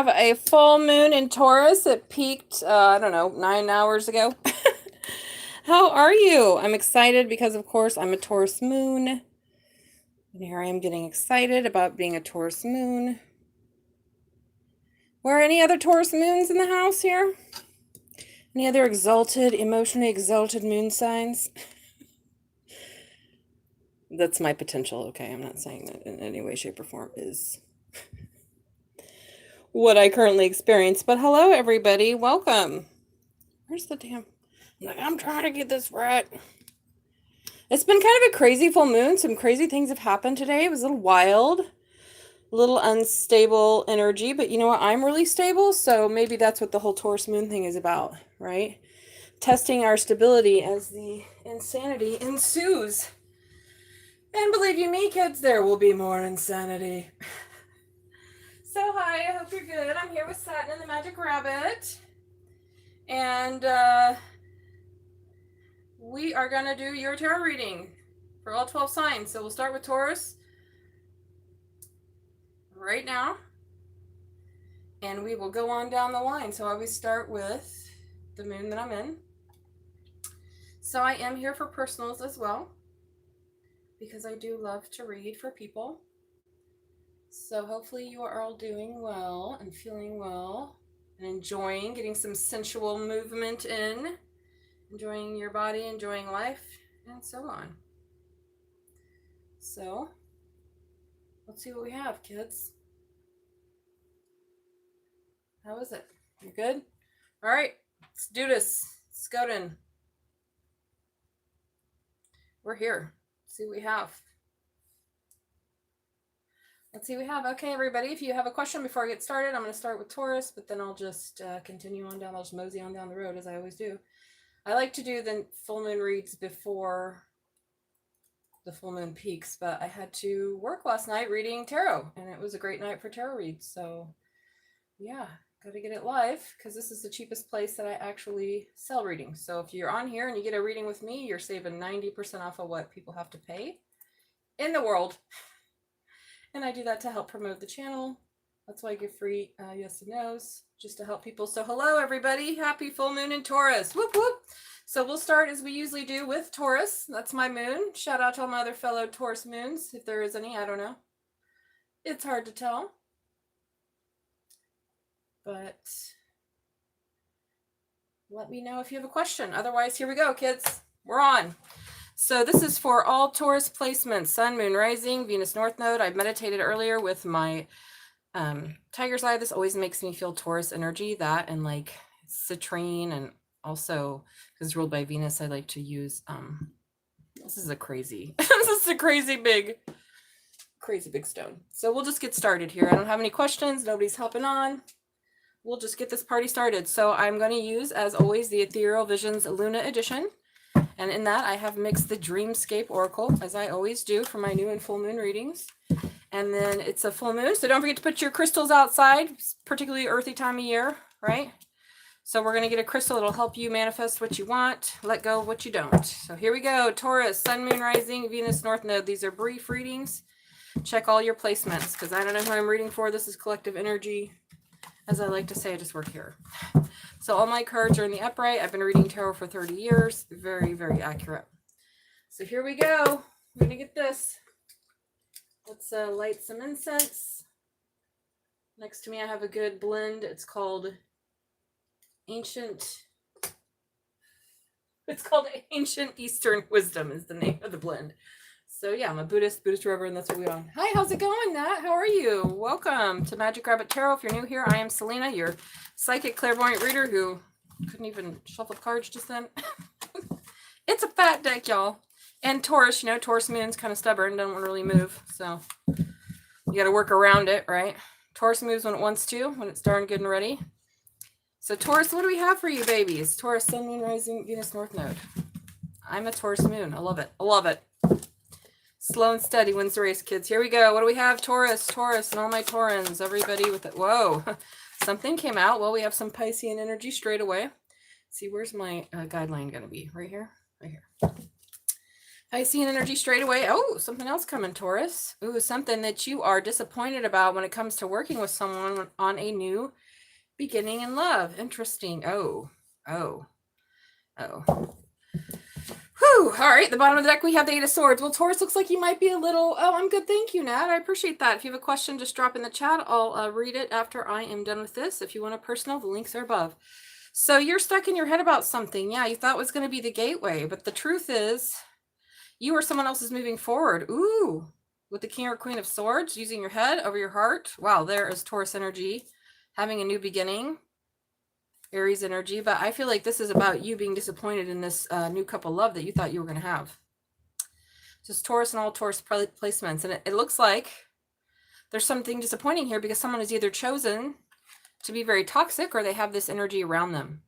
have a full moon in Taurus. It peaked, I don't know, 9 hours ago. How are you? I'm excited because, of course, I'm a Taurus moon. And here I am getting excited about being a Taurus moon. Were any other Taurus moons in the house here? Any other exalted, emotionally exalted moon signs? That's my potential, okay? I'm not saying that in any way, shape, or form is what I currently experience. But hello, everybody. Welcome. Where's the damn... I'm trying to get this right. It's been kind of a crazy full moon. Some crazy things have happened today. It was a little wild, a little unstable energy. But you know what? I'm really stable. So maybe that's what the whole Taurus moon thing is about, right? Testing our stability as the insanity ensues. And believe you me, kids, there will be more insanity. So hi, I hope you're good. I'm here with Satnin the Magic Rabbit. And we are going to do your tarot reading for all 12 signs. So we'll start with Taurus right now. And we will go on down the line. So I always start with the moon that I'm in. So I am here for personals as well, because I do love to read for people. So hopefully you are all doing well and feeling well and enjoying getting some sensual movement in, enjoying your body, enjoying life, and so on. So let's see what we have, kids. How is it? You good? All right, let's do this. Skoden. We're here. Let's see what we have. Let's see what we have. Okay, everybody, if you have a question before I get started, I'm going to start with Taurus, but then I'll just continue on down. I'll just mosey on down the road as I always do. I like to do the full moon reads before the full moon peaks, but I had to work last night reading tarot, and it was a great night for tarot reads. So yeah, got to get it live because this is the cheapest place that I actually sell readings. So if you're on here and you get a reading with me, you're saving 90% off of what people have to pay in the world. And I do that to help promote the channel. That's why I give free yes and no's, just to help people. So hello, everybody. Happy full moon in Taurus. Whoop, whoop. So we'll start as we usually do with Taurus. That's my moon. Shout out to all my other fellow Taurus moons, if there is any. I don't know. It's hard to tell. But let me know if you have a question. Otherwise, here we go, kids. We're on. So this is for all Taurus placements, Sun, Moon, Rising, Venus, North Node. I meditated earlier with my Tiger's Eye. This always makes me feel Taurus energy, that and like citrine, and also because it's ruled by Venus, I like to use, this is a crazy big stone. So we'll just get started here. I don't have any questions. Nobody's helping on. We'll just get this party started. So I'm going to use, as always, the Ethereal Visions Luna Edition. And in that, I have mixed the Dreamscape Oracle, as I always do for my new and full moon readings. And then it's a full moon, so don't forget to put your crystals outside, particularly earthy time of year, right? So we're going to get a crystal that'll help you manifest what you want, let go of what you don't. So here we go. Taurus, Sun, Moon, Rising, Venus, North Node. These are brief readings. Check all your placements, because I don't know who I'm reading for. This is collective energy. As I like to say, I just work here. So all my cards are in the upright. I've been reading tarot for 30 years. Very, very accurate. So here we go. I'm going to get this. Let's light some incense. Next to me, I have a good blend. It's called Ancient Eastern Wisdom is the name of the blend. So yeah, I'm a Buddhist Reverend. That's what we're on. Hi, how's it going, Nat? How are you? Welcome to Magic Rabbit Tarot. If you're new here, I am Salena, your psychic clairvoyant reader who couldn't even shuffle the cards just then. It's a fat deck, y'all. And Taurus, you know, Taurus moon's kind of stubborn, doesn't really move. So you got to work around it, right? Taurus moves when it wants to, when it's darn good and ready. So Taurus, what do we have for you, babies? Taurus, Sun, Moon, Rising, Venus, North Node. I'm a Taurus moon. I love it. I love it. Slow and steady wins the race, kids. Here we go. What do we have? Taurus, and all my Taurans. Everybody with it. Whoa. Something came out. Well, we have some Piscean energy straight away. See, where's my guideline going to be? Right here? Right here. I see an energy straight away. Oh, something else coming, Taurus. Ooh, something that you are disappointed about when it comes to working with someone on a new beginning in love. Interesting. Oh. Whew. All right, the bottom of the deck, we have the Eight of Swords. Well, Taurus, looks like you might be a little... Oh, I'm good. Thank you, Nat. I appreciate that. If you have a question, just drop in the chat. I'll read it after I am done with this. If you want a personal, the links are above. So you're stuck in your head about something. Yeah, you thought it was going to be the gateway, but the truth is you or someone else is moving forward. Ooh, with the King or Queen of Swords, using your head over your heart. Wow, there is Taurus energy, having a new beginning. Aries energy, but I feel like this is about you being disappointed in this new couple love that you thought you were going to have. Just Taurus and all Taurus placements. And it looks like there's something disappointing here because someone has either chosen to be very toxic or they have this energy around them.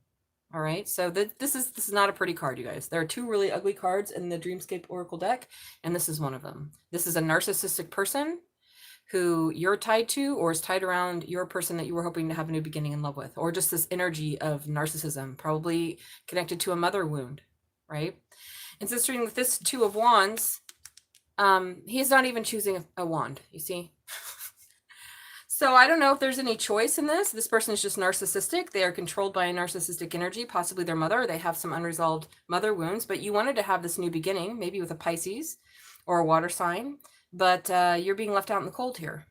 All right. So this is not a pretty card, you guys. There are two really ugly cards in the Dreamscape Oracle deck, and this is one of them. This is a narcissistic person who you're tied to or is tied around your person that you were hoping to have a new beginning in love with, or just this energy of narcissism, probably connected to a mother wound, right? And since with this Two of Wands, he's not even choosing a wand, you see? So I don't know if there's any choice in this. This person is just narcissistic. They are controlled by a narcissistic energy, possibly their mother, or they have some unresolved mother wounds, but you wanted to have this new beginning, maybe with a Pisces or a water sign. But you're being left out in the cold here.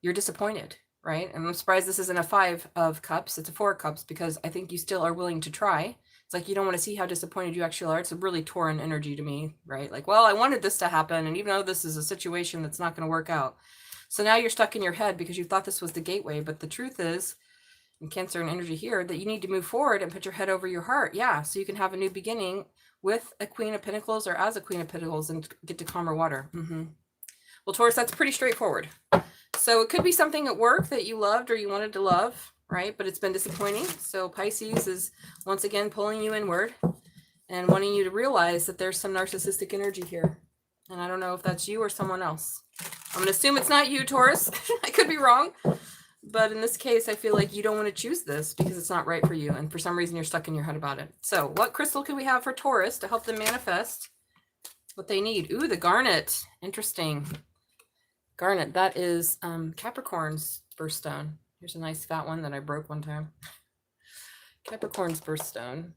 You're disappointed, right? And I'm surprised this isn't a Five of Cups. It's a Four of Cups because I think you still are willing to try. It's like you don't want to see how disappointed you actually are. It's a really Tauran energy to me, right? Like, well, I wanted this to happen, and even though this is a situation that's not going to work out. So now you're stuck in your head because you thought this was the gateway. But the truth is, in Cancer and energy here, that you need to move forward and put your head over your heart. Yeah, so you can have a new beginning with a Queen of Pentacles or as a Queen of Pentacles and get to calmer water. Well, Taurus, that's pretty straightforward. So it could be something at work that you loved or you wanted to love, right? But it's been disappointing. So Pisces is once again pulling you inward and wanting you to realize that there's some narcissistic energy here. And I don't know if that's you or someone else. I'm going to assume it's not you, Taurus. I could be wrong. But in this case, I feel like you don't want to choose this because it's not right for you. And for some reason, you're stuck in your head about it. So what crystal can we have for Taurus to help them manifest what they need? Ooh, the garnet. Interesting. Garnet, that is Capricorn's birthstone. Here's a nice fat one that I broke one time. Capricorn's birthstone,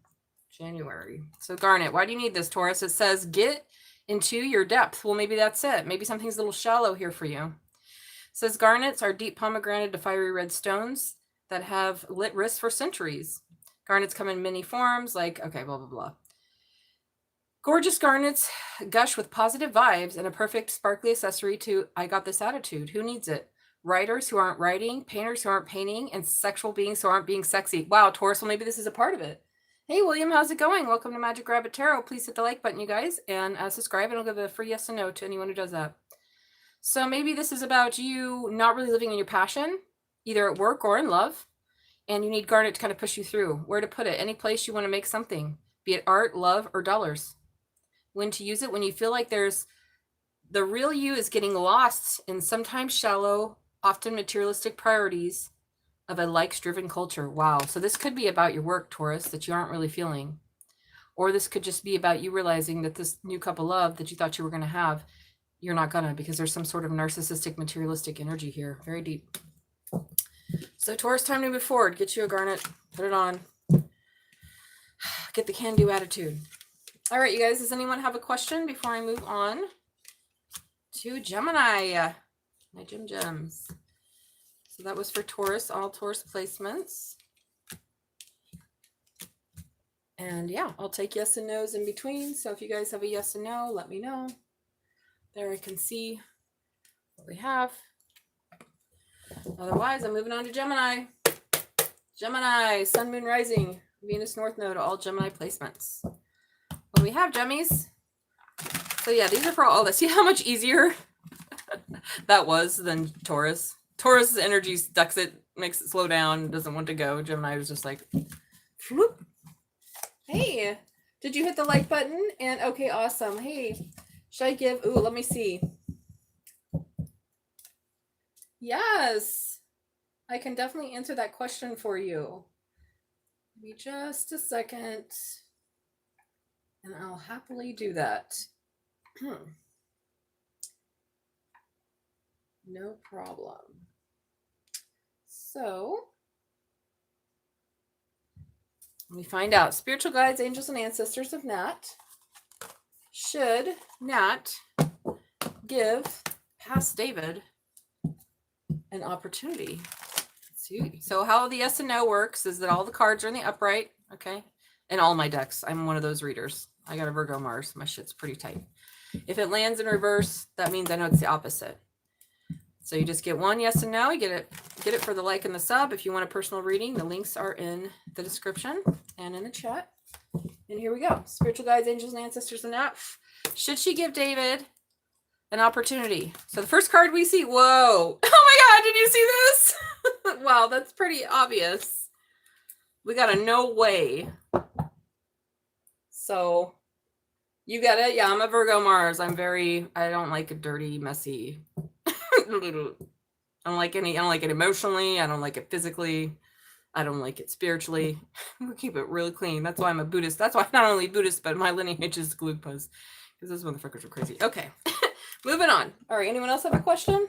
January. So garnet, why do you need this, Taurus? It says get into your depth. Well, maybe that's it. Maybe something's a little shallow here for you. It says garnets are deep pomegranate to fiery red stones that have lit wrists for centuries. Garnets come in many forms, like, okay, blah, blah, blah. Gorgeous garnets gush with positive vibes and a perfect sparkly accessory to I got this attitude. Who needs it? Writers who aren't writing, painters who aren't painting, and sexual beings who aren't being sexy. Wow, Taurus, well, maybe this is a part of it. Hey, William, how's it going? Welcome to Magic Rabbit Tarot. Please hit the like button, you guys, and subscribe, and I'll give a free yes and no to anyone who does that. So maybe this is about you not really living in your passion, either at work or in love, and you need garnet to kind of push you through. Where to put it? Any place you want to make something, be it art, love, or dollars. When to use it, when you feel like there's the real you is getting lost in sometimes shallow, often materialistic priorities of a likes-driven culture. Wow. So this could be about your work, Taurus, that you aren't really feeling. Or this could just be about you realizing that this new couple love that you thought you were going to have, you're not gonna, because there's some sort of narcissistic, materialistic energy here. Very deep. So Taurus, time to move forward. Get you a garnet. Put it on. Get the can-do attitude. All right, you guys, does anyone have a question before I move on to Gemini? My gems. So that was for Taurus, all Taurus placements. And yeah, I'll take yes and no's in between. So if you guys have a yes and no, let me know. There I can see what we have. Otherwise, I'm moving on to Gemini. Gemini, Sun, Moon, Rising, Venus, North Node, all Gemini placements. What do we have, Gemmies? So yeah, these are for all this. See how much easier that was than Taurus? Taurus's energy ducks it, makes it slow down, doesn't want to go. Gemini was just like, whoop. Hey, did you hit the like button? And okay, awesome. Hey, should I give, ooh, let me see. Yes, I can definitely answer that question for you. Give me just a second. And I'll happily do that. No problem. So, let me find out. Spiritual guides, angels, and ancestors of Nat. Should Nat give past David an opportunity? Let's see. So how the yes and no works is that all the cards are in the upright, okay? And all my decks. I'm one of those readers. I got a Virgo Mars. My shit's pretty tight. If it lands in reverse, that means I know it's the opposite. So you just get one yes and no. You get it for the like and the sub. If you want a personal reading, the links are in the description and in the chat. And here we go. Spiritual guides, angels, and ancestors and that. Should she give David an opportunity? So the first card we see, whoa. Oh my God, did you see this? Wow, that's pretty obvious. We got a no way. So you get it. Yeah, I'm a Virgo Mars. I don't like a dirty, messy. I don't like it emotionally. I don't like it physically. I don't like it spiritually. We keep it really clean. That's why I'm a Buddhist. That's why I'm not only Buddhist, but my lineage is glucose. Because those motherfuckers are crazy. Okay. Moving on. All right. Anyone else have a question?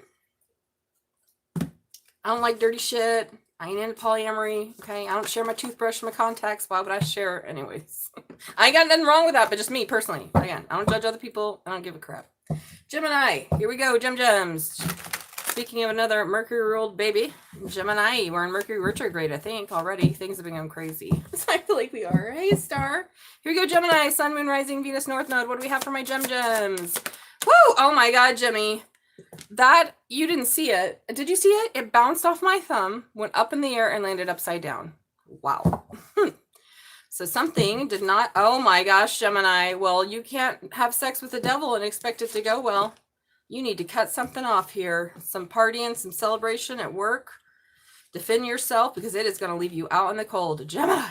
I don't like dirty shit. I ain't into polyamory. Okay. I don't share my toothbrush and my contacts. Why would I share it anyways? I ain't got nothing wrong with that, but just me personally. Again, I don't judge other people. I don't give a crap. Gemini. Here we go. Gems. Speaking of another Mercury ruled baby, Gemini, we're in Mercury retrograde, I think, already. Things have become crazy. So I feel like we are. Hey, star. Here we go, Gemini, Sun, Moon, Rising, Venus, North Node. What do we have for my gems? Woo! Oh my God, Jimmy. That, you didn't see it. Did you see it? It bounced off my thumb, went up in the air, and landed upside down. Wow. So something did not, oh my gosh, Gemini. Well, you can't have sex with the devil and expect it to go well. You need to cut something off here. Some partying, some celebration at work. Defend yourself because it is going to leave you out in the cold. Gemini,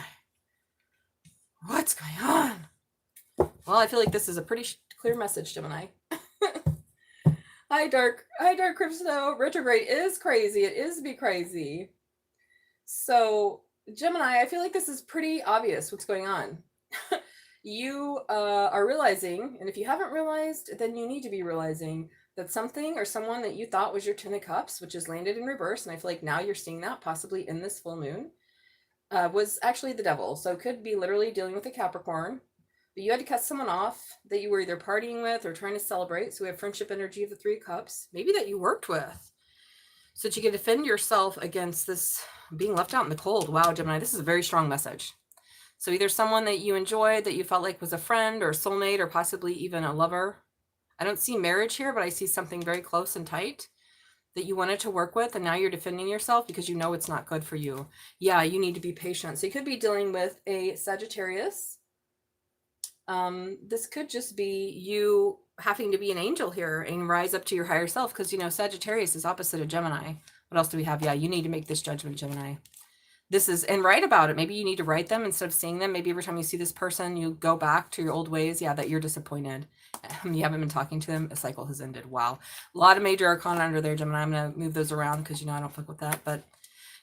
what's going on? Well, I feel like this is a pretty clear message, Gemini. Hi, Dark Crypto. Retrograde is crazy. It is be crazy. So, Gemini, I feel like this is pretty obvious what's going on. You are realizing, and if you haven't realized, then you need to be realizing that something or someone that you thought was your Ten of Cups, which has landed in reverse, and I feel like now you're seeing that possibly in this full moon, was actually the devil. So it could be literally dealing with a Capricorn, but you had to cut someone off that you were either partying with or trying to celebrate. So we have friendship energy of the Three of Cups, maybe that you worked with, so that you can defend yourself against this being left out in the cold. Wow, Gemini, this is a very strong message. So either someone that you enjoyed, that you felt like was a friend or soulmate or possibly even a lover. I don't see marriage here, but I see something very close and tight that you wanted to work with, and now you're defending yourself because you know it's not good for you. Yeah, you need to be patient. So you could be dealing with a Sagittarius. This could just be you having to be an angel here and rise up to your higher self because, you know, Sagittarius is opposite of Gemini. What else do we have? Yeah, you need to make this judgment, Gemini. This is, and write about it. Maybe you need to write them instead of seeing them. Maybe every time you see this person, you go back to your old ways. Yeah, that you're disappointed. You haven't been talking to them. A cycle has ended. Wow. A lot of major arcana under there, Gemini. I'm going to move those around because, you know, I don't fuck with that. But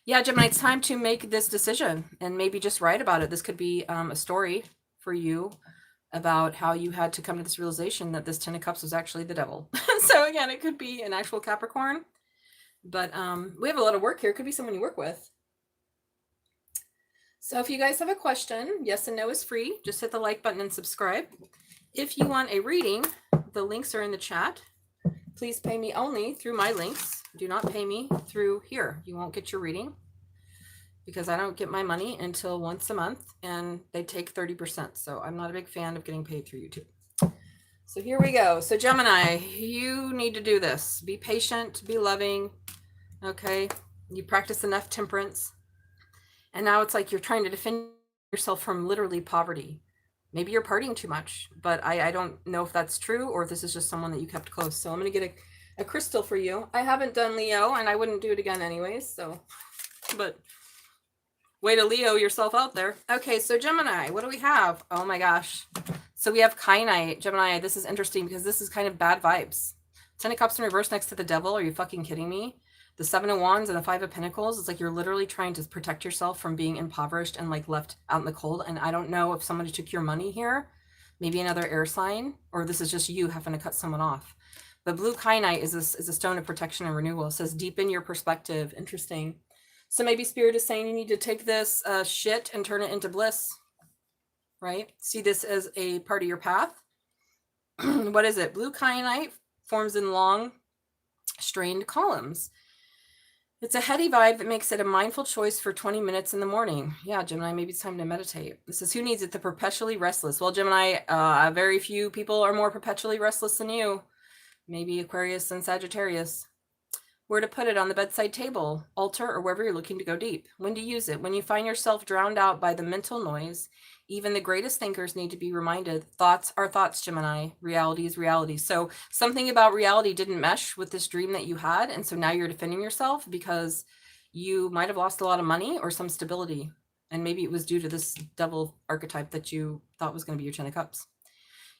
yeah, Gemini, it's time to make this decision and maybe just write about it. This could be a story for you about how you had to come to this realization that this Ten of Cups was actually the devil. So again, it could be an actual Capricorn. But we have a lot of work here. It could be someone you work with. So if you guys have a question, yes and no is free. Just hit the like button and subscribe. If you want a reading, the links are in the chat. Please pay me only through my links. Do not pay me through here. You won't get your reading because I don't get my money until once a month and they take 30%. So I'm not a big fan of getting paid through YouTube. So here we go. So Gemini, you need to do this. Be patient, be loving. Okay. You practice enough temperance. And now it's like you're trying to defend yourself from literally poverty. Maybe you're partying too much, but I don't know if that's true or if this is just someone that you kept close. So I'm going to get a crystal for you. I haven't done Leo, and I wouldn't do it again anyways. So, but way to Leo yourself out there. Okay, so Gemini, what do we have? Oh my gosh. So we have Kyanite. Gemini, this is interesting because this is kind of bad vibes. Ten of Cups in reverse next to the devil. Are you fucking kidding me? The Seven of Wands and the Five of Pentacles, it's like you're literally trying to protect yourself from being impoverished and like left out in the cold. And I don't know if somebody took your money here. maybe another air sign, or this is just you having to cut someone off. But blue kyanite is a stone of protection and renewal. It says deepen your perspective. Interesting. So maybe Spirit is saying you need to take this shit and turn it into bliss, right? See this as a part of your path. What is it? Blue kyanite forms in long, strained columns. It's a heady vibe that makes it a mindful choice for 20 minutes in the morning. Yeah, Gemini, maybe it's time to meditate. This is who needs it? The perpetually restless. Well, Gemini, very few people are more perpetually restless than you. Maybe Aquarius and Sagittarius. Where to put it on the bedside table, altar, or wherever you're looking to go deep. When to use it. When you find yourself drowned out by the mental noise, even the greatest thinkers need to be reminded, thoughts are thoughts, Gemini. Reality is reality. So something about reality didn't mesh with this dream that you had. And so now you're defending yourself because you might have lost a lot of money or some stability. And maybe it was due to this devil archetype that you thought was going to be your 10 of cups.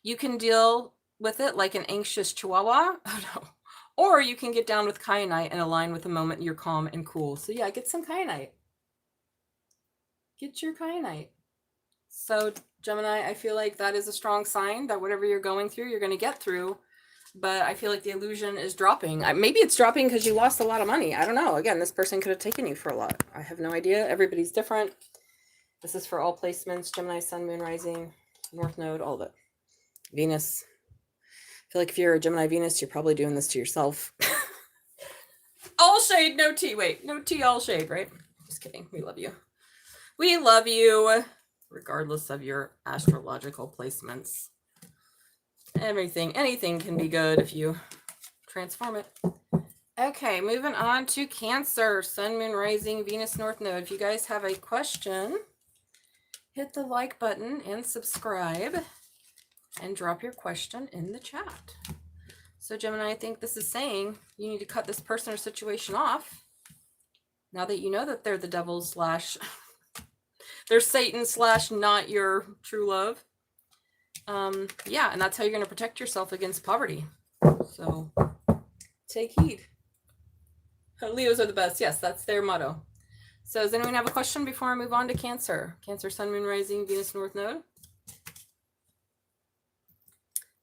You can deal with it like an anxious chihuahua. Oh no. Or you can get down with kyanite and align with the moment you're calm and cool. So yeah, get some kyanite. Get your kyanite. So Gemini, I feel like that is a strong sign that whatever you're going through, you're going to get through. But I feel like the illusion is dropping. Maybe it's dropping because you lost a lot of money. I don't know. Again, this person could have taken you for a lot. I have no idea. Everybody's different. This is for all placements. Gemini, Sun, Moon, Rising, North Node, all of it. Venus. I feel like if you're a Gemini Venus, you're probably doing this to yourself. All shade, no tea. Wait, no tea, all shade, right? Just kidding. We love you. We love you, regardless of your astrological placements. Anything can be good if you transform it. Okay, moving on to Cancer, Sun, Moon, Rising, Venus, North Node. If you guys have a question, hit the like button and subscribe. And drop your question in the chat. So Gemini, I think this is saying you need to cut this person or situation off. Now that you know that they're the devil / they're Satan / not your true love. Yeah, and that's how you're going to protect yourself against poverty. So take heed. Leos are the best. Yes, that's their motto. So does anyone have a question before I move on to Cancer? Cancer, Sun, Moon, Rising, Venus, North Node.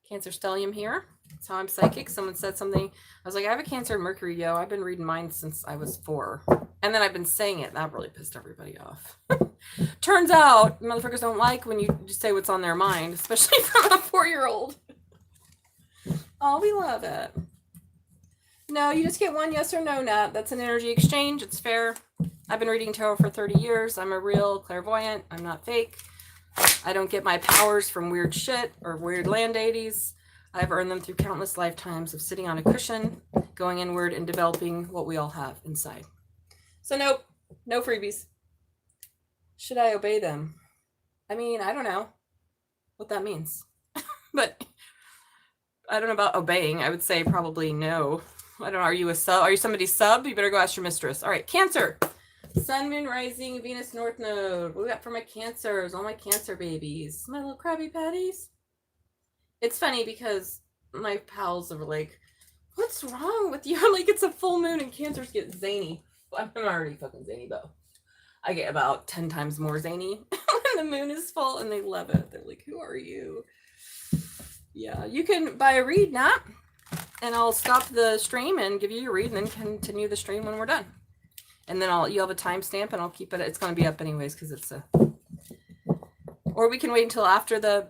Cancer stellium here. That's how I'm psychic. Someone said something. I was like, I have a Cancer Mercury, yo. I've been reading mine since I was 4. And then I've been saying it. That really pissed everybody off. Turns out, motherfuckers don't like when you just say what's on their mind, especially from a 4-year-old. Oh, we love it. No, you just get one yes or no, Nat. That's an energy exchange. It's fair. I've been reading tarot for 30 years. I'm a real clairvoyant. I'm not fake. I don't get my powers from weird shit or weird land deities. I've earned them through countless lifetimes of sitting on a cushion, going inward, and developing what we all have inside. So nope, no freebies. Should I obey them? I mean, I don't know what that means. But I don't know about obeying. I would say probably no. I don't know. Are you a sub? Are you somebody's sub? You better go ask your mistress. All right, Cancer. Sun, Moon, Rising, Venus, North Node. What we got for my Cancers? All my Cancer babies. My little Krabby Patties. It's funny because my pals are like, what's wrong with you? I'm like, it's a full moon and Cancers get zany. Well, I'm already fucking zany though. I get about 10 times more zany when the moon is full and they love it. They're like, who are you? Yeah, you can buy a read, Nat. And I'll stop the stream and give you your read and then continue the stream when we're done. And then you'll have a timestamp and I'll keep it. It's going to be up anyways because it's a. Or we can wait until after the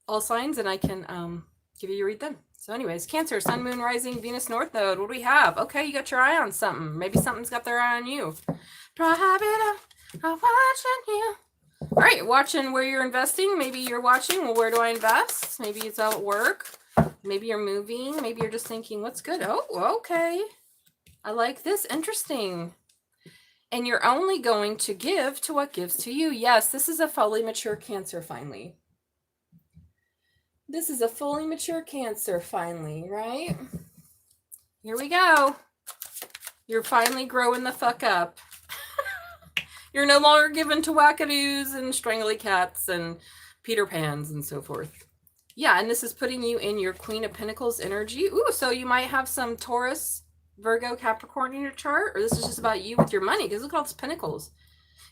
all signs and I can give you your read then. So anyways, Cancer, Sun, Moon, Rising, Venus, North Node. What do we have? Okay, you got your eye on something. Maybe something's got their eye on you. I'm watching you. All right, watching where you're investing. Maybe you're watching, well, where do I invest? Maybe it's out at work. Maybe you're moving. Maybe you're just thinking, what's good? Oh, okay. I like this. Interesting. And you're only going to give to what gives to you. Yes, this is a fully mature Cancer finally. This is a fully mature Cancer finally, right? Here we go. You're finally growing the fuck up. You're no longer given to wackadoos and strangly cats and Peter Pans and so forth. Yeah, and this is putting you in your Queen of Pentacles energy. Ooh, so you might have some Taurus, Virgo, Capricorn in your chart, or this is just about you with your money, because look at all these pentacles.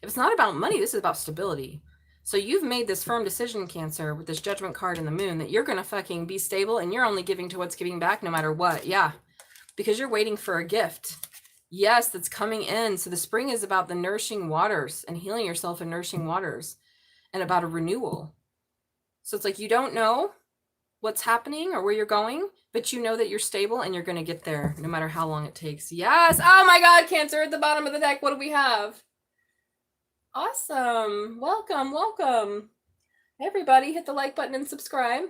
If it's not about money, this is about stability. So you've made this firm decision, Cancer, with this Judgment card and the Moon, that you're going to fucking be stable and you're only giving to what's giving back no matter what. Yeah, because you're waiting for a gift. Yes, that's coming in. So the spring is about the nourishing waters and healing yourself in nourishing waters and about a renewal. So it's like you don't know what's happening or where you're going, but you know that you're stable and you're going to get there no matter how long it takes. Yes. Oh my God, Cancer, at the bottom of the deck, what do we have? Awesome. Welcome, welcome. Everybody, hit the like button and subscribe.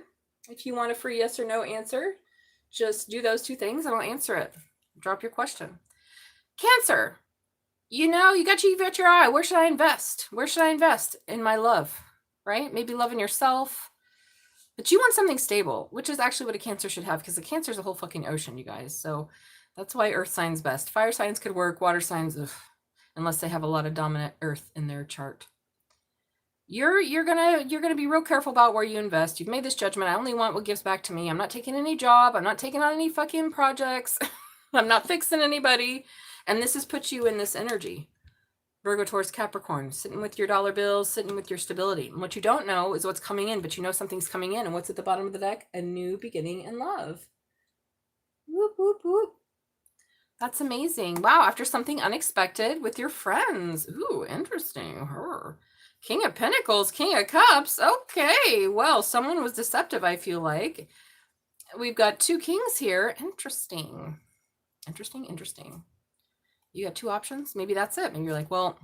If you want a free yes or no answer, just do those two things and I'll answer it. Drop your question. Cancer, you know, you got your eye. Where should I invest? Where should I invest? In my love, right? Maybe loving yourself. But you want something stable, which is actually what a Cancer should have, because a Cancer is a whole fucking ocean, you guys. So that's why earth signs best. Fire signs could work, water signs, ugh, unless they have a lot of dominant earth in their chart. You're gonna be real careful about where you invest. You've made this judgment. I only want what gives back to me. I'm not taking any job. I'm not taking on any fucking projects. I'm not fixing anybody. And this has put you in this energy. Virgo, Taurus, Capricorn, sitting with your dollar bills, sitting with your stability. And what you don't know is what's coming in, but you know something's coming in. And what's at the bottom of the deck? A new beginning in love. Whoop, whoop, whoop. That's amazing. Wow, after something unexpected with your friends. Ooh, interesting. King of Pentacles, King of Cups. Okay, well, someone was deceptive, I feel like. We've got two kings here. Interesting. Interesting. You got two options. Maybe that's it. Maybe you're like, well,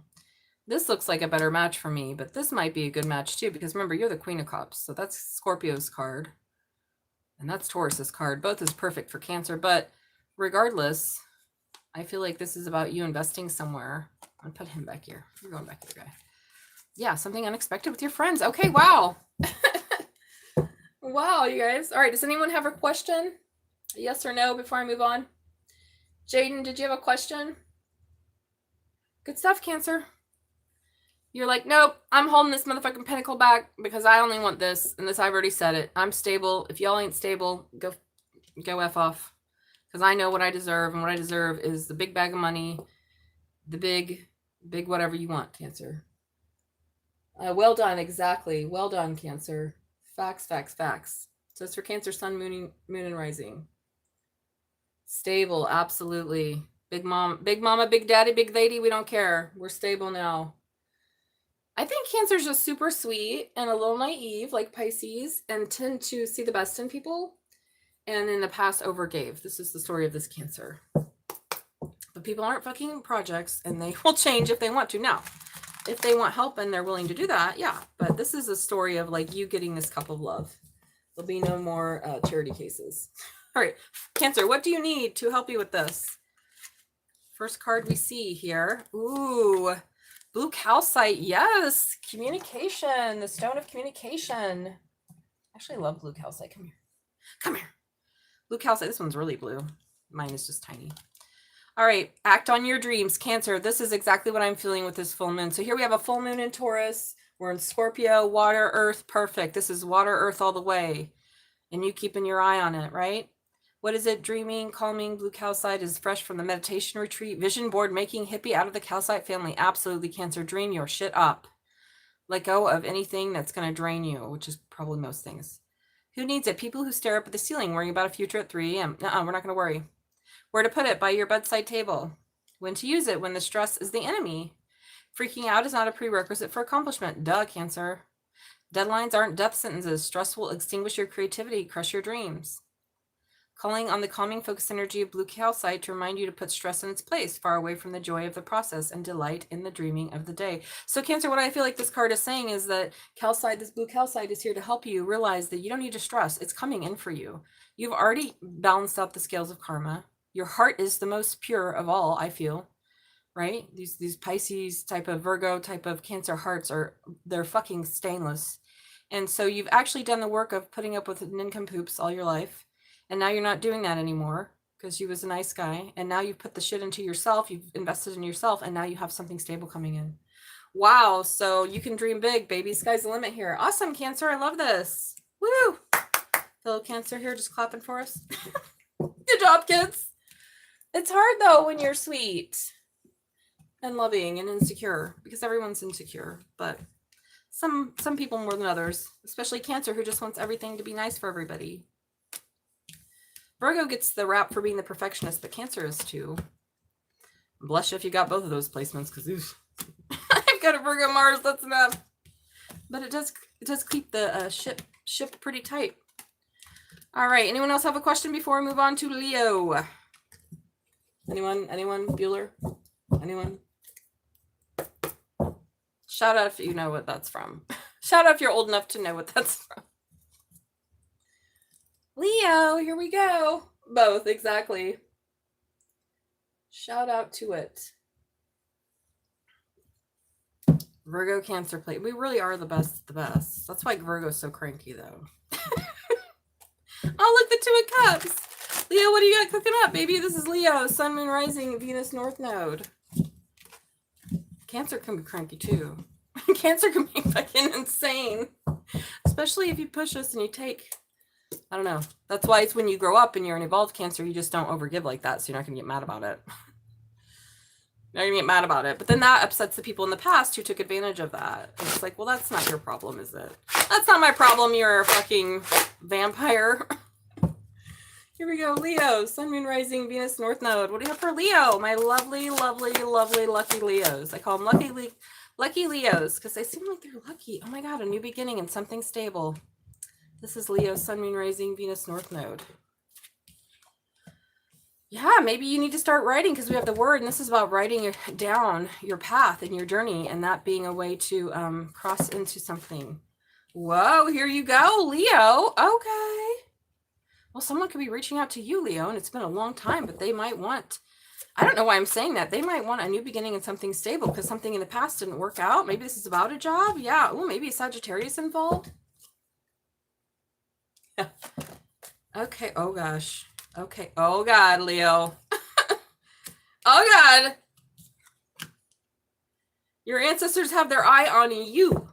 this looks like a better match for me, but this might be a good match too, because remember, you're the Queen of Cups. So that's Scorpio's card. And that's Taurus's card. Both is perfect for Cancer. But regardless, I feel like this is about you investing somewhere. I'll put him back here. You're going back to the guy. Yeah, something unexpected with your friends. Okay, wow. Wow, you guys. All right, does anyone have a question? Yes or no before I move on? Jaden, did you have a question? Good stuff, Cancer. You're like, nope, I'm holding this motherfucking pentacle back because I only want this, and this, I've already said it. I'm stable. If y'all ain't stable, go F off. Because I know what I deserve, and what I deserve is the big bag of money, the big whatever you want, Cancer. Well done, exactly. Well done, Cancer. Facts. So it's for Cancer, Sun, Moon, and Rising. Stable, absolutely. Big mama, big daddy, big lady, we don't care. We're stable now. I think Cancer's just super sweet and a little naive, like Pisces, and tend to see the best in people. And in the past, overgave. This is the story of this Cancer. But people aren't fucking projects, and they will change if they want to. Now, if they want help and they're willing to do that, yeah. But this is a story of like you getting this cup of love. There'll be no more charity cases. All right, Cancer, what do you need to help you with this? First card we see here. Ooh, blue calcite. Yes, communication. The stone of communication. I actually love blue calcite. Come here. Blue calcite. This one's really blue. Mine is just tiny. All right, act on your dreams, Cancer. This is exactly what I'm feeling with this full moon. So here we have a full moon in Taurus. We're in Scorpio, water, earth, perfect. This is water, earth all the way. And you keeping your eye on it, right? What is it? Dreaming, calming, blue calcite is fresh from the meditation retreat. Vision board, making hippie out of the calcite family. Absolutely, Cancer. Dream your shit up. Let go of anything that's going to drain you, which is probably most things. Who needs it? People who stare up at the ceiling worrying about a future at 3 a.m. Nuh-uh, we're not going to worry. Where to put it? By your bedside table. When to use it? When the stress is the enemy. Freaking out is not a prerequisite for accomplishment. Duh, Cancer. Deadlines aren't death sentences. Stress will extinguish your creativity, crush your dreams. Calling on the calming focused energy of blue calcite to remind you to put stress in its place, far away from the joy of the process and delight in the dreaming of the day. So Cancer, what I feel like this card is saying is that calcite, this blue calcite, is here to help you realize that you don't need to stress. It's coming in for you. You've already balanced out the scales of karma. Your heart is the most pure of all, I feel, right? These Pisces type of Virgo type of Cancer hearts they're fucking stainless. And so you've actually done the work of putting up with nincompoops all your life. And now you're not doing that anymore because you was a nice guy. And now you've put the shit into yourself. You've invested in yourself. And now you have something stable coming in. Wow. So you can dream big, baby. Sky's the limit here. Awesome, Cancer. I love this. Woo. Fellow Cancer here just clapping for us. Good job, kids. It's hard, though, when you're sweet and loving and insecure because everyone's insecure. But Some people more than others, especially Cancer, who just wants everything to be nice for everybody. Virgo gets the rap for being the perfectionist, but Cancer is too. Bless you if you got both of those placements, because I've got a Virgo Mars, that's enough. But it does keep the ship pretty tight. All right, anyone else have a question before we move on to Leo? Anyone? Bueller? Anyone? Shout out if you know what that's from. Shout out if you're old enough to know what that's from. Leo, here we go. Both, exactly. Shout out to it. Virgo, Cancer plate. We really are the best. That's why Virgo's so cranky, though. Oh, look, the Two of Cups. Leo, what do you got cooking up, baby? This is Leo, Sun, Moon, Rising, Venus, North Node. Cancer can be cranky, too. Cancer can be fucking insane. Especially if you push us and you take... I don't know. That's why it's when you grow up and you're an evolved Cancer, you just don't overgive like that, so you're not going to get mad about it. You're going to get mad about it. But then that upsets the people in the past who took advantage of that. And it's like, well, that's not your problem, is it? That's not my problem. You're a fucking vampire. Here we go. Leo, Sun, Moon, Rising, Venus, North Node. What do you have for Leo? My lovely, lovely, lovely, lucky Leos. I call them lucky Leos because they seem like they're lucky. Oh my God, a new beginning and something stable. This is Leo, Sun, Moon, Rising, Venus, North Node. Yeah, maybe you need to start writing because we have the word, and this is about writing down your path and your journey, and that being a way to cross into something. Whoa, here you go, Leo. Okay. Well, someone could be reaching out to you, Leo, and it's been a long time, but they might want, I don't know why I'm saying that. They might want a new beginning and something stable because something in the past didn't work out. Maybe this is about a job. Yeah. Oh, maybe a Sagittarius involved. Yeah. Okay. Oh, gosh. Okay. Oh, God, Leo. Oh, God. Your ancestors have their eye on you.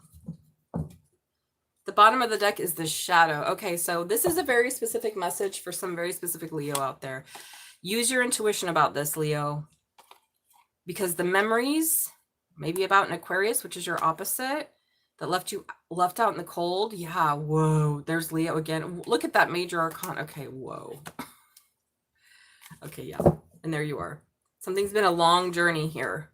The bottom of the deck is the shadow. Okay, so this is a very specific message for some very specific Leo out there. Use your intuition about this, Leo. Because the memories, maybe about an Aquarius, which is your opposite, that left out in the cold. Yeah, whoa. There's Leo again. Look at that major arcana. Okay, whoa. Okay, yeah. And there you are. Something's been a long journey here.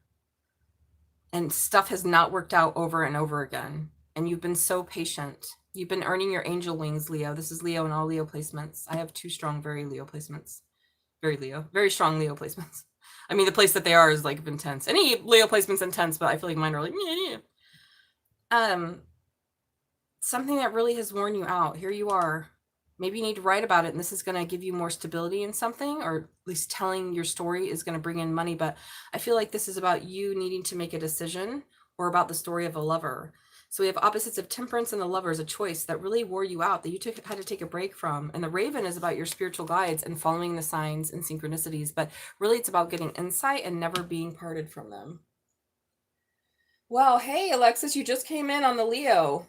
And stuff has not worked out over and over again. And you've been so patient. You've been earning your angel wings, Leo. This is Leo and all Leo placements. I have two strong, very Leo placements. Very strong Leo placements. I mean, the place that they are is like intense. Any Leo placement's intense, but I feel like mine are like, yeah. Something that really has worn you out. Here you are. Maybe you need to write about it, and this is going to give you more stability in something, or at least telling your story is going to bring in money. But I feel like this is about you needing to make a decision, or about the story of a lover. So we have opposites of Temperance and the Lovers, a choice that really wore you out, that you had to take a break from. And the Raven is about your spiritual guides and following the signs and synchronicities. But really, it's about getting insight and never being parted from them. Well, hey, Alexis, you just came in on the Leo.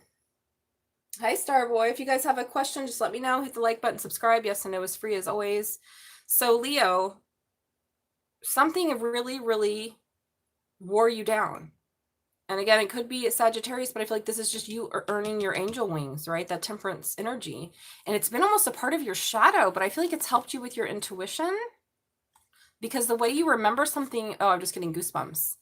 Hi, Starboy. If you guys have a question, just let me know. Hit the like button, subscribe. Yes and no is free as always. So, Leo, something really, really wore you down. And again, it could be a Sagittarius, but I feel like this is just you earning your angel wings, right? That Temperance energy. And it's been almost a part of your shadow, but I feel like it's helped you with your intuition. Because the way you remember something, oh, I'm just getting goosebumps,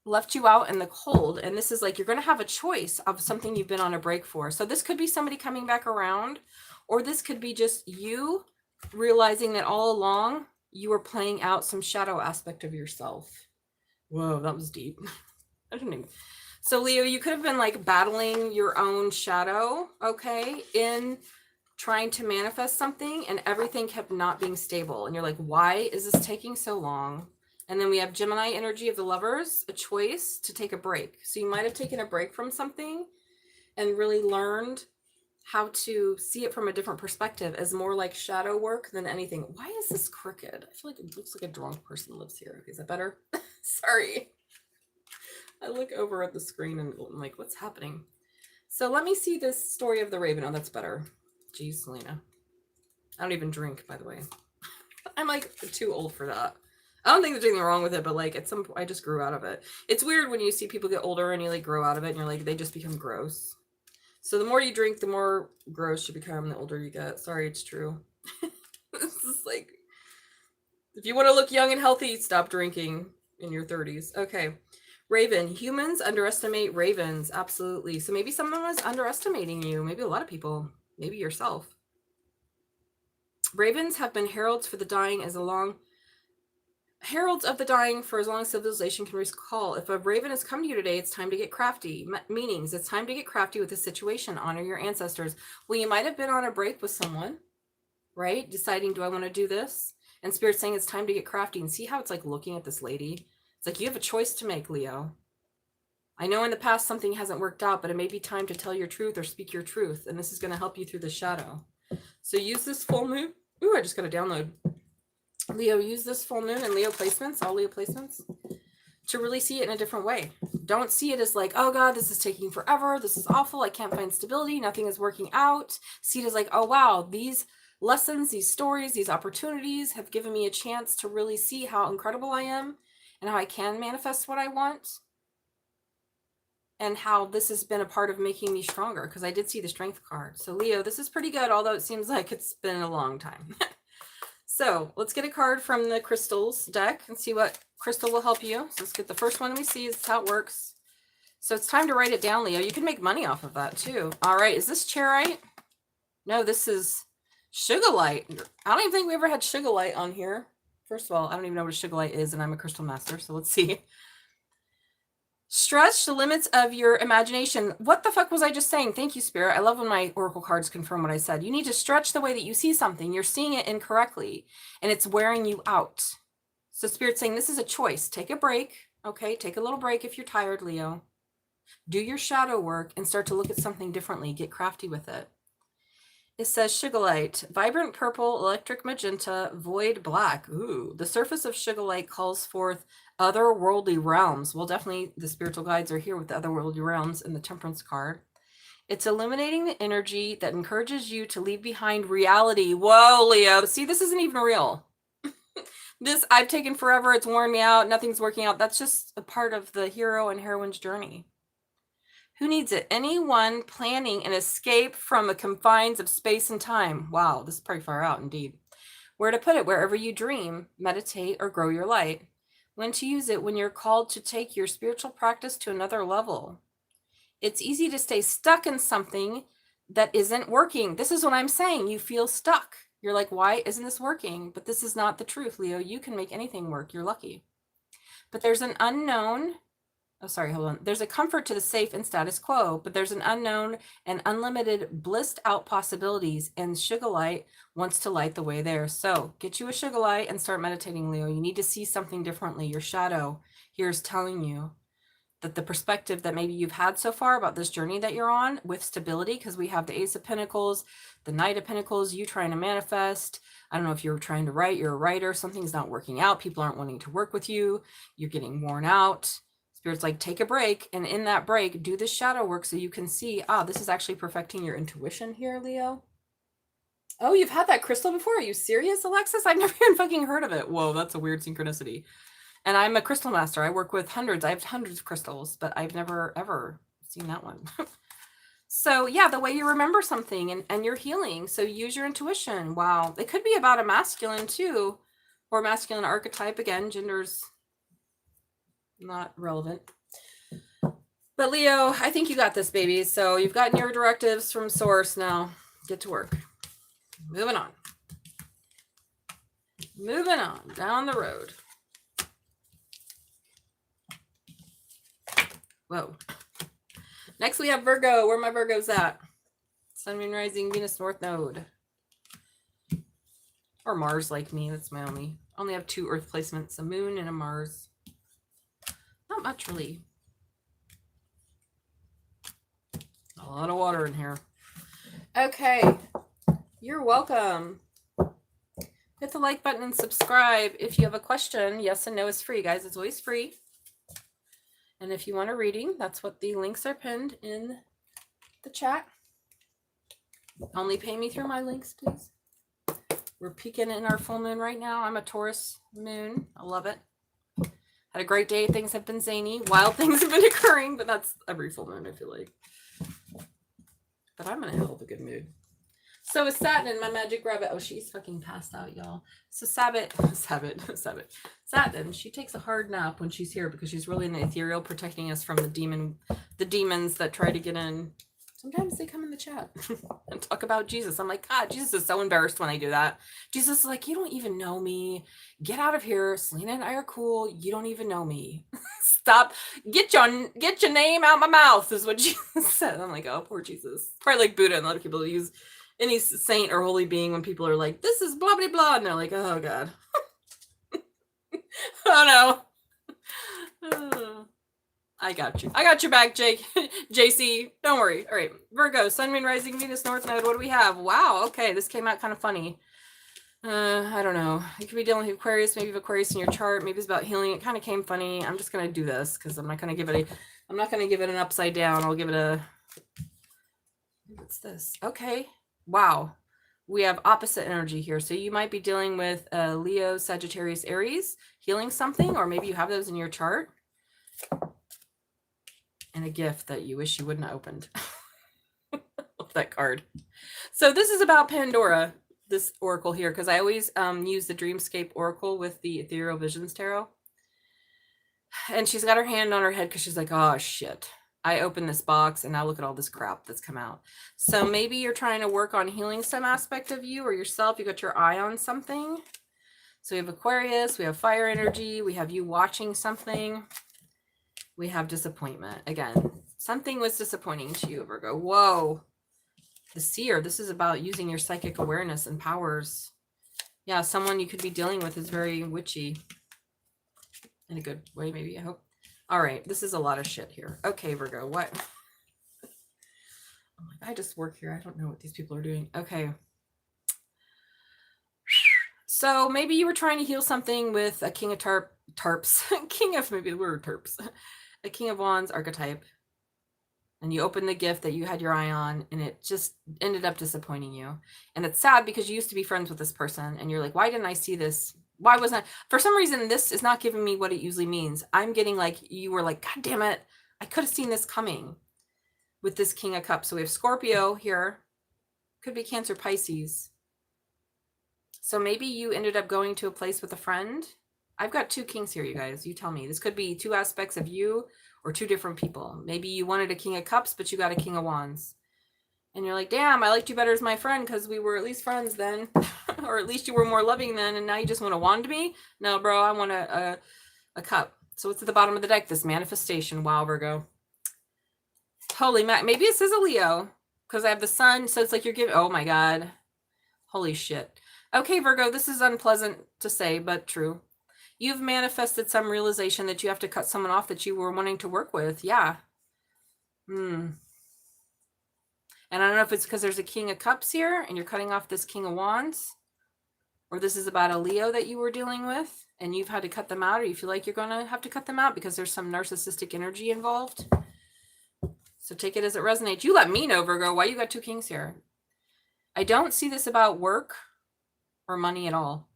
left you out in the cold. And this is like, you're going to have a choice of something you've been on a break for. So this could be somebody coming back around, or this could be just you realizing that all along you were playing out some shadow aspect of yourself. Whoa, that was deep. I don't even. So Leo, you could have been like battling your own shadow, okay, in trying to manifest something, and everything kept not being stable. And you're like, why is this taking so long? And then we have Gemini energy of the Lovers, a choice to take a break. So you might have taken a break from something and really learned how to see it from a different perspective as more like shadow work than anything. Why is this crooked? I feel like it looks like a drunk person lives here. Okay, is that better? Sorry. I look over at the screen and I'm like, what's happening? So let me see this story of the Raven. Oh, that's better. Geez, Salena. I don't even drink, by the way. I'm like too old for that. I don't think there's anything wrong with it, but like at some point I just grew out of it. It's weird when you see people get older and you like grow out of it and you're like, they just become gross. So the more you drink, the more gross you become the older you get. Sorry, it's true. This is like, if you want to look young and healthy, stop drinking in your 30s. Okay. Raven. Humans underestimate ravens. Absolutely. So maybe someone was underestimating you. Maybe a lot of people. Maybe yourself. Ravens have been heralds for the dying as long heralds of the dying for as long as civilization can recall. If a raven has come to you today, it's time to get crafty. Meanings, it's time to get crafty with the situation. Honor your ancestors. Well, you might have been on a break with someone, right? Deciding, do I want to do this? And Spirit's saying it's time to get crafty. And see how it's like looking at this lady? It's like you have a choice to make, Leo. I know in the past something hasn't worked out, but it may be time to tell your truth or speak your truth. And this is going to help you through the shadow. So use this full moon. Ooh, I just got a download. Leo, use this full moon and Leo placements, all Leo placements, to really see it in a different way. Don't see it as like, oh God, this is taking forever. This is awful. I can't find stability. Nothing is working out. See it as like, oh wow, these lessons, these stories, these opportunities have given me a chance to really see how incredible I am and how I can manifest what I want. And how this has been a part of making me stronger, because I did see the strength card. So Leo, this is pretty good, although it seems like it's been a long time. So let's get a card from the crystals deck and see what crystal will help you. So let's get the first one we see. This is how it works. So it's time to write it down, Leo. You can make money off of that too. All right. Is this chairite? No, this is sugilite. I don't even think we ever had sugilite on here. First of all, I don't even know what a sugilite is, and I'm a crystal master. So let's see. Stretch the limits of your imagination. What the fuck was I just saying? Thank you, Spirit. I love when my oracle cards confirm what I said. You need to stretch the way that you see something. You're seeing it incorrectly, and it's wearing you out. So Spirit's saying this is a choice. Take a break. Okay, take a little break if you're tired, Leo. Do your shadow work and start to look at something differently. Get crafty with it. It says sugilite, vibrant purple, electric magenta, void black. Ooh, the surface of sugilite calls forth otherworldly realms. Well, definitely the spiritual guides are here with the otherworldly realms in the Temperance card. It's illuminating the energy that encourages you to leave behind reality. Whoa, Leo. See, this isn't even real. This, I've taken forever. It's worn me out. Nothing's working out. That's just a part of the hero and heroine's journey. Who needs it? Anyone planning an escape from the confines of space and time. Wow, this is pretty far out indeed. Where to put it? Wherever you dream, meditate, or grow your light. When to use it? When you're called to take your spiritual practice to another level. It's easy to stay stuck in something that isn't working. This is what I'm saying. You feel stuck. You're like, why isn't this working? But this is not the truth, Leo. You can make anything work. You're lucky. But there's an unknown. Oh, sorry, hold on. There's a comfort to the safe and status quo, but there's an unknown and unlimited blissed out possibilities, and sugilite wants to light the way there. So get you a sugilite and start meditating, Leo. You need to see something differently. Your shadow here is telling you that the perspective that maybe you've had so far about this journey that you're on with stability, because we have the Ace of Pentacles, the Knight of Pentacles, you trying to manifest. I don't know if you're trying to write, you're a writer, something's not working out. People aren't wanting to work with you. You're getting worn out. Spirit's like, take a break, and in that break, do this shadow work so you can see, this is actually perfecting your intuition here, Leo. Oh, you've had that crystal before? Are you serious, Alexis? I've never even fucking heard of it. Whoa, that's a weird synchronicity. And I'm a crystal master. I work with hundreds. I have hundreds of crystals, but I've never, ever seen that one. So yeah, the way you remember something and you're healing. So use your intuition. Wow. It could be about a masculine too, or masculine archetype. Again, gender's not relevant. But Leo, I think you got this, baby. So you've gotten your directives from source. Now get to work. Moving on. Moving on down the road. Whoa. Next we have Virgo. Where are my Virgos at? Sun, Moon, Rising, Venus, North Node. Or Mars like me. That's my only have 2 Earth placements. A Moon and a Mars. Not much really. A lot of water in here. Okay. You're welcome. Hit the like button and subscribe. If you have a question, yes and no is free, guys. It's always free. And if you want a reading, that's what the links are pinned in the chat. Only pay me through my links, please. We're peeking in our full moon right now. I'm a Taurus moon. I love it. Had a great day. Things have been zany. Wild things have been occurring, but that's every full moon, I feel like. But I'm in a hell of a good mood. So is Satnin, my magic rabbit. Oh, she's fucking passed out, y'all. So Satnin, she takes a hard nap when she's here because she's really in the ethereal, protecting us from the demons that try to get in. Sometimes they come in the chat and talk about Jesus. I'm like, God, Jesus is so embarrassed when I do that. Jesus is like, you don't even know me. Get out of here. Salena and I are cool. You don't even know me. Stop. Get your name out my mouth is what Jesus said. I'm like, oh, poor Jesus. Probably like Buddha and a lot of people use any saint or holy being when people are like, this is blah, blah, blah. And they're like, oh, God. Oh, no. I got you. I got your back, Jake. JC, don't worry. All right. Virgo, Sun, Moon, Rising, Venus, North Node. What do we have? Wow. Okay. This came out kind of funny. I don't know. You could be dealing with Aquarius. Maybe you have Aquarius in your chart. Maybe it's about healing. It kind of came funny. I'm just going to do this because I'm not going to give it an upside down. I'll give it a, what's this? Okay. Wow. We have opposite energy here. So you might be dealing with Leo, Sagittarius, Aries, healing something, or maybe you have those in your chart. And a gift that you wish you wouldn't have opened. Love that card. So this is about Pandora, this oracle here, because I always use the Dreamscape Oracle with the Ethereal Visions Tarot. And she's got her hand on her head because she's like, oh, shit. I opened this box and now look at all this crap that's come out. So maybe you're trying to work on healing some aspect of you or yourself. You got your eye on something. So we have Aquarius, we have fire energy, we have you watching something. We have disappointment. Again, something was disappointing to you, Virgo. Whoa. The seer. This is about using your psychic awareness and powers. Yeah, someone you could be dealing with is very witchy. In a good way, maybe, I hope. All right. This is a lot of shit here. Okay, Virgo. What? I'm like, I just work here. I don't know what these people are doing. Okay. So maybe you were trying to heal something with a king of tarps. King of, maybe the word terps. A King of Wands archetype, and you opened the gift that you had your eye on, and it just ended up disappointing you. And it's sad because you used to be friends with this person, and you're like, why didn't I see this? Why wasn't I? For some reason, this is not giving me what it usually means. I'm getting like, you were like, God damn it, I could have seen this coming with this King of Cups. So we have Scorpio here. Could be Cancer, Pisces. So maybe you ended up going to a place with a friend. I've got two kings here, you guys. You tell me. This could be two aspects of you or two different people. Maybe you wanted a King of Cups, but you got a King of Wands. And you're like, damn, I liked you better as my friend because we were at least friends then. Or at least you were more loving then, and now you just want to wand me? No, bro, I want a cup. So what's at the bottom of the deck? This manifestation. Wow, Virgo. Holy mac. Maybe this is a Leo because I have the sun. So it's like you're giving, oh my God. Holy shit. Okay, Virgo, this is unpleasant to say, but true. You've manifested some realization that you have to cut someone off that you were wanting to work with. Yeah. And I don't know if it's because there's a King of Cups here and you're cutting off this King of Wands, or this is about a Leo that you were dealing with and you've had to cut them out, or you feel like you're going to have to cut them out because there's some narcissistic energy involved. So take it as it resonates. You let me know, Virgo, why you got two kings here. I don't see this about work or money at all.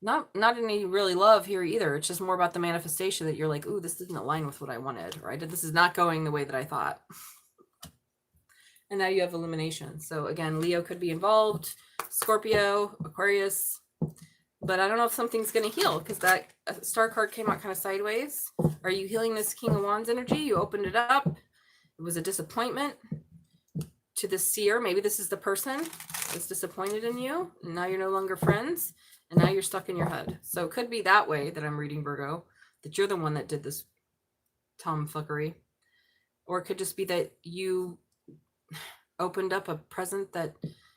Not any really love here either. It's just more about the manifestation that you're like, ooh, this didn't align with what I wanted, right? This is not going the way that I thought. And now you have elimination. So again, Leo could be involved, Scorpio, Aquarius, but I don't know if something's going to heal because that star card came out kind of sideways. Are you healing this King of Wands energy? You opened it up. It was a disappointment to the seer. Maybe this is the person that's disappointed in you, and now you're no longer friends. And now you're stuck in your head. So it could be that way that I'm reading, Virgo, that you're the one that did this tomfuckery. Or it could just be that you opened up a present that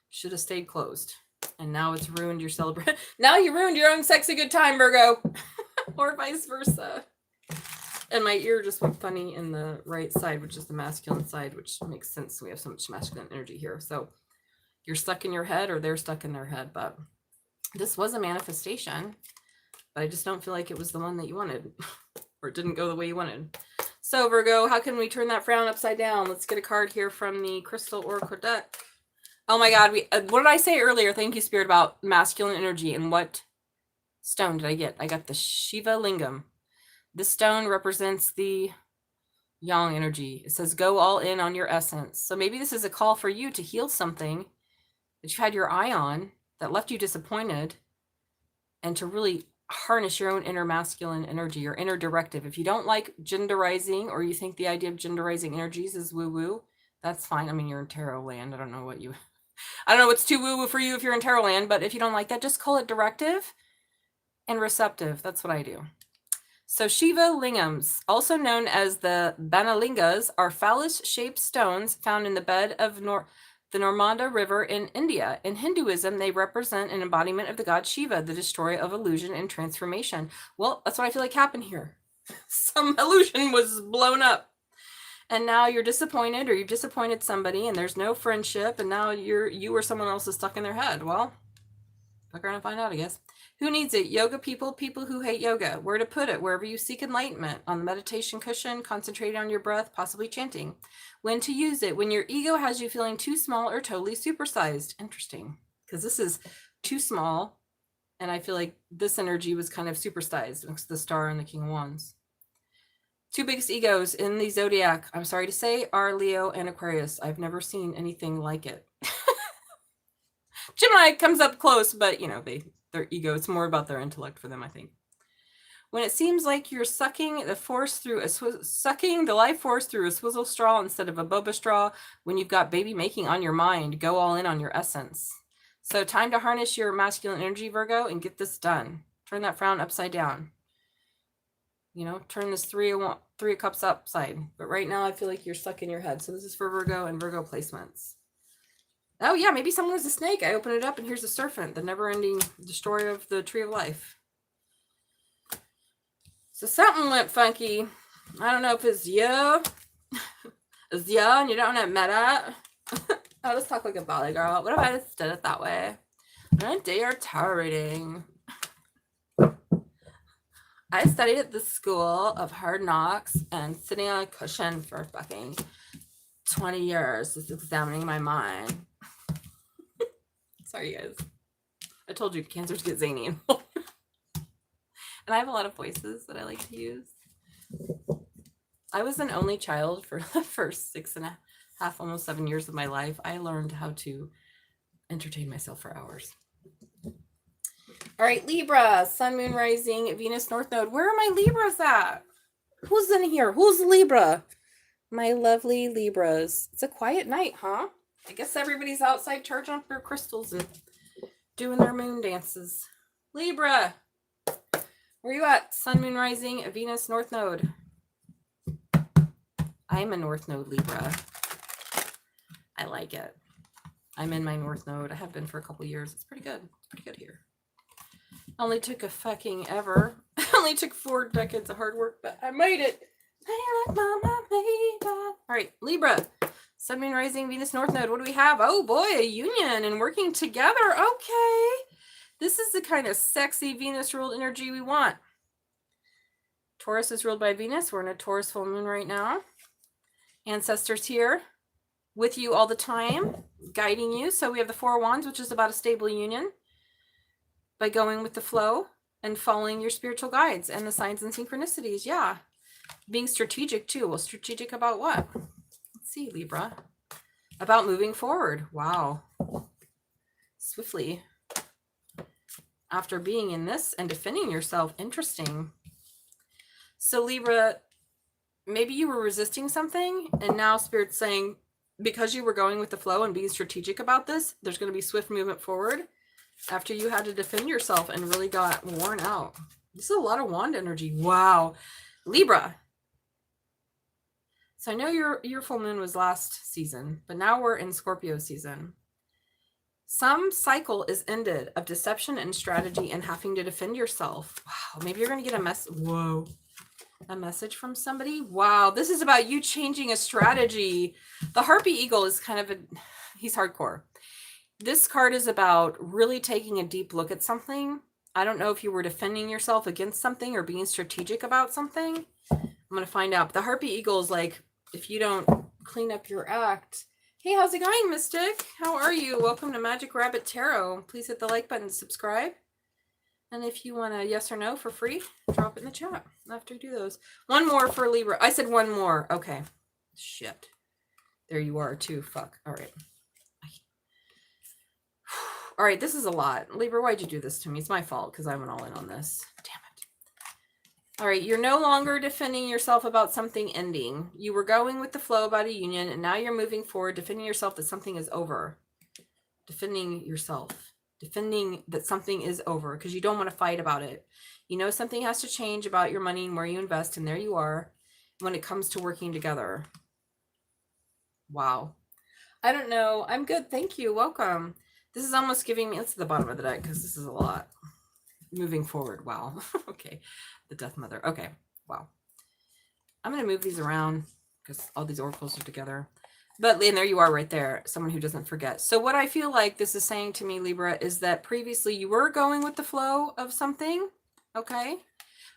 should have stayed closed. And now it's ruined your celebration. Now you ruined your own sexy good time, Virgo. Or vice versa. And my ear just went funny in the right side, which is the masculine side, which makes sense. We have so much masculine energy here. So you're stuck in your head or they're stuck in their head, but this was a manifestation, but I just don't feel like it was the one that you wanted or it didn't go the way you wanted. So Virgo, how can we turn that frown upside down? Let's get a card here from the Crystal Oracle deck. Oh my God. What did I say earlier? Thank you, Spirit, about masculine energy. And what stone did I get? I got the Shiva Lingam. This stone represents the yang energy. It says, go all in on your essence. So maybe this is a call for you to heal something that you've had your eye on that left you disappointed, and to really harness your own inner masculine energy, your inner directive. If you don't like genderizing, or you think the idea of genderizing energies is woo-woo, that's fine. I mean, you're in tarot land. I don't know what's too woo-woo for you if you're in tarot land, but if you don't like that, just call it directive and receptive. That's what I do. So Shiva lingams, also known as the Banalingas, are phallus-shaped stones found in the bed of the Narmada River in India. In Hinduism, they represent an embodiment of the god Shiva, the destroyer of illusion and transformation. Well, that's what I feel like happened here. Some illusion was blown up, and now you're disappointed, or you've disappointed somebody, and there's no friendship, and now you or someone else is stuck in their head. Well, look around and find out, I guess. Who needs it? Yoga people who hate yoga. Where to put it? Wherever you seek enlightenment. On the meditation cushion, concentrating on your breath, possibly chanting. When to use it? When your ego has you feeling too small or totally supersized. Interesting, because this is too small, and I feel like this energy was kind of supersized next to the Star and the King of Wands. Two biggest egos in the zodiac, I'm sorry to say, are Leo and Aquarius. I've never seen anything like it. Gemini comes up close, but their ego, it's more about their intellect for them, I think. When it seems like you're sucking the life force through a swizzle straw instead of a boba straw, when you've got baby making on your mind, go all in on your essence. So time to harness your masculine energy, Virgo, and get this done. Turn that frown upside down. Turn this three of cups upside. But right now I feel like you're stuck in your head. So this is for Virgo and Virgo placements. Oh yeah, maybe someone was a snake. I open it up and here's the serpent, the never-ending destroyer of the tree of life. So something went funky. I don't know if it's you. It's you and you don't admit it. I'll just talk like a Bali girl. What if I just did it that way? I'm gonna do your tarot reading. I studied at the School of Hard Knocks and sitting on a cushion for fucking 20 years just examining my mind. Sorry, guys. I told you cancers get zany. And I have a lot of voices that I like to use. I was an only child for the first 6.5, almost 7 years of my life. I learned how to entertain myself for hours. All right, Libra, Sun, Moon, Rising, Venus, North Node. Where are my Libras at? Who's in here? Who's Libra? My lovely Libras. It's a quiet night, huh? I guess everybody's outside charging up their crystals and doing their moon dances. Libra, where you at? Sun, Moon, Rising, Venus, North Node. I'm a North Node Libra. I like it. I'm in my North Node. I have been for a couple years. It's pretty good. It's pretty good here. Only took a fucking ever. Only took 4 decades of hard work, but I made it. All right, Libra. Sun, Moon, Rising, Venus, North Node. What do we have? Oh boy, a union and working together. Okay. This is the kind of sexy Venus-ruled energy we want. Taurus is ruled by Venus. We're in a Taurus full moon right now. Ancestors here with you all the time, guiding you. So we have the Four of Wands, which is about a stable union by going with the flow and following your spiritual guides and the signs and synchronicities. Yeah. Being strategic too. Well, strategic about what? See, Libra, about moving forward. Wow. Swiftly. After being in this and defending yourself. Interesting. So Libra, maybe you were resisting something and now Spirit's saying, because you were going with the flow and being strategic about this, there's going to be swift movement forward after you had to defend yourself and really got worn out. This is a lot of wand energy. Wow. Libra. So I know your full moon was last season, but now we're in Scorpio season. Some cycle is ended of deception and strategy and having to defend yourself. Wow, maybe you're going to get a message from somebody. Wow, this is about you changing a strategy. The Harpy Eagle is kind of he's hardcore. This card is about really taking a deep look at something. I don't know if you were defending yourself against something or being strategic about something. I'm going to find out. But the Harpy Eagle is like, if you don't clean up your act, Hey, how's it going, Mystic? How are you? Welcome to Magic Rabbit Tarot. Please hit the like button, subscribe. And if you want a yes or no for free, drop it in the chat after you do those. One more for Libra. I said one more. Okay. Shit. There you are too. Fuck. All right. All right, this is a lot. Libra, why'd you do this to me? It's my fault because I went all in on this. Damn it. All right, you're no longer defending yourself about something ending. You were going with the flow about a union, and now you're moving forward, defending yourself that something is over. Defending yourself. Defending that something is over because you don't want to fight about it. You know something has to change about your money and where you invest, and there you are when it comes to working together. Wow. I don't know. I'm good. Thank you. Welcome. This is almost giving me, let's the bottom of the deck because this is a lot. Moving forward. Wow. Okay. The Death Mother. Okay. Wow. I'm going to move these around because all these oracles are together. But, and there you are right there, someone who doesn't forget. So what I feel like this is saying to me, Libra, is that previously you were going with the flow of something, okay?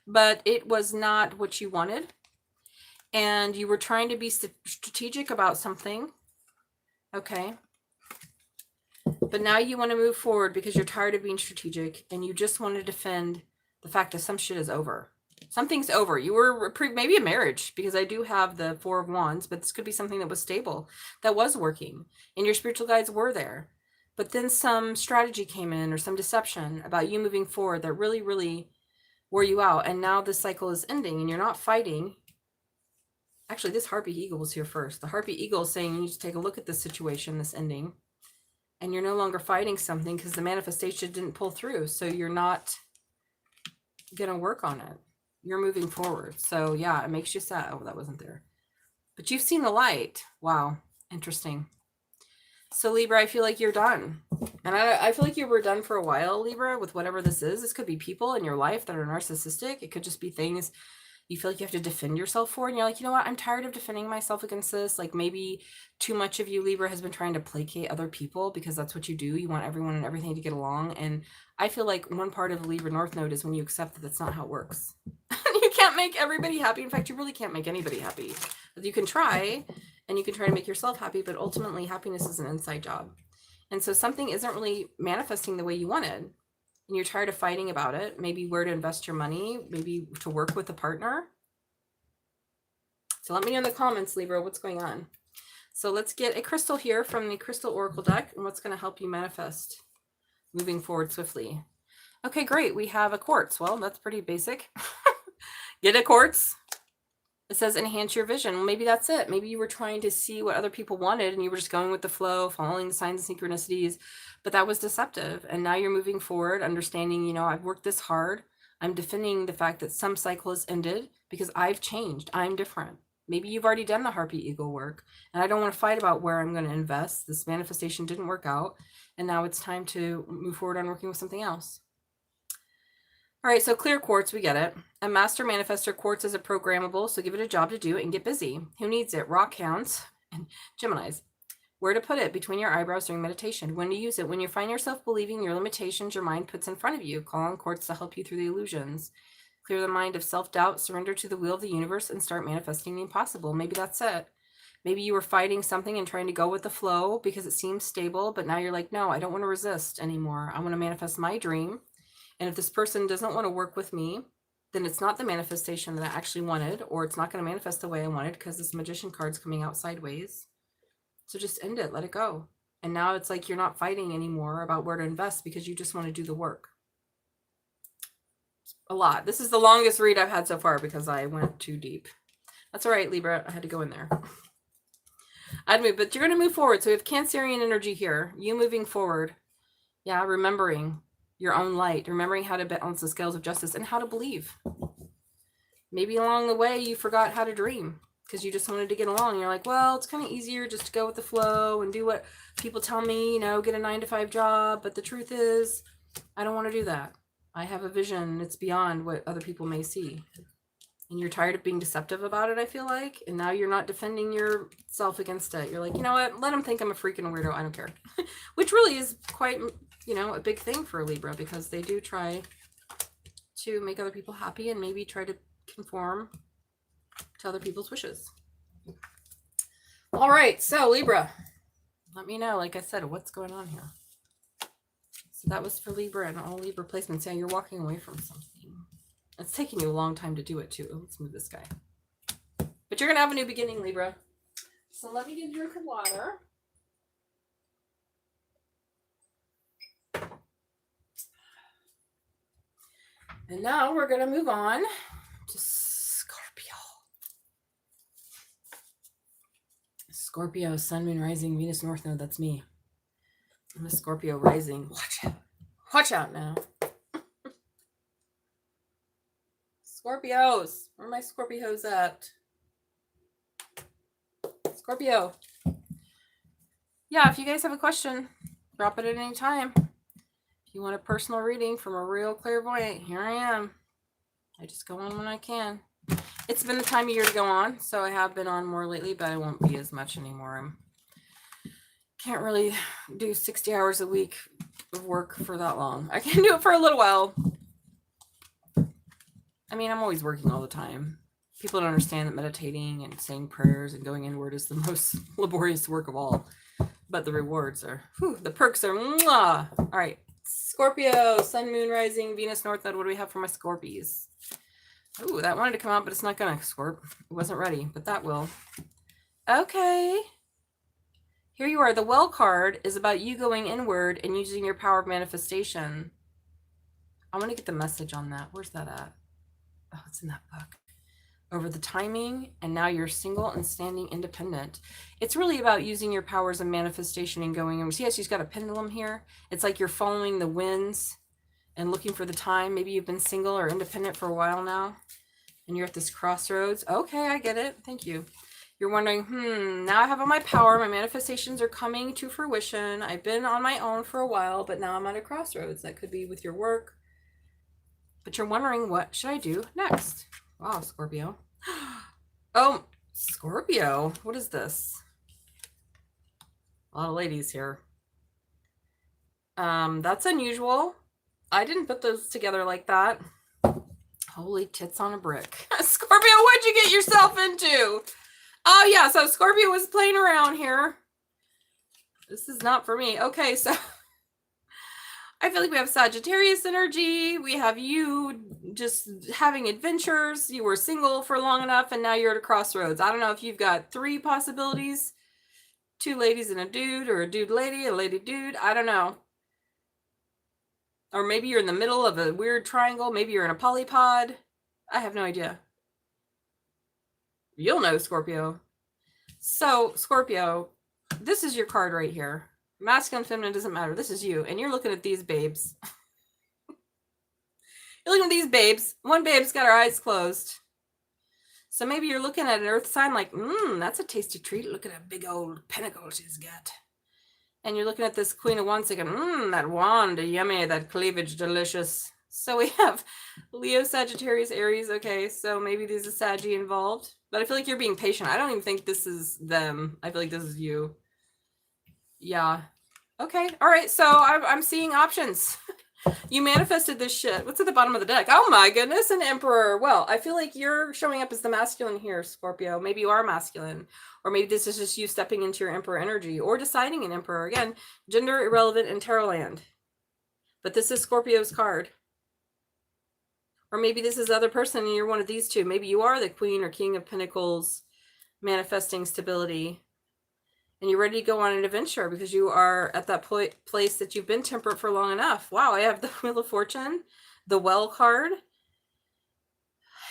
But it was not what you wanted. And you were trying to be strategic about something, okay? But now you want to move forward because you're tired of being strategic and you just want to defend the fact that some shit is over. Something's over. You were maybe a marriage because I do have the Four of Wands, but this could be something that was stable, that was working, and your spiritual guides were there. But then some strategy came in or some deception about you moving forward that really, really wore you out. And now this cycle is ending and you're not fighting. Actually, this Harpy Eagle was here first. The Harpy Eagle is saying you need to take a look at this situation, this ending. And you're no longer fighting something because the manifestation didn't pull through. So you're not going to work on it. You're moving forward. So yeah, it makes you sad. Oh, that wasn't there. But you've seen the light. Wow. Interesting. So Libra, I feel like you're done. And I feel like you were done for a while, Libra, with whatever this is. This could be people in your life that are narcissistic. It could just be things you feel like you have to defend yourself for. And you're like, you know what? I'm tired of defending myself against this. Like maybe too much of you, Libra, has been trying to placate other people because that's what you do. You want everyone and everything to get along. And I feel like one part of the Libra North Node is when you accept that that's not how it works. You can't make everybody happy. In fact, you really can't make anybody happy. You can try and you can try to make yourself happy, but ultimately happiness is an inside job. And so something isn't really manifesting the way you wanted. And you're tired of fighting about it, maybe where to invest your money, maybe to work with a partner. So let me know in the comments, Libra, what's going on. So let's get a crystal here from the Crystal Oracle deck and what's going to help you manifest moving forward swiftly. Okay, great. We have a quartz. Well, that's pretty basic. Get a quartz. It says enhance your vision. Well, maybe that's it. Maybe you were trying to see what other people wanted and you were just going with the flow, following the signs and synchronicities, but that was deceptive. And now you're moving forward, understanding, you know, I've worked this hard. I'm defending the fact that some cycle has ended because I've changed. I'm different. Maybe you've already done the Harpy Eagle work and I don't want to fight about where I'm going to invest. This manifestation didn't work out. And now it's time to move forward on working with something else. All right, so clear quartz, we get it. A master manifestor quartz is a programmable, so give it a job to do and get busy. Who needs it? Rock hounds and Geminis. Where to put it? Between your eyebrows during meditation. When to use it? When you find yourself believing your limitations your mind puts in front of you. Call on quartz to help you through the illusions. Clear the mind of self-doubt, surrender to the will of the universe, and start manifesting the impossible. Maybe that's it. Maybe you were fighting something and trying to go with the flow because it seems stable, but now you're like, no, I don't want to resist anymore. I want to manifest my dream. And if this person doesn't want to work with me, then it's not the manifestation that I actually wanted, or it's not going to manifest the way I wanted because this Magician card's coming out sideways. So just end it, let it go. And now it's like you're not fighting anymore about where to invest because you just want to do the work. A lot. This is the longest read I've had so far because I went too deep. That's all right, Libra. I had to go in there. I'd move, but you're going to move forward. So we have Cancerian energy here. You moving forward. Yeah, remembering your own light, remembering how to balance the scales of justice and how to believe. Maybe along the way you forgot how to dream because you just wanted to get along. You're like, well, it's kind of easier just to go with the flow and do what people tell me, you know, get a 9-to-5 job. But the truth is, I don't want to do that. I have a vision. It's beyond what other people may see. And you're tired of being deceptive about it, I feel like. And now you're not defending yourself against it. You're like, you know what? Let them think I'm a freaking weirdo. I don't care. Which really is quite, you know, a big thing for Libra because they do try to make other people happy and maybe try to conform to other people's wishes. All right. So Libra, Let me know, like I said, what's going on here. So that was for Libra and all Libra placements. Yeah, you're walking away from something. It's taking you a long time to do it too. Let's move this guy. But you're going to have a new beginning, Libra. So let me get a drink of water. And now we're going to move on to Scorpio. Scorpio, Sun, Moon, Rising, Venus, North Node. That's me. I'm a Scorpio rising. Watch out. Watch out now. Scorpios. Where are my Scorpios at? Scorpio. Yeah, if you guys have a question, drop it at any time. If you want a personal reading from a real clairvoyant, here I am. I just go on when I can. It's been the time of year to go on, so I have been on more lately, but I won't be as much anymore. Can't really do 60 hours a week of work for that long. I can do it for a little while. I mean, I'm always working all the time. People don't understand that meditating and saying prayers and going inward is the most laborious work of all. But the rewards are, the perks are, mwah. All right. Scorpio, Sun, Moon, Rising, Venus, North Node. What do we have for my Scorpies? Ooh, that wanted to come out, but it's not going to, Scorp. It wasn't ready, but that will. Okay. Here you are. The Well card is about you going inward and using your power of manifestation. I want to get the message on that. Where's that at? Oh, it's in that book. Over the timing, and now you're single and standing independent. It's really about using your powers of manifestation and going in. See how she's got a pendulum here? It's like you're following the winds and looking for the time. Maybe you've been single or independent for a while now, and you're at this crossroads. Okay, I get it. Thank you. You're wondering, now I have all my power. My manifestations are coming to fruition. I've been on my own for a while, but now I'm at a crossroads. That could be with your work. But you're wondering, what should I do next? Wow, Scorpio. Oh, Scorpio. What is this? A lot of ladies here. That's unusual. I didn't put those together like that. Holy tits on a brick. Scorpio, what'd you get yourself into? Oh, yeah. So Scorpio was playing around here. This is not for me. Okay, so I feel like we have Sagittarius energy. We have you just having adventures. You were single for long enough, and now you're at a crossroads. I don't know if you've got 3 possibilities. 2 ladies and a dude, or a dude lady, a lady dude. I don't know. Or maybe you're in the middle of a weird triangle. Maybe you're in a polypod. I have no idea. You'll know, Scorpio. So, Scorpio, this is your card right here. Masculine, feminine, doesn't matter. This is you. And you're looking at these babes. You're looking at these babes. One babe's got her eyes closed. So maybe you're looking at an earth sign like, that's a tasty treat. Look at that big old pentacle she's got. And you're looking at this Queen of Wands thinking, that wand, yummy, that cleavage, delicious. So we have Leo, Sagittarius, Aries. Okay, so maybe there's a Saggy involved. But I feel like you're being patient. I don't even think this is them. I feel like this is you. Yeah. Okay. All right. So I'm seeing options. You manifested this shit. What's at the bottom of the deck? Oh my goodness, an Emperor. Well, I feel like you're showing up as the masculine here, Scorpio. Maybe you are masculine. Or maybe this is just you stepping into your Emperor energy or deciding an Emperor. Again, gender irrelevant in Tarot land. But this is Scorpio's card. Or maybe this is the other person and you're one of these two. Maybe you are the Queen or King of Pentacles manifesting stability. And you're ready to go on an adventure because you are at that place that you've been temperate for long enough. Wow, I have the Wheel of Fortune, the Well card,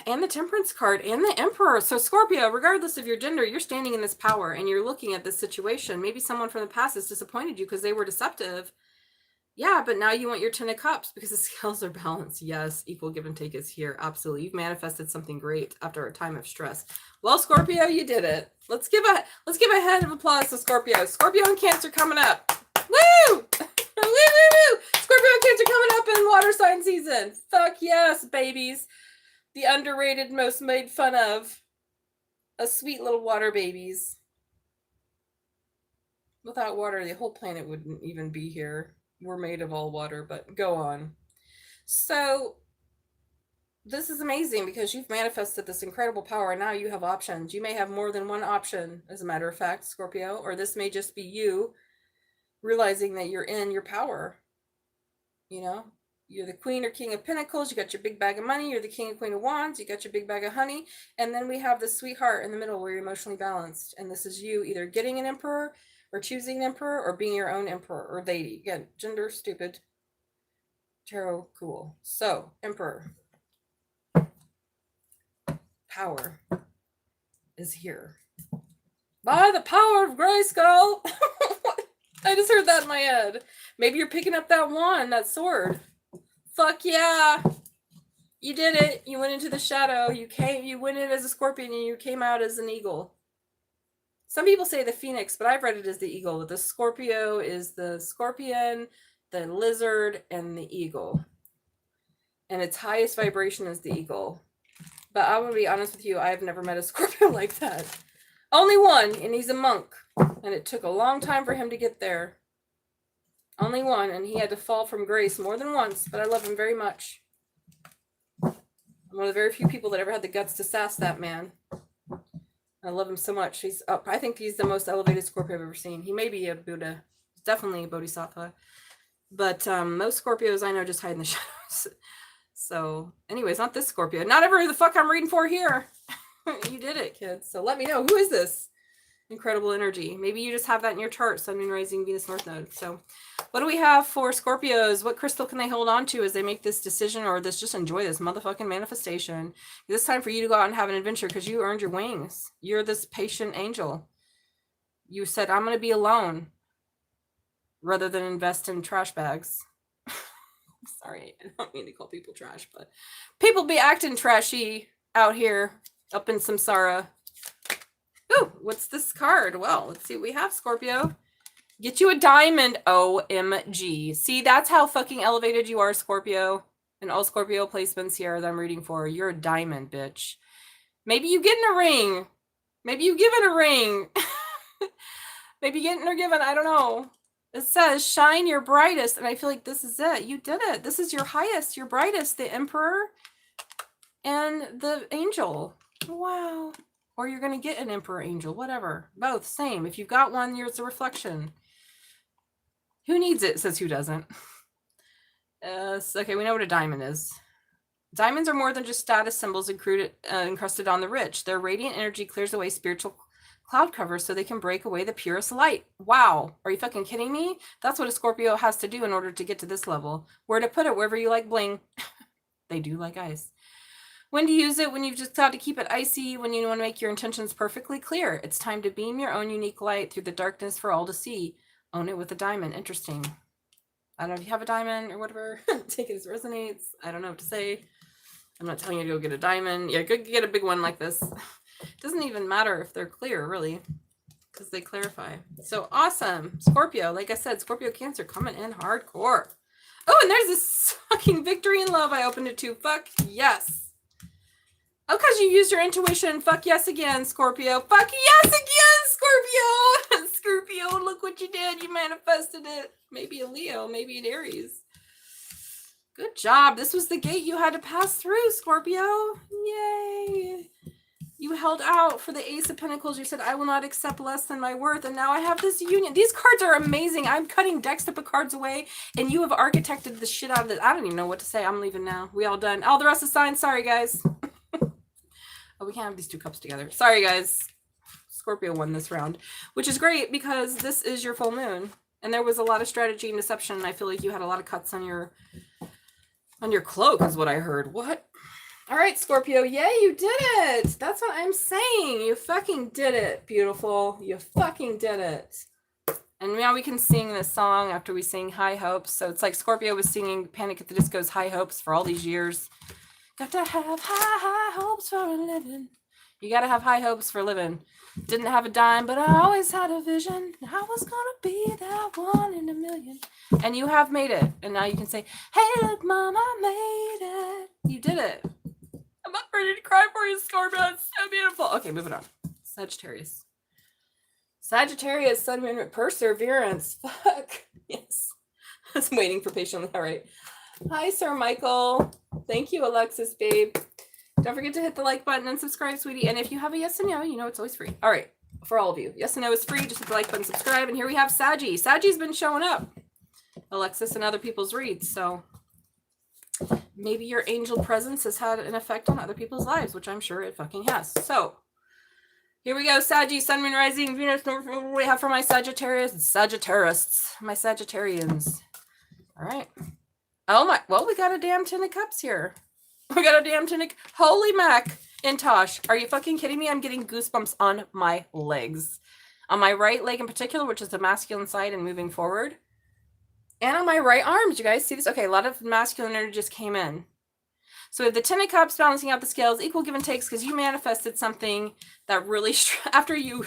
and the Temperance card, and the Emperor. So Scorpio, regardless of your gender, you're standing in this power and you're looking at this situation. Maybe someone from the past has disappointed you because they were deceptive. Yeah, but now you want your 10 of Cups because the scales are balanced. Yes, equal give and take is here. Absolutely. You've manifested something great after a time of stress. Well, Scorpio, you did it. Let's give a hand of applause to Scorpio. Scorpio and Cancer coming up. Woo! Woo, woo, woo! Scorpio and Cancer coming up in water sign season. Fuck yes, babies. The underrated, most made fun of. A sweet little water babies. Without water, the whole planet wouldn't even be here. We're made of all water, but go on. So this is amazing because you've manifested this incredible power and now you have options. You may have more than one option, as a matter of fact, Scorpio, or this may just be you realizing that you're in your power. You know, you're the queen or king of pentacles, you got your big bag of money, you're the king and queen of wands, you got your big bag of honey, and then we have the sweetheart in the middle where you're emotionally balanced. And this is you either getting an emperor or choosing an emperor or being your own emperor or lady. Again, gender stupid. Tarot cool. So, emperor. Power is here. By the power of Grayskull. I just heard that in my head. Maybe you're picking up that wand, that sword. Fuck yeah. You did it. You went into the shadow. You went in as a scorpion and you came out as an eagle. Some people say the phoenix, but I've read it as the eagle. The Scorpio is the scorpion, the lizard, and the eagle. And its highest vibration is the eagle. But I'm going to be honest with you, I've never met a Scorpio like that. Only one, and he's a monk. And it took a long time for him to get there. Only one, and he had to fall from grace more than once, but I love him very much. I'm one of the very few people that ever had the guts to sass that man. I love him so much. He's up. I think he's the most elevated Scorpio I've ever seen. He may be a Buddha. Definitely a Bodhisattva. But most Scorpios I know just hide in the shadows. So, anyways, not this Scorpio. Not ever who the fuck I'm reading for here. You did it, kids. So let me know. Who is this? Incredible energy. Maybe you just have that in your chart. Sun, Moon, Rising, Venus, North Node. So what do we have for Scorpios? What crystal can they hold on to as they make this decision or this just enjoy this motherfucking manifestation? It's time for you to go out and have an adventure because you earned your wings. You're this patient angel. You said, I'm going to be alone rather than invest in trash bags. Sorry, I don't mean to call people trash, but people be acting trashy out here up in samsara. Ooh, what's this card? Well, let's see what we have, Scorpio. Get you a diamond. OMG. See, that's how fucking elevated you are, Scorpio. And all Scorpio placements here that I'm reading for. You're a diamond, bitch. Maybe you get in a ring. Maybe you give it a ring. Maybe getting or given. I don't know. It says, shine your brightest. And I feel like this is it. You did it. This is your highest, your brightest. The Emperor and the Angel. Wow. Or you're going to get an Emperor Angel. Whatever. Both. Same. If you've got one, it's a reflection. Who needs it? Says who doesn't. Okay, we know what a diamond is. Diamonds are more than just status symbols encrusted on the rich. Their radiant energy clears away spiritual cloud cover so they can break away the purest light. Wow. Are you fucking kidding me? That's what a Scorpio has to do in order to get to this level. Where to put it? Wherever you like bling. They do like ice. When to use it? When you've just got to keep it icy, when you want to make your intentions perfectly clear. It's time to beam your own unique light through the darkness for all to see. Own it with a diamond. Interesting. I don't know if you have a diamond or whatever. Take it as it resonates. I don't know what to say. I'm not telling you to go get a diamond. Yeah, go get a big one like this. It doesn't even matter if they're clear, really, because they clarify. So awesome. Scorpio, like I said, Scorpio Cancer coming in hardcore. Oh, and there's this fucking victory in love I opened it to. Fuck yes. Oh, because you used your intuition. Fuck yes again, Scorpio. Fuck yes again, Scorpio. Scorpio, look what you did. You manifested it. Maybe a Leo, maybe an Aries. Good job. This was the gate you had to pass through, Scorpio. Yay. You held out for the Ace of Pentacles. You said, I will not accept less than my worth. And now I have this union. These cards are amazing. I'm cutting decks to put cards away. And you have architected the shit out of this. I don't even know what to say. I'm leaving now. We all done. All the rest is signed. Sorry, guys. Oh, we can't have these two cups together. Sorry, guys. Scorpio won this round, which is great because this is your full moon. And there was a lot of strategy and deception. And I feel like you had a lot of cuts on your cloak is what I heard. What? All right, Scorpio. Yay, you did it. That's what I'm saying. You fucking did it, beautiful. You fucking did it. And now we can sing this song after we sing High Hopes. So it's like Scorpio was singing Panic at the Disco's High Hopes for all these years. Got to have high hopes for a living. You got to have high hopes for living. Didn't have a dime, but I always had a vision. I was going to be that one in a million. And you have made it. And now you can say, hey, look, Mom, I made it. You did it. I'm not ready to cry for you, Scorpio. It's so beautiful. Okay, moving on. Sagittarius. Sagittarius, Sun, Moon, Perseverance. Fuck. Yes. I was waiting for patiently. All right. Hi, Sir Michael. Thank you, Alexis, babe. Don't forget to hit the like button and subscribe, sweetie. And if you have a yes and no, you know it's always free. All right. for all of you. Yes and no is free. Just hit the like button, subscribe. And here we have Saggy. Saggy's been showing up. Alexis and other people's reads. So maybe your angel presence has had an effect on other people's lives, which I'm sure it fucking has. So here we go. Saggy, Sun, Moon, Rising, Venus. What do we have for my Sagittarius, my Sagittarians? All right. Oh my, well, we got a damn 10 of cups here. We got a damn 10 of, holy mac. And Tosh, are you fucking kidding me? I'm getting goosebumps on my legs. On my right leg in particular, which is the masculine side and moving forward. And on my right arms, you guys see this? Okay, a lot of masculine energy just came in. So we have the 10 of cups balancing out the scales, equal give and takes, because you manifested something that really, after you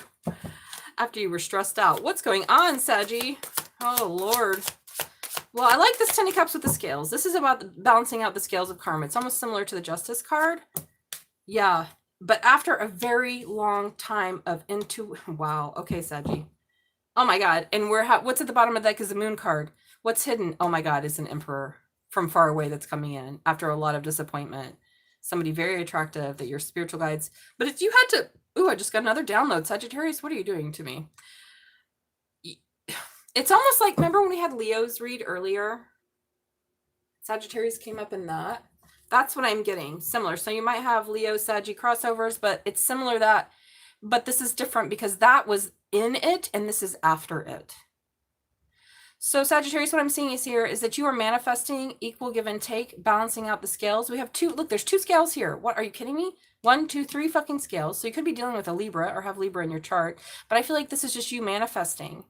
were stressed out. What's going on, Saggy? Oh, Lord. Well, I like this 10 of cups with the scales. This is about balancing out the scales of karma. It's almost similar to the Justice card. Yeah, but after a very long time of wow. Okay, Saggy. Oh my God. And what's at the bottom of that is the moon card. What's hidden? Oh my God, is an emperor from far away that's coming in after a lot of disappointment. Somebody very attractive that your spiritual guides. But if you had to, I just got another download. Sagittarius, what are you doing to me? It's almost like, remember when we had Leo's read earlier? Sagittarius came up in that. That's what I'm getting. Similar. So you might have Leo, Saggy crossovers, but it's similar that, but this is different because that was in it and this is after it. So Sagittarius, what I'm seeing is that you are manifesting equal give and take, balancing out the scales. We have there's two scales here. What, are you kidding me? 1, 2, 3 fucking scales. So you could be dealing with a Libra or have Libra in your chart, but I feel like this is just you manifesting,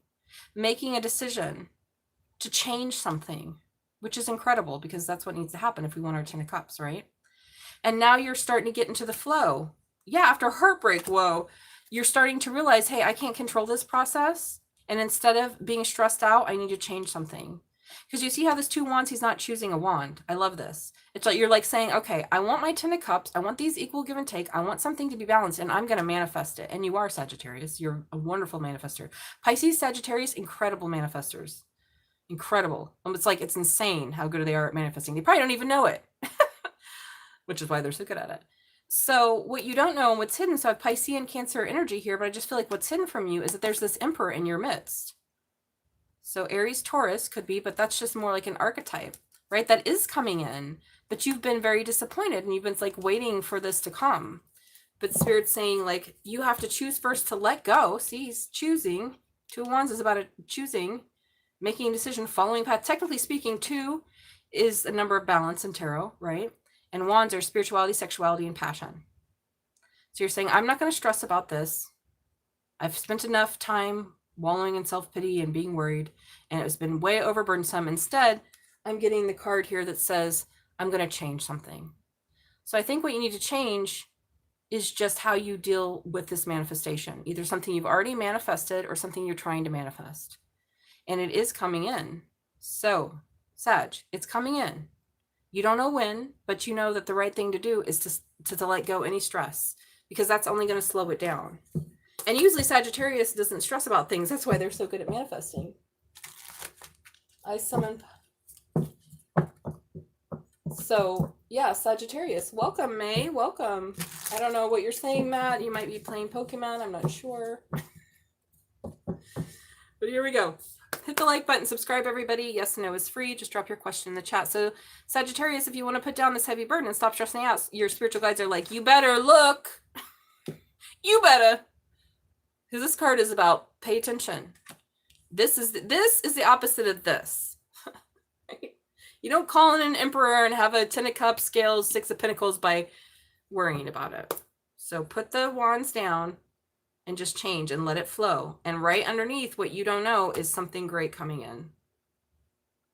making a decision to change something, which is incredible because that's what needs to happen if we want our 10 of cups, right? And now you're starting to get into the flow. Yeah, after heartbreak, whoa, you're starting to realize, hey, I can't control this process. And instead of being stressed out, I need to change something. Because you see how this 2 wands, he's not choosing a wand. I love this. It's like you're like saying, okay, I want my 10 of cups. I want these equal give and take. I want something to be balanced and I'm going to manifest it. And you are Sagittarius. You're a wonderful manifester. Pisces, Sagittarius, incredible manifestors. Incredible. It's like, it's insane how good they are at manifesting. They probably don't even know it, which is why they're so good at it. So what you don't know and what's hidden, so I have Piscean Cancer energy here, but I just feel like what's hidden from you is that there's this emperor in your midst. So Aries, Taurus could be, but that's just more like an archetype, right? That is coming in, but you've been very disappointed and you've been like waiting for this to come. But Spirit's saying like, you have to choose first to let go. See, he's choosing. 2 of Wands is about choosing, making a decision, following path. Technically speaking, 2 is a number of balance in tarot, right? And wands are spirituality, sexuality, and passion. So you're saying, I'm not going to stress about this. I've spent enough time wallowing in self-pity and being worried, and it's been way overburdensome. Instead, I'm getting the card here that says, I'm going to change something. So I think what you need to change is just how you deal with this manifestation. Either something you've already manifested or something you're trying to manifest. And it is coming in. So, Sag, it's coming in. You don't know when, but you know that the right thing to do is to let go any stress, because that's only going to slow it down. And usually Sagittarius doesn't stress about things. That's why they're so good at manifesting. I summon. So yeah, Sagittarius. Welcome, May. Welcome. I don't know what you're saying, Matt. You might be playing Pokemon. I'm not sure. But here we go. Hit the like button, subscribe everybody. Yes and no is free. Just drop your question in the chat. So Sagittarius, if you want to put down this heavy burden and stop stressing out, your spiritual guides are like, you better look. You better. Because this card is about pay attention. This is the opposite of this. Right? You don't call in an emperor and have a 10 of cups, scales, 6 of pentacles by worrying about it. So put the wands down and just change and let it flow. And right underneath what you don't know is something great coming in.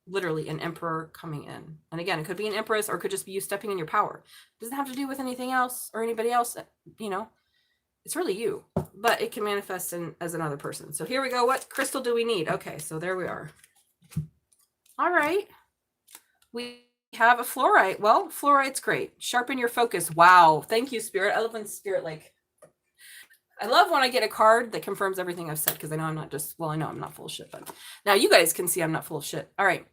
Literally an emperor coming in. And again, it could be an empress or it could just be you stepping in your power. It doesn't have to do with anything else or anybody else, you know. It's really you, but it can manifest as another person. So here we go. What crystal do we need? Okay, so there we are. All right. We have a fluorite. Well, fluorite's great. Sharpen your focus. Wow. Thank you, Spirit. I love when Spirit, like, I love when I get a card that confirms everything I've said, because I know I'm not just, well, I know I'm not full of shit, but now you guys can see I'm not full of shit. All right.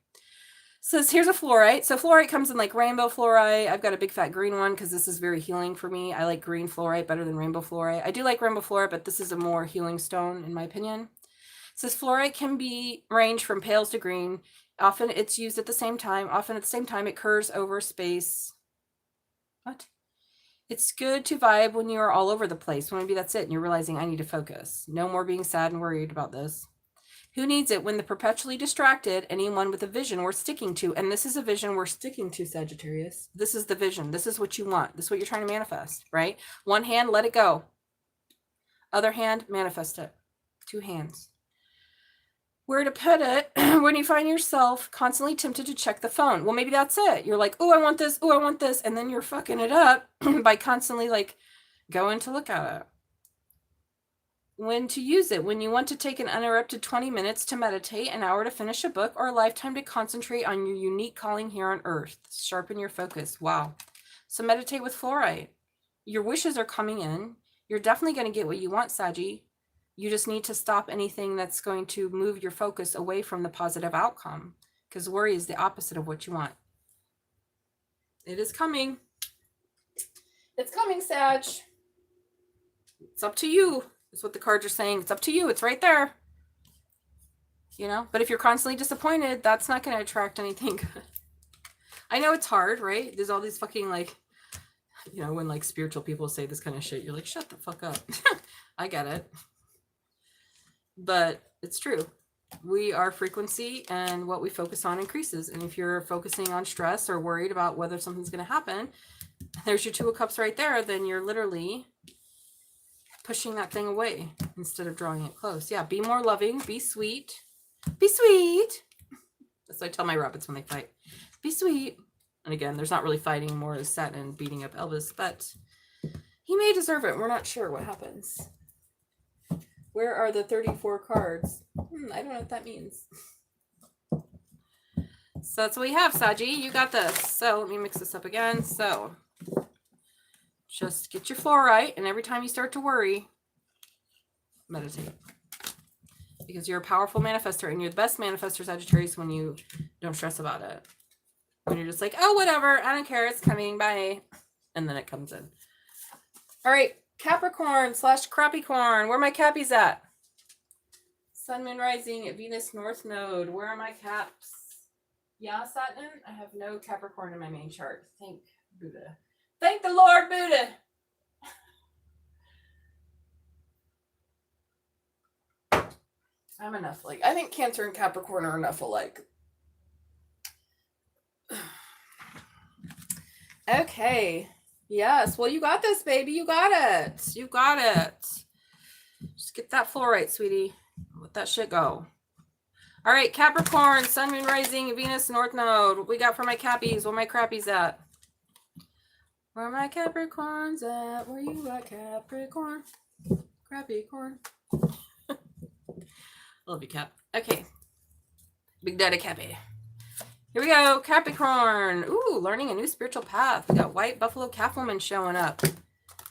Says here's a fluorite. So fluorite comes in like rainbow fluorite. I've got a big fat green one because this is very healing for me. I like green fluorite better than rainbow fluorite. I do like rainbow fluorite, but this is a more healing stone in my opinion. It says fluorite can be range from pales to green. Often it's used at the same time. Often at the same time it occurs over space. What? It's good to vibe when you're all over the place. Well, maybe that's it and you're realizing I need to focus. No more being sad and worried about this. Who needs it when the perpetually distracted, anyone with a vision we're sticking to, and this is a vision we're sticking to, Sagittarius. This is the vision. This is what you want. This is what you're trying to manifest, right? One hand, let it go. Other hand, manifest it. Two hands. Where to put it when you find yourself constantly tempted to check the phone. Well, maybe that's it. You're like, oh, I want this. Oh, I want this. And then you're fucking it up by constantly like going to look at it. When to use it, when you want to take an uninterrupted 20 minutes to meditate, an hour to finish a book, or a lifetime to concentrate on your unique calling here on earth. Sharpen your focus. Wow. So meditate with fluorite. Your wishes are coming in. You're definitely going to get what you want, Saggy. You just need to stop anything that's going to move your focus away from the positive outcome, because worry is the opposite of what you want. It is coming. It's coming, Sag. It's up to you. That's what the cards are saying. It's up to you. It's right there. You know, but if you're constantly disappointed, that's not going to attract anything good. I know it's hard, right? There's all these fucking like, you know, when like spiritual people say this kind of shit, you're like, shut the fuck up. I get it. But it's true. We are frequency and what we focus on increases. And if you're focusing on stress or worried about whether something's going to happen, there's your Two of Cups right there. Then you're literally pushing that thing away instead of drawing it close. Yeah, be more loving, be sweet. Be sweet. That's what I tell my rabbits when they fight. Be sweet. And again, there's not really fighting, more is Satnin beating up Elvis, but he may deserve it. We're not sure what happens. Where are the 34 cards? I don't know what that means. So that's what we have, Saji. You got this. So let me mix this up again. So just get your fluorite, and every time you start to worry, meditate. Because you're a powerful manifester, and you're the best manifester, Sagittarius, when you don't stress about it. When you're just like, oh, whatever, I don't care, it's coming, bye. And then it comes in. All right, Capricorn / Crappycorn. Where are my cappies at? Sun, Moon, Rising at Venus North Node. Where are my caps? Yeah, Satnin, I have no Capricorn in my main chart. Thank Buddha. Thank the Lord Buddha. I'm enough like. I think Cancer and Capricorn are enough alike. Okay. Yes. Well, you got this, baby. You got it. You got it. Just get that fluorite, sweetie. Let that shit go. All right, Capricorn, Sun, Moon, Rising, Venus, North Node. What we got for my cappies? Where my crappies at? Where my Capricorns at? Where you at, Capricorn? Crappycorn. Love you, Cap. Okay. Big Daddy Cappy. Here we go. Capricorn. Ooh, learning a new spiritual path. We got White Buffalo Calf Woman showing up.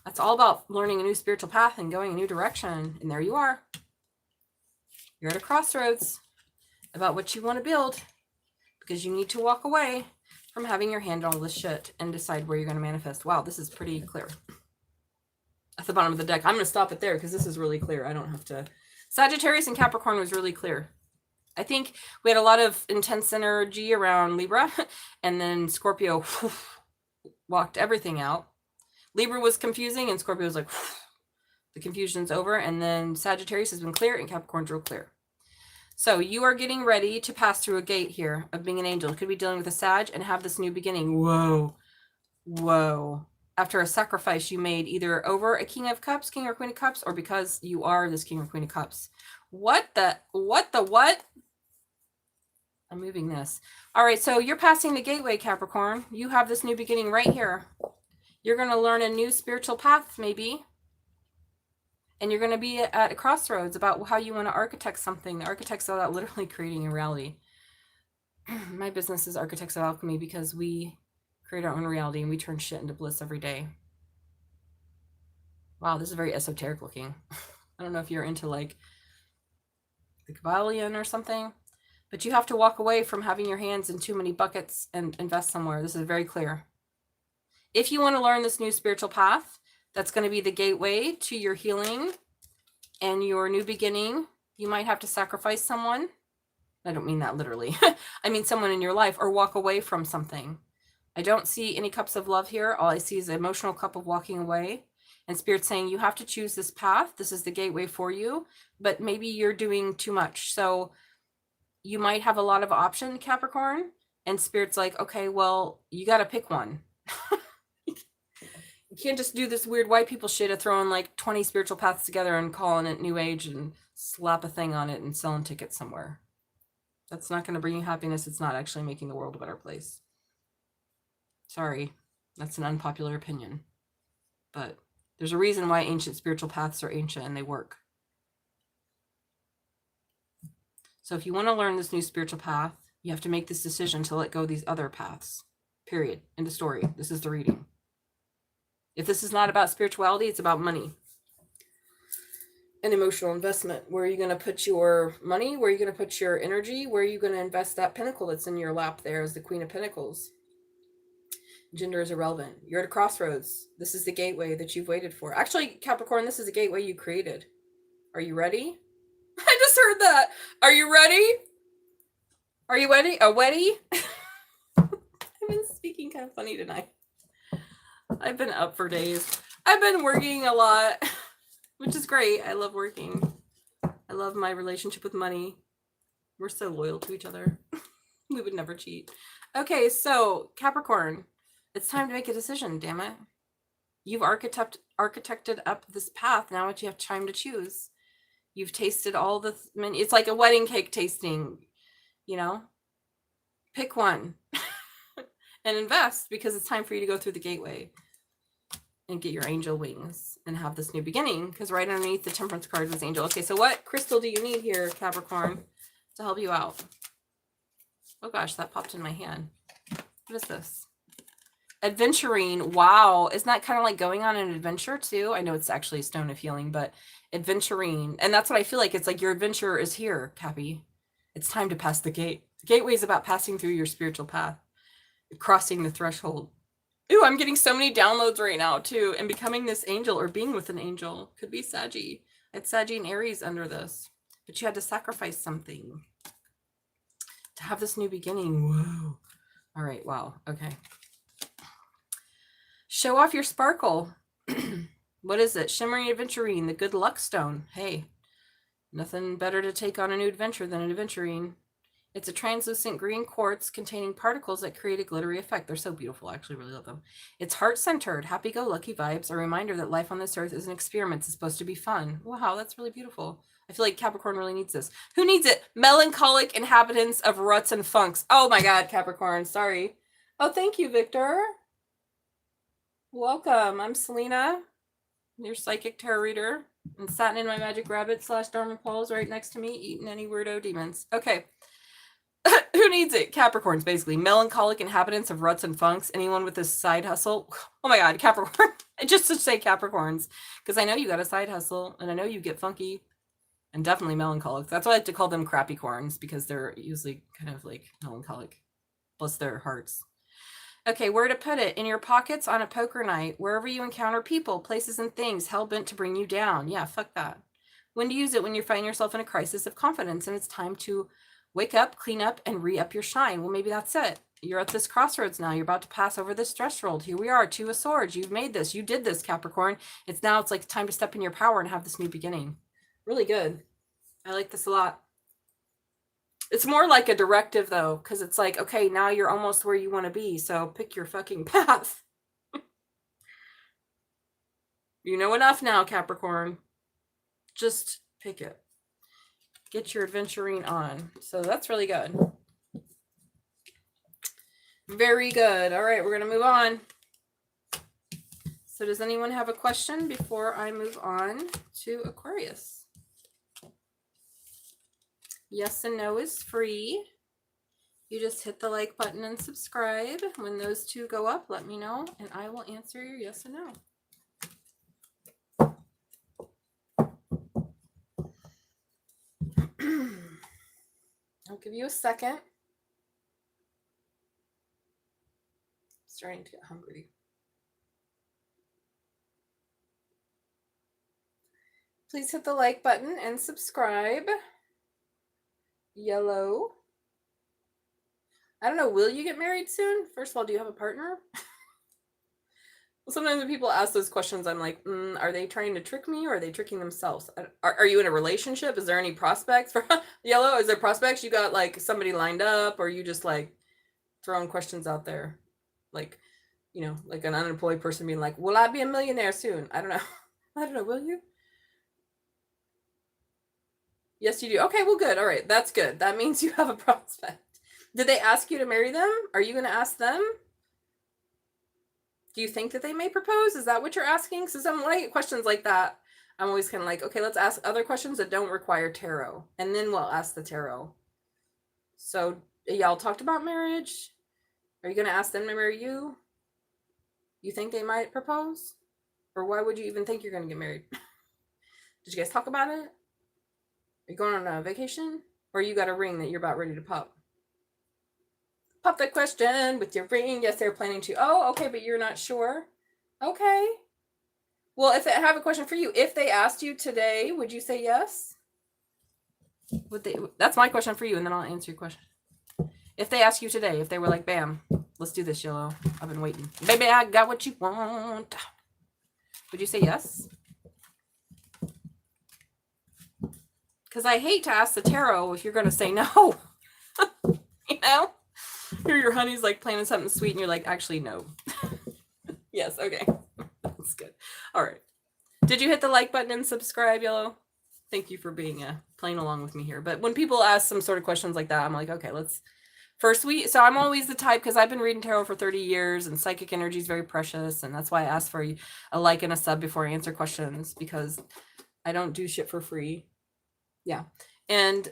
That's all about learning a new spiritual path and going a new direction. And there you are. You're at a crossroads about what you want to build, because you need to walk away from having your hand on all this shit and decide where you're going to manifest. Wow, this is pretty clear. At the bottom of the deck. I'm going to stop it there because this is really clear. I don't have to. Sagittarius and Capricorn was really clear. I think we had a lot of intense energy around Libra, and then Scorpio walked everything out. Libra was confusing, and Scorpio was like, the confusion's over. And then Sagittarius has been clear, and Capricorn's real clear. So you are getting ready to pass through a gate here of being an angel. Could be dealing with a Sag and have this new beginning. Whoa. Whoa. After a sacrifice you made either over a King of Cups, King or Queen of Cups, or because you are this King or Queen of Cups. What? I'm moving this. All right, so you're passing the gateway, Capricorn. You have this new beginning right here. You're going to learn a new spiritual path, maybe. And you're going to be at a crossroads about how you want to architect something. The architects are about literally creating a reality. My business is Architects of Alchemy because we create our own reality and we turn shit into bliss every day. Wow, this is very esoteric looking. I don't know if you're into like the Kabbalion or something, But you have to walk away from having your hands in too many buckets and invest somewhere. This is very clear. If you want to learn this new spiritual path, that's going to be the gateway to your healing and your new beginning. You might have to sacrifice someone. I don't mean that literally. I mean someone in your life, or walk away from something. I don't see any cups of love here. All I see is an emotional cup of walking away. And Spirit's saying you have to choose this path. This is the gateway for you. But maybe you're doing too much. So you might have a lot of option, Capricorn. And Spirit's like, okay, well, you got to pick one. You can't just do this weird white people shit of throwing like 20 spiritual paths together and calling it New Age and slap a thing on it and selling tickets somewhere. That's not going to bring you happiness. It's not actually making the world a better place. Sorry, that's an unpopular opinion. But there's a reason why ancient spiritual paths are ancient and they work. So if you want to learn this new spiritual path, you have to make this decision to let go of these other paths. Period. End of story. This is the reading. If this is not about spirituality, it's about money and emotional investment. Where are you going to put your money? Where are you going to put your energy? Where are you going to invest that pinnacle that's in your lap there as the Queen of Pentacles? Gender is irrelevant. You're at a crossroads. This is the gateway that you've waited for. Actually, Capricorn, this is a gateway you created. Are you ready? I just heard that. Are you ready? Are you ready? A ready? I've been speaking kind of funny tonight. I've been up for days. I've been working a lot, which is great. I love working. I love my relationship with money. We're so loyal to each other. We would never cheat. Okay, so Capricorn, it's time to make a decision, damn it. You've architected up this path. Now you have time to choose. You've tasted all the... it's like a wedding cake tasting, you know? Pick one. And invest, because it's time for you to go through the gateway and get your angel wings and have this new beginning, because right underneath the Temperance card was angel. Okay, so what crystal do you need here, Capricorn, to help you out? Oh gosh, that popped in my hand. What is this? Adventuring. Wow. Isn't that kind of like going on an adventure too? I know it's actually a stone of healing, but adventuring. And that's what I feel like. It's like your adventure is here, Cappy. It's time to pass the gate. The gateway is about passing through your spiritual path. Crossing the threshold. Ooh, I'm getting so many downloads right now too. And becoming this angel, or being with an angel. Could be Saggy. It's Saggy and Aries under this. But you had to sacrifice something to have this new beginning. Whoa. All right. Wow. Okay. Show off your sparkle. What is it? Shimmering Adventurine, the good luck stone. Hey, nothing better to take on a new adventure than an adventurine. It's a translucent green quartz containing particles that create a glittery effect. They're so beautiful. I actually really love them. It's heart-centered, happy-go-lucky vibes, a reminder that life on this earth is an experiment. It's supposed to be fun. Wow, that's really beautiful. I feel like Capricorn really needs this. Who needs it? Melancholic inhabitants of ruts and funks. Oh my God, Capricorn. Sorry. Oh, thank you, Victor. Welcome. I'm Salena, your psychic tarot reader. And Satnin, my magic rabbit / Dharma Paul is right next to me, eating any weirdo demons. Okay. Who needs it? Capricorns, basically. Melancholic inhabitants of ruts and funks. Anyone with a side hustle? Oh my God, Capricorn. Just to say Capricorns, because I know you got a side hustle, and I know you get funky, and definitely melancholic. That's why I like to call them crappy corns, because they're usually kind of like melancholic. Bless their hearts. Okay, where to put it? In your pockets on a poker night, wherever you encounter people, places, and things hell-bent to bring you down. Yeah, fuck that. When to use it? When you find yourself in a crisis of confidence, and it's time to wake up, clean up, and re-up your shine. Well, maybe that's it. You're at this crossroads now. You're about to pass over this threshold. Here we are, Two of Swords. You've made this. You did this, Capricorn. It's like time to step in your power and have this new beginning. Really good. I like this a lot. It's more like a directive, though, because it's like, okay, now you're almost where you want to be, so pick your fucking path. You know enough now, Capricorn. Just pick it. Get your adventuring on. So that's really good. Very good. All right, we're going to move on. So does anyone have a question before I move on to Aquarius? Yes and no is free. You just hit the like button and subscribe. When those two go up, let me know, and I will answer your yes and no. give you a second. Starting to get hungry. Please hit the like button and subscribe. Yellow. I don't know, will you get married soon? First of all, do you have a partner? Sometimes when people ask those questions, I'm like, are they trying to trick me or are they tricking themselves? Are you in a relationship? Is there any prospects for Yellow? Is there prospects? You got like somebody lined up, or you just like throwing questions out there? Like, you know, like an unemployed person being like, will I be a millionaire soon? I don't know. I don't know. Will you? Yes, you do. Okay, well, good. All right. That's good. That means you have a prospect. Did they ask you to marry them? Are you going to ask them? Do you think that they may propose? Is that what you're asking? So when I get questions like that, I'm always kind of like, okay, let's ask other questions that don't require tarot. And then we'll ask the tarot. So y'all talked about marriage. Are you going to ask them to marry you? You think they might propose? Or why would you even think you're going to get married? Did you guys talk about it? Are you going on a vacation? Or you got a ring that you're about ready to pop? Pop that question with your ring. Yes, they're planning to. Oh, okay, but you're not sure. Okay. Well, if I have a question for you, if they asked you today, would you say yes? Would they? That's my question for you, and then I'll answer your question. If they ask you today, if they were like, bam, let's do this, Yellow. I've been waiting. Baby, I got what you want. Would you say yes? Because I hate to ask the tarot if you're going to say no. You know? Here your honey's like planning something sweet and you're like, actually, no. Yes, okay. That's good. All right. Did you hit the like button and subscribe, Yellow? Thank you for being playing along with me here. But when people ask some sort of questions like that, I'm like, okay, let's first so I'm always the type, because I've been reading tarot for 30 years and psychic energy is very precious. And that's why I ask for a like and a sub before I answer questions, because I don't do shit for free. Yeah. And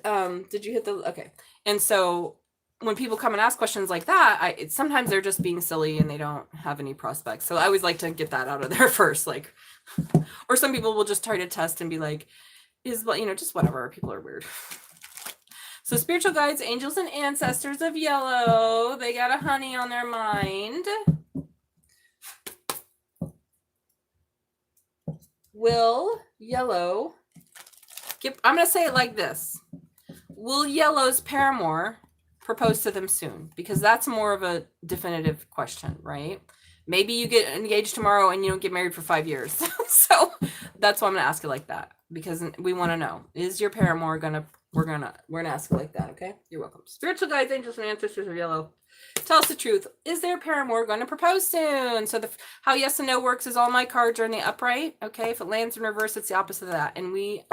did you hit the, okay. And so when people come and ask questions like that, sometimes they're just being silly and they don't have any prospects. So I always like to get that out of there first. Like, or some people will just try to test and be like, just whatever. People are weird. So spiritual guides, angels, and ancestors of Yellow, they got a honey on their mind. Will Yellow, I'm going to say it like this. Will Yellow's paramour propose to them soon? Because that's more of a definitive question, right? Maybe you get engaged tomorrow and you don't get married for 5 years. So that's why I'm going to ask it like that, because we want to know, is your paramour we're going to ask it like that. Okay. You're welcome. Spiritual guides, angels, and ancestors of Yellow, tell us the truth. Is their paramour going to propose soon? So how yes and no works is all my cards are in the upright. Okay. If it lands in reverse, it's the opposite of that. And the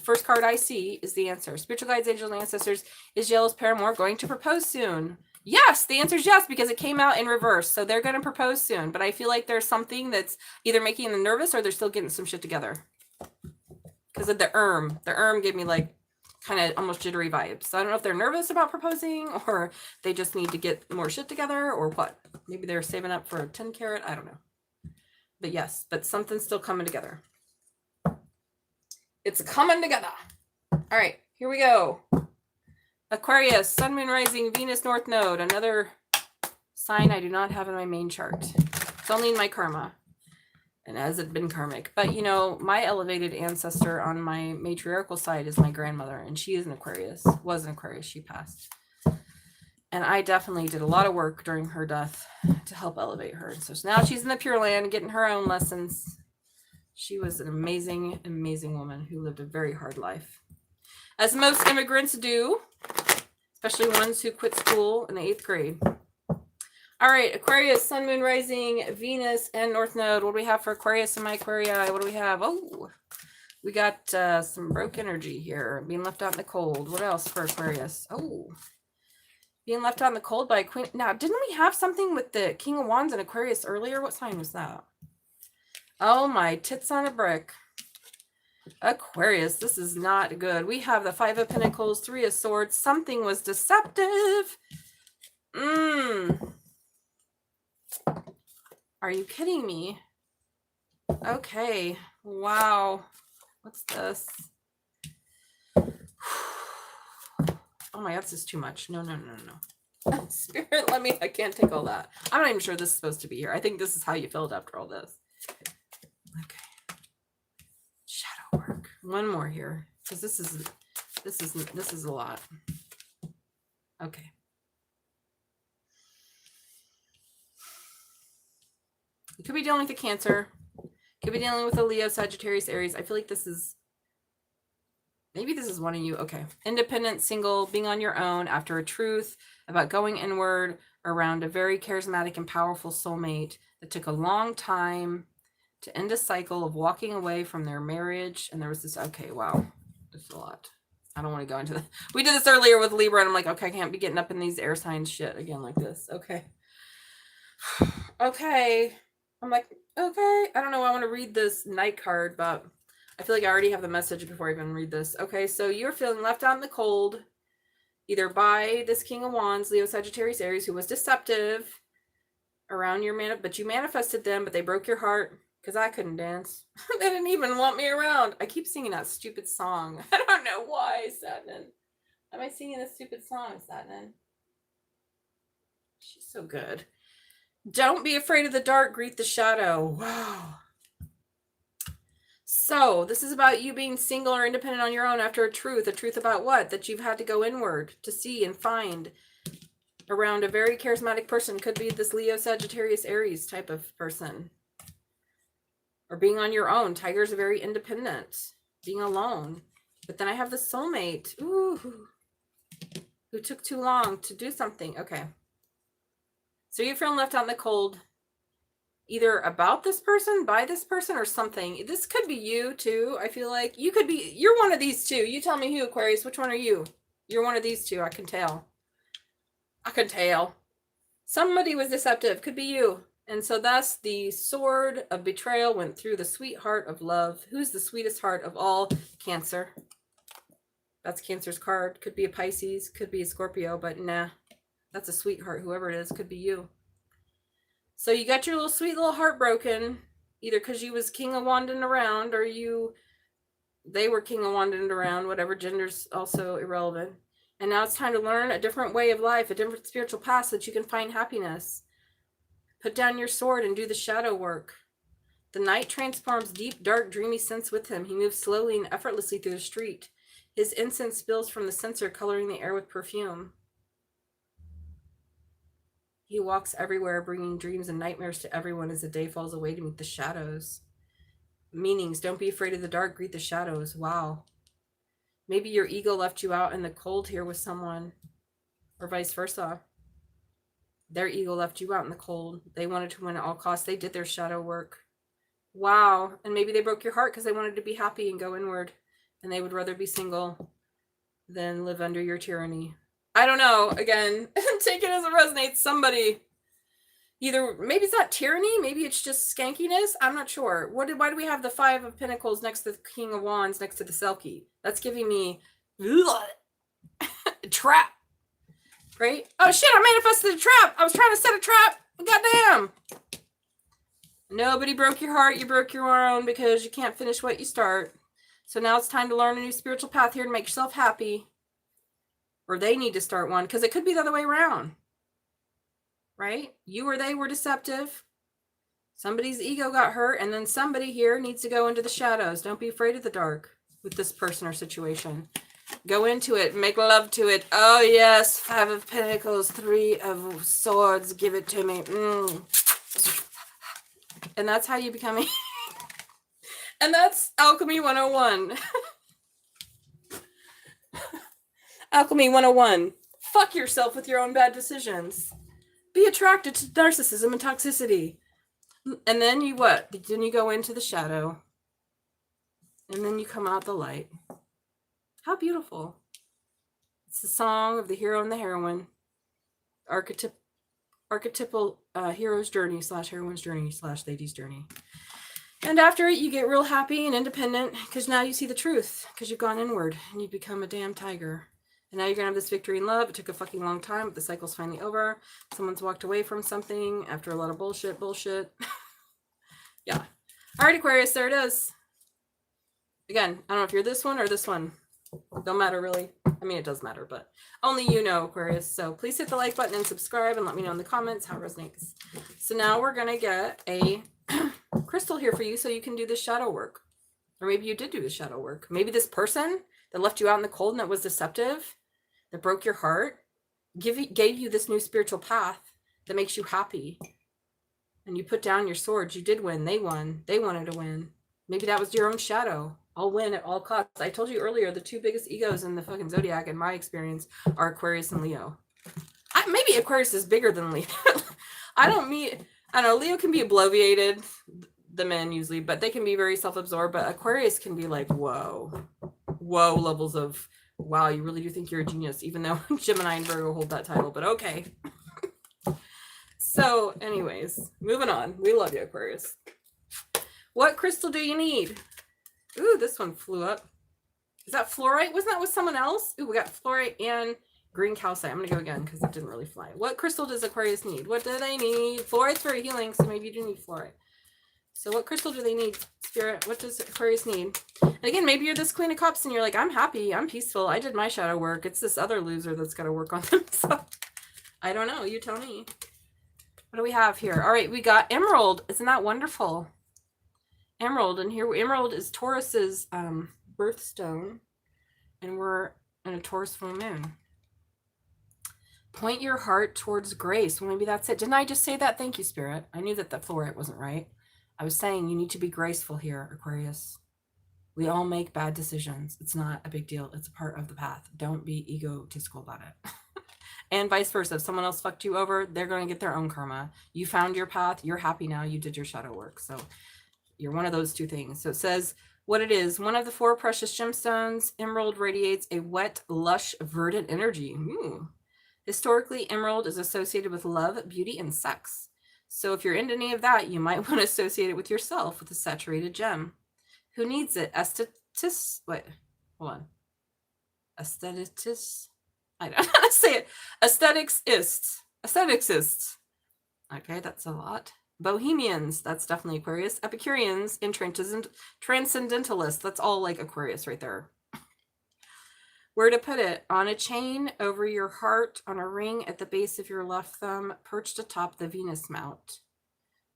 first card I see is the answer. Spiritual guides, angels, and ancestors, is Yellow's paramour going to propose soon? Yes, the answer is yes, because it came out in reverse. So they're going to propose soon. But I feel like there's something that's either making them nervous or they're still getting some shit together. Because of the the gave me like kind of almost jittery vibes. So I don't know if they're nervous about proposing or they just need to get more shit together or what. Maybe they're saving up for a 10 carat. I don't know. But yes, but something's still coming together. It's coming together. All right, here we go. Aquarius, Sun, Moon, Rising, Venus, North Node. Another sign I do not have in my main chart. It's only in my karma. And has it been karmic? But, my elevated ancestor on my matriarchal side is my grandmother. And she is an Aquarius. Was an Aquarius. She passed. And I definitely did a lot of work during her death to help elevate her. So now she's in the Pure Land getting her own lessons. She was an amazing, amazing woman who lived a very hard life. As most immigrants do, especially ones who quit school in the 8th grade. All right, Aquarius, Sun, Moon, Rising, Venus, and North Node. What do we have for Aquarius and my Aquarii? What do we have? Oh, we got some broke energy here. Being left out in the cold. What else for Aquarius? Oh, being left out in the cold by Queen. Now, didn't we have something with the King of Wands and Aquarius earlier? What sign was that? Oh, my tits on a brick. Aquarius, this is not good. We have the 5 of Pentacles, 3 of Swords. Something was deceptive. Are you kidding me? Okay. Wow. What's this? Oh my God, this is too much. No, no, no, no, no. Spirit, let me, I can't take all that. I'm not even sure this is supposed to be here. I think this is how you felt after all this. Okay. Shadow work. One more here. Because this is a lot. Okay. You could be dealing with a Cancer. Could be dealing with a Leo, Sagittarius, Aries. I feel like this is, maybe this is one of you. Okay. Independent, single, being on your own after a truth about going inward around a very charismatic and powerful soulmate that took a long time to end a cycle of walking away from their marriage. And there was this, okay, wow. This is a lot. I don't want to go into that. We did this earlier with Libra, and I'm like, okay, I can't be getting up in these air signs shit again like this. Okay. Okay. I'm like, okay. I don't know. I want to read this Knight card, but I feel like I already have the message before I even read this. Okay, so you're feeling left out in the cold, either by this King of Wands, Leo, Sagittarius, Aries, who was deceptive around your man, but you manifested them, but they broke your heart because I couldn't dance. They didn't even want me around. I keep singing that stupid song. I don't know why, Satnin. Am I singing this stupid song, Satnin? She's so good. Don't be afraid of the dark, greet the shadow. Wow. So this is about you being single or independent on your own after a truth about what? That you've had to go inward to see and find around a very charismatic person. Could be this Leo, Sagittarius, Aries type of person. Or being on your own. Tigers are very independent. Being alone. But then I have the soulmate. Ooh. Who took too long to do something. Okay. So you're feeling left out in the cold. Either about this person, by this person, or something. This could be you too. I feel like you could be, you're one of these two. You tell me who, Aquarius. Which one are you? You're one of these two. I can tell. I can tell. Somebody was deceptive. Could be you. And so thus the sword of betrayal went through the sweet heart of love. Who's the sweetest heart of all? Cancer. That's Cancer's card. Could be a Pisces. Could be a Scorpio. But nah. That's a sweetheart. Whoever it is. Could be you. So you got your little sweet little heart broken, either because you was king of wanding around, or they were king of wanding around, whatever, gender's also irrelevant. And now it's time to learn a different way of life, a different spiritual path so that you can find happiness. Put down your sword and do the shadow work. The night transforms deep, dark, dreamy scents with him. He moves slowly and effortlessly through the street. His incense spills from the censer, coloring the air with perfume. He walks everywhere, bringing dreams and nightmares to everyone as the day falls away to meet the shadows. Meanings, don't be afraid of the dark, greet the shadows. Wow. Maybe your ego left you out in the cold here with someone, or vice versa. Their ego left you out in the cold. They wanted to win at all costs. They did their shadow work. Wow. And maybe they broke your heart because they wanted to be happy and go inward, and they would rather be single than live under your tyranny. I don't know. Again, take it as it resonates. Somebody, either maybe it's not tyranny, maybe it's just skankiness. I'm not sure. Why do we have the Five of Pentacles next to the King of Wands next to the Selkie? That's giving me trap, right? Oh shit! I manifested a trap. I was trying to set a trap. Goddamn! Nobody broke your heart. You broke your own because you can't finish what you start. So now it's time to learn a new spiritual path here to make yourself happy. Or they need to start one, because it could be the other way around, right? You or they were deceptive. Somebody's ego got hurt, and then somebody here needs to go into the shadows. Don't be afraid of the dark with this person or situation. Go into it. Make love to it. Oh, yes. Five of Pentacles, Three of Swords. Give it to me. And that's how you become and that's Alchemy 101. Alchemy 101. Fuck yourself with your own bad decisions. Be attracted to narcissism and toxicity. And then you what? Then you go into the shadow. And then you come out the light. How beautiful. It's the song of the hero and the heroine. Archetypal hero's journey / heroine's journey / lady's journey. And after it, you get real happy and independent because now you see the truth because you've gone inward and you become a damn tiger. And now you're going to have this victory in love. It took a fucking long time, but the cycle's finally over. Someone's walked away from something after a lot of bullshit. Yeah. All right, Aquarius, there it is. Again, I don't know if you're this one or this one. Don't matter really. I mean, it does matter, but only you know, Aquarius. So please hit the like button and subscribe and let me know in the comments how it resonates. So now we're going to get a crystal here for you so you can do the shadow work. Or maybe you did do the shadow work. Maybe this person that left you out in the cold and that was deceptive, that broke your heart, gave you this new spiritual path that makes you happy. And you put down your swords. You did win. They won. They wanted to win. Maybe that was your own shadow. I'll win at all costs. I told you earlier, the two biggest egos in the fucking zodiac, in my experience, are Aquarius and Leo. Maybe Aquarius is bigger than Leo. I don't know, Leo can be obliviated, the men usually, but they can be very self-absorbed. But Aquarius can be like, whoa levels of, wow, you really do think you're a genius, even though Gemini and Virgo hold that title, but okay. So anyways, moving on. We love you, Aquarius. What crystal do you need? Ooh, this one flew up. Is that fluorite? Wasn't that with someone else? Ooh, we got fluorite and green calcite. I'm going to go again because it didn't really fly. What crystal does Aquarius need? What do they need? Fluorite's very healing, so maybe you do need fluorite. So what crystal do they need, Spirit? What does Aquarius need? And again, maybe you're this Queen of Cups and you're like, I'm happy. I'm peaceful. I did my shadow work. It's this other loser that's got to work on them. So I don't know. You tell me. What do we have here? All right, we got Emerald. Isn't that wonderful? Emerald, and here Emerald is Taurus's birthstone, and we're in a Taurus full moon. Point your heart towards grace. Well, maybe that's it. Didn't I just say that? Thank you, Spirit. I knew that the fluorite wasn't right. I was saying you need to be graceful here, Aquarius. We all make bad decisions. It's not a big deal. It's a part of the path. Don't be egotistical about it. And vice versa. If someone else fucked you over, they're going to get their own karma. You found your path. You're happy now. You did your shadow work. So you're one of those two things. So it says what it is. One of the 4 precious gemstones, emerald radiates a wet, lush, verdant energy. Ooh. Historically, emerald is associated with love, beauty, and sex. So if you're into any of that, you might want to associate it with yourself with a saturated gem. Who needs it? Hold on. Aestheticist? I don't know how to say it. Aestheticsist. Okay, that's a lot. Bohemians, that's definitely Aquarius. Epicureans and transcendentalists. That's all like Aquarius right there. Where to put it? On a chain, over your heart, on a ring at the base of your left thumb, perched atop the Venus mount.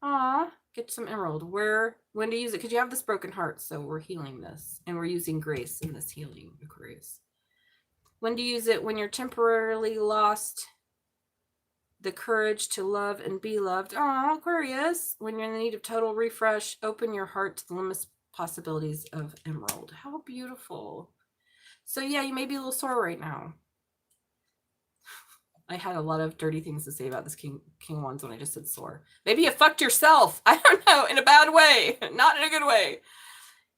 Aw, get some emerald. When to use it? Because you have this broken heart, so we're healing this. And we're using grace in this healing, Aquarius. When to use it? When you're temporarily lost the courage to love and be loved. Oh, Aquarius. When you're in the need of total refresh, open your heart to the limitless possibilities of emerald. How beautiful. So yeah, you may be a little sore right now. I had a lot of dirty things to say about this King of Wands when I just said sore. Maybe you fucked yourself. I don't know, in a bad way, not in a good way.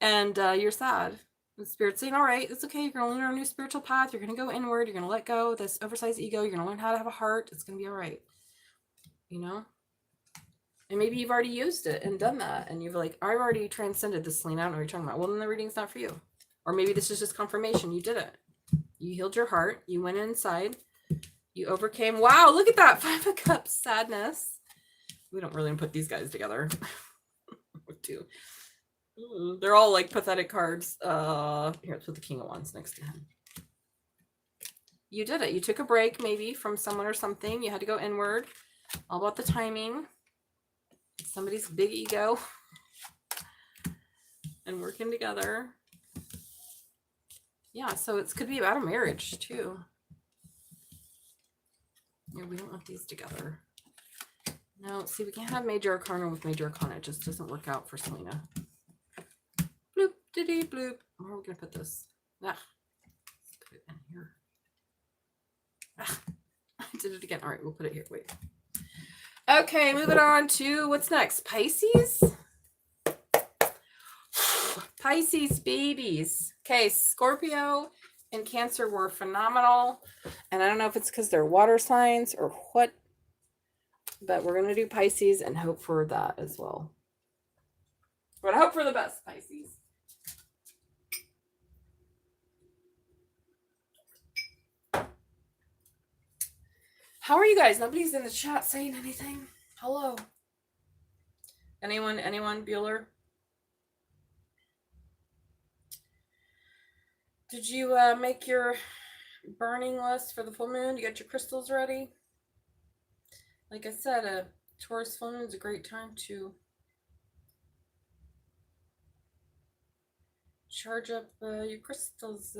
And you're sad. The Spirit's saying, all right, it's okay. You're going to learn a new spiritual path. You're going to go inward. You're going to let go of this oversized ego. You're going to learn how to have a heart. It's going to be all right. You know? And maybe you've already used it and done that. And you've like, I've already transcended this, Selena. I don't know what you're talking about. Well, then the reading's not for you. Or maybe this is just confirmation. You did it. You healed your heart. You went inside. You overcame. Wow, look at that. 5 of Cups, sadness. We don't really put these guys together. They're all like pathetic cards. Here, let's put the King of Wands next to him. You did it. You took a break maybe from someone or something. You had to go inward. All about the timing. Somebody's big ego. And working together. Yeah, so it could be about a marriage too. Yeah, we don't want these together. No, see, we can't have major arcana with major arcana. It just doesn't work out for Selena. Bloop, diddy, bloop. Where are we going to put this? Ah, let's put it in here. Ah, I did it again. All right, we'll put it here. Wait. Okay, moving on to what's next? Pisces? Pisces babies. Okay, Scorpio and Cancer were phenomenal. And I don't know if it's because they're water signs or what. But we're going to do Pisces and hope for that as well. We're going to hope for the best, Pisces. How are you guys? Nobody's in the chat saying anything. Hello. Anyone, Bueller? Did you make your burning list for the full moon? You got your crystals ready? Like I said, a Taurus full moon is a great time to charge up your crystals.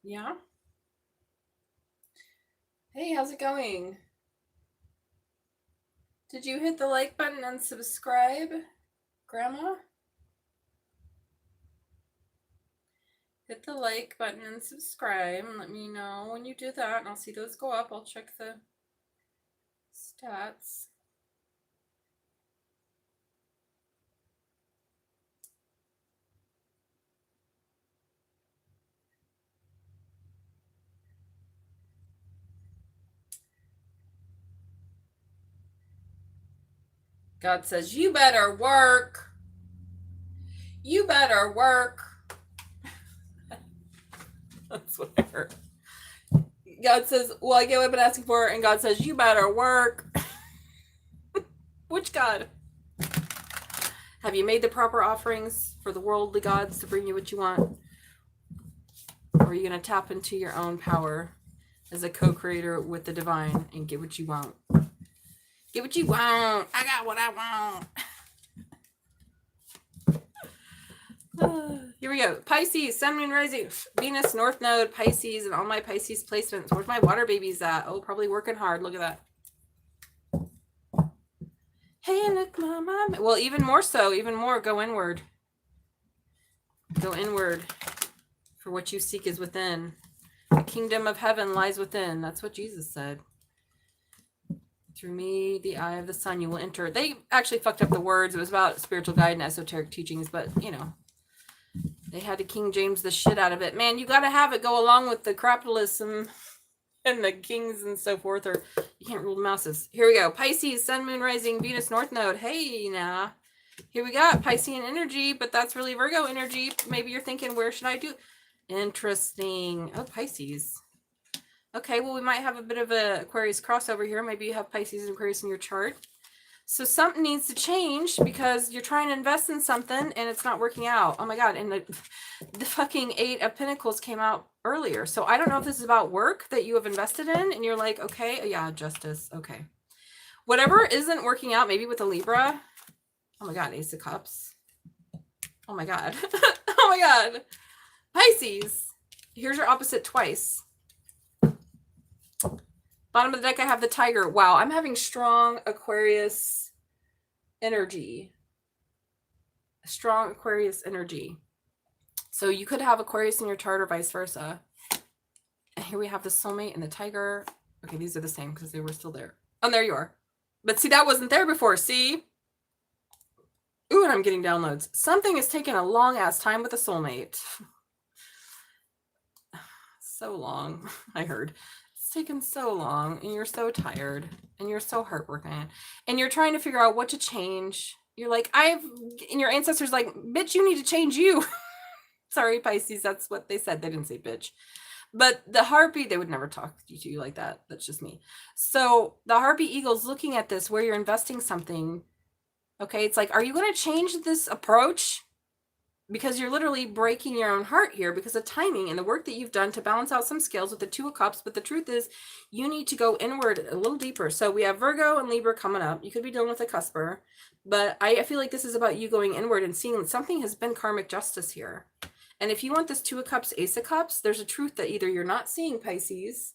Yeah. Hey, how's it going? Did you hit the like button and subscribe, Grandma? Hit the like button and subscribe and let me know when you do that, and I'll see those go up. I'll check the stats. God says, you better work. You better work. That's what I heard. God says, well, I get what I've been asking for, and God says, you better work. Which God? Have you made the proper offerings for the worldly gods to bring you what you want? Or are you going to tap into your own power as a co-creator with the divine and get what you want? Get what you want. I got what I want. Here we go. Pisces, Sun, Moon, Rising, Venus, North Node, Pisces, and all my Pisces placements. Where's my water babies at? Oh, probably working hard. Look at that. Hey, look, mama. Well, even more so. Even more. Go inward. Go inward. For what you seek is within. The kingdom of heaven lies within. That's what Jesus said. Through me, the eye of the sun, you will enter. They actually fucked up the words. It was about spiritual guide and esoteric teachings, but, you know, they had to King James the shit out of it. Man, you got to have it go along with the capitalism and the kings and so forth, or you can't rule the masses. Here we go. Pisces, Sun, Moon, Rising, Venus, North Node. Hey, now. Here we got Piscean energy, but that's really Virgo energy. Maybe you're thinking, where should I do? Interesting. Oh, Pisces. Okay, well, we might have a bit of a Aquarius crossover here. Maybe you have Pisces and Aquarius in your chart. So something needs to change because you're trying to invest in something and it's not working out. Oh my God. And the fucking 8 of Pentacles came out earlier. So I don't know if this is about work that you have invested in and you're like, okay, yeah, justice. Okay. Whatever isn't working out, maybe with a Libra. Oh my God, Ace of Cups. Oh my God. Oh my God. Pisces. Here's your opposite twice. Bottom of the deck, I have the Tiger. Wow, I'm having strong Aquarius energy. Strong Aquarius energy. So you could have Aquarius in your chart or vice versa. And here we have the soulmate and the Tiger. Okay, these are the same because they were still there. Oh, there you are. But see, that wasn't there before. See? Ooh, and I'm getting downloads. Something is taking a long-ass time with a soulmate. So long, I heard. Taken so long and you're so tired and you're so heartbroken and you're trying to figure out what to change. You're like, and your ancestors like, bitch, you need to change you. Sorry, Pisces, that's what they said. They didn't say bitch. But the harpy, they would never talk to you like that. That's just me. So the harpy eagle's looking at this where you're investing something. Okay, it's like, are you going to change this approach? Because you're literally breaking your own heart here because of timing and the work that you've done to balance out some scales with the 2 of Cups. But the truth is, you need to go inward a little deeper. So we have Virgo and Libra coming up. You could be dealing with a cusper. But I feel like this is about you going inward and seeing that something has been karmic justice here. And if you want this 2 of Cups, Ace of Cups, there's a truth that either you're not seeing, Pisces,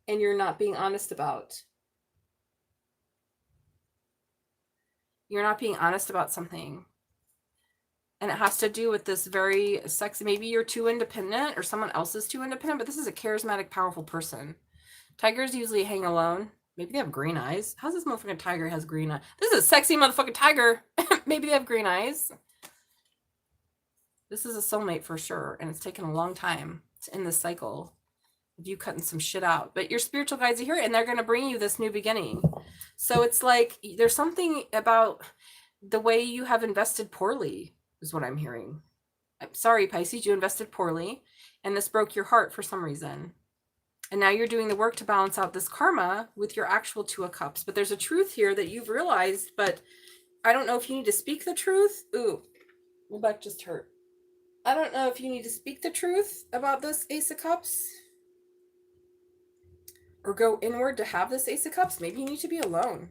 and you're not being honest about. You're not being honest about something. And it has to do with this very sexy, maybe you're too independent or someone else is too independent, but this is a charismatic, powerful person. Tigers usually hang alone. Maybe they have green eyes. How's this motherfucking tiger has green eyes? This is a sexy motherfucking tiger. Maybe they have green eyes. This is a soulmate for sure. And it's taken a long time to end this cycle. of you cutting some shit out. But your spiritual guides are here and they're going to bring you this new beginning. So it's like there's something about the way you have invested poorly is what I'm hearing. I'm sorry, Pisces, you invested poorly and this broke your heart for some reason. And now you're doing the work to balance out this karma with your actual Two of Cups. But there's a truth here that you've realized, but I don't know if you need to speak the truth. Ooh, my back just hurt. I don't know if you need to speak the truth about this Ace of Cups or go inward to have this Ace of Cups. Maybe you need to be alone.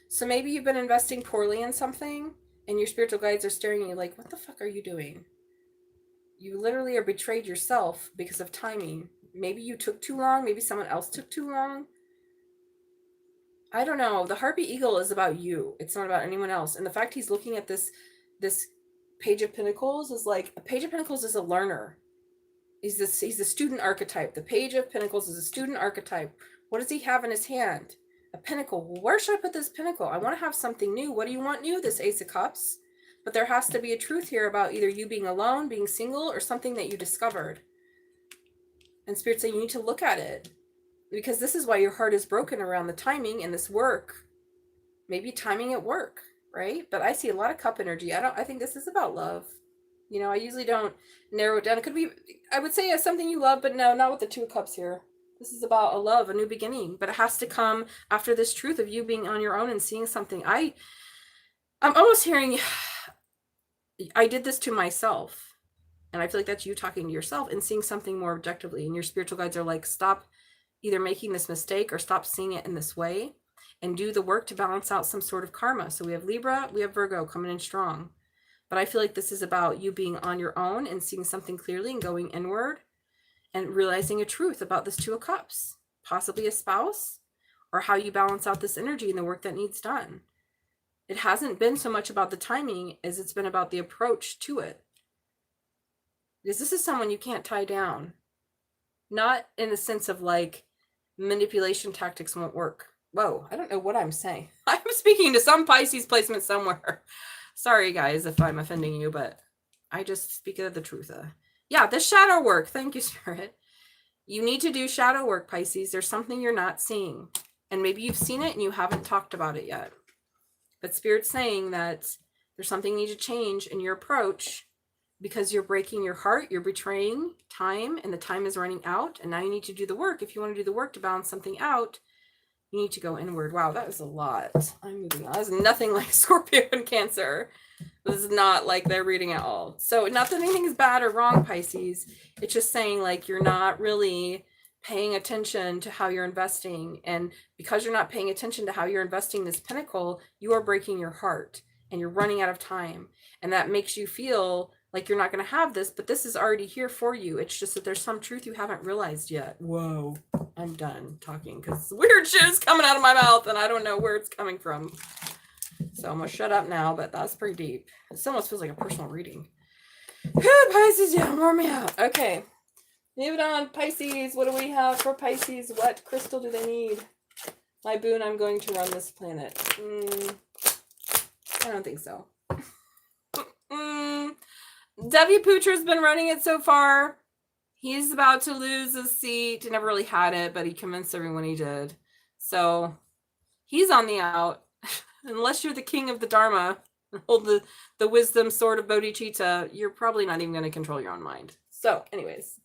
So maybe you've been investing poorly in something and your spiritual guides are staring at you like, what the fuck are you doing? You literally are betrayed yourself because of timing. Maybe you took too long. Maybe someone else took too long. I don't know. The Harpy Eagle is about you. It's not about anyone else. And the fact he's looking at this Page of Pentacles is like, a Page of Pentacles is a learner. He's a student archetype. The Page of Pentacles is a student archetype. What does he have in his hand? A pinnacle. Well, where should I put this pinnacle? I want to have something new. What do you want new? This Ace of Cups. But there has to be a truth here about either you being alone, being single, or something that you discovered. And Spirit saying you need to look at it. Because this is why your heart is broken around the timing and this work. Maybe timing at work, right? But I see a lot of cup energy. I think this is about love. You know, I usually don't narrow it down. It could be, I would say something you love, but no, not with the Two of Cups here. This is about a love, a new beginning. But it has to come after this truth of you being on your own and seeing something. I'm almost hearing, I did this to myself. And I feel like that's you talking to yourself and seeing something more objectively. And your spiritual guides are like, stop either making this mistake or stop seeing it in this way and do the work to balance out some sort of karma. So we have Libra, we have Virgo coming in strong. But I feel like this is about you being on your own and seeing something clearly and going inward and realizing a truth about this Two of Cups, possibly a spouse, or how you balance out this energy and the work that needs done. It hasn't been so much about the timing as it's been about the approach to it. Because this is someone you can't tie down. Not in the sense of like manipulation tactics won't work. Whoa, I don't know what I'm saying. I'm speaking to some Pisces placement somewhere. Sorry, guys, if I'm offending you, but I just speak of the truth. Yeah, the shadow work. Thank you, Spirit. You need to do shadow work, Pisces. There's something you're not seeing. And maybe you've seen it and you haven't talked about it yet. But Spirit's saying that there's something you need to change in your approach because you're breaking your heart, you're betraying time, and the time is running out. And now you need to do the work. If you want to do the work to balance something out, you need to go inward. Wow, that was a lot. I'm moving on. That's nothing like Scorpio and Cancer. This is not like they're reading at all. So not that anything is bad or wrong, Pisces. It's just saying like you're not really paying attention to how you're investing. And because you're not paying attention to how you're investing this pinnacle, you are breaking your heart and you're running out of time. And that makes you feel like you're not going to have this, but this is already here for you. It's just that there's some truth you haven't realized yet. Whoa, I'm done talking because weird shit is coming out of my mouth and I don't know where it's coming from. So I'm going to shut up now, but that's pretty deep. It almost feels like a personal reading. Pisces, yeah, warm me out. Okay, moving on. Pisces, what do we have for Pisces? What crystal do they need? My boon, I'm going to run this planet. I don't think so. W. Poocher's been running it so far. He's about to lose his seat. He never really had it, but he convinced everyone he did. So he's on the out. Unless you're the king of the Dharma, hold the wisdom sword of Bodhicitta, you're probably not even going to control your own mind. So anyways,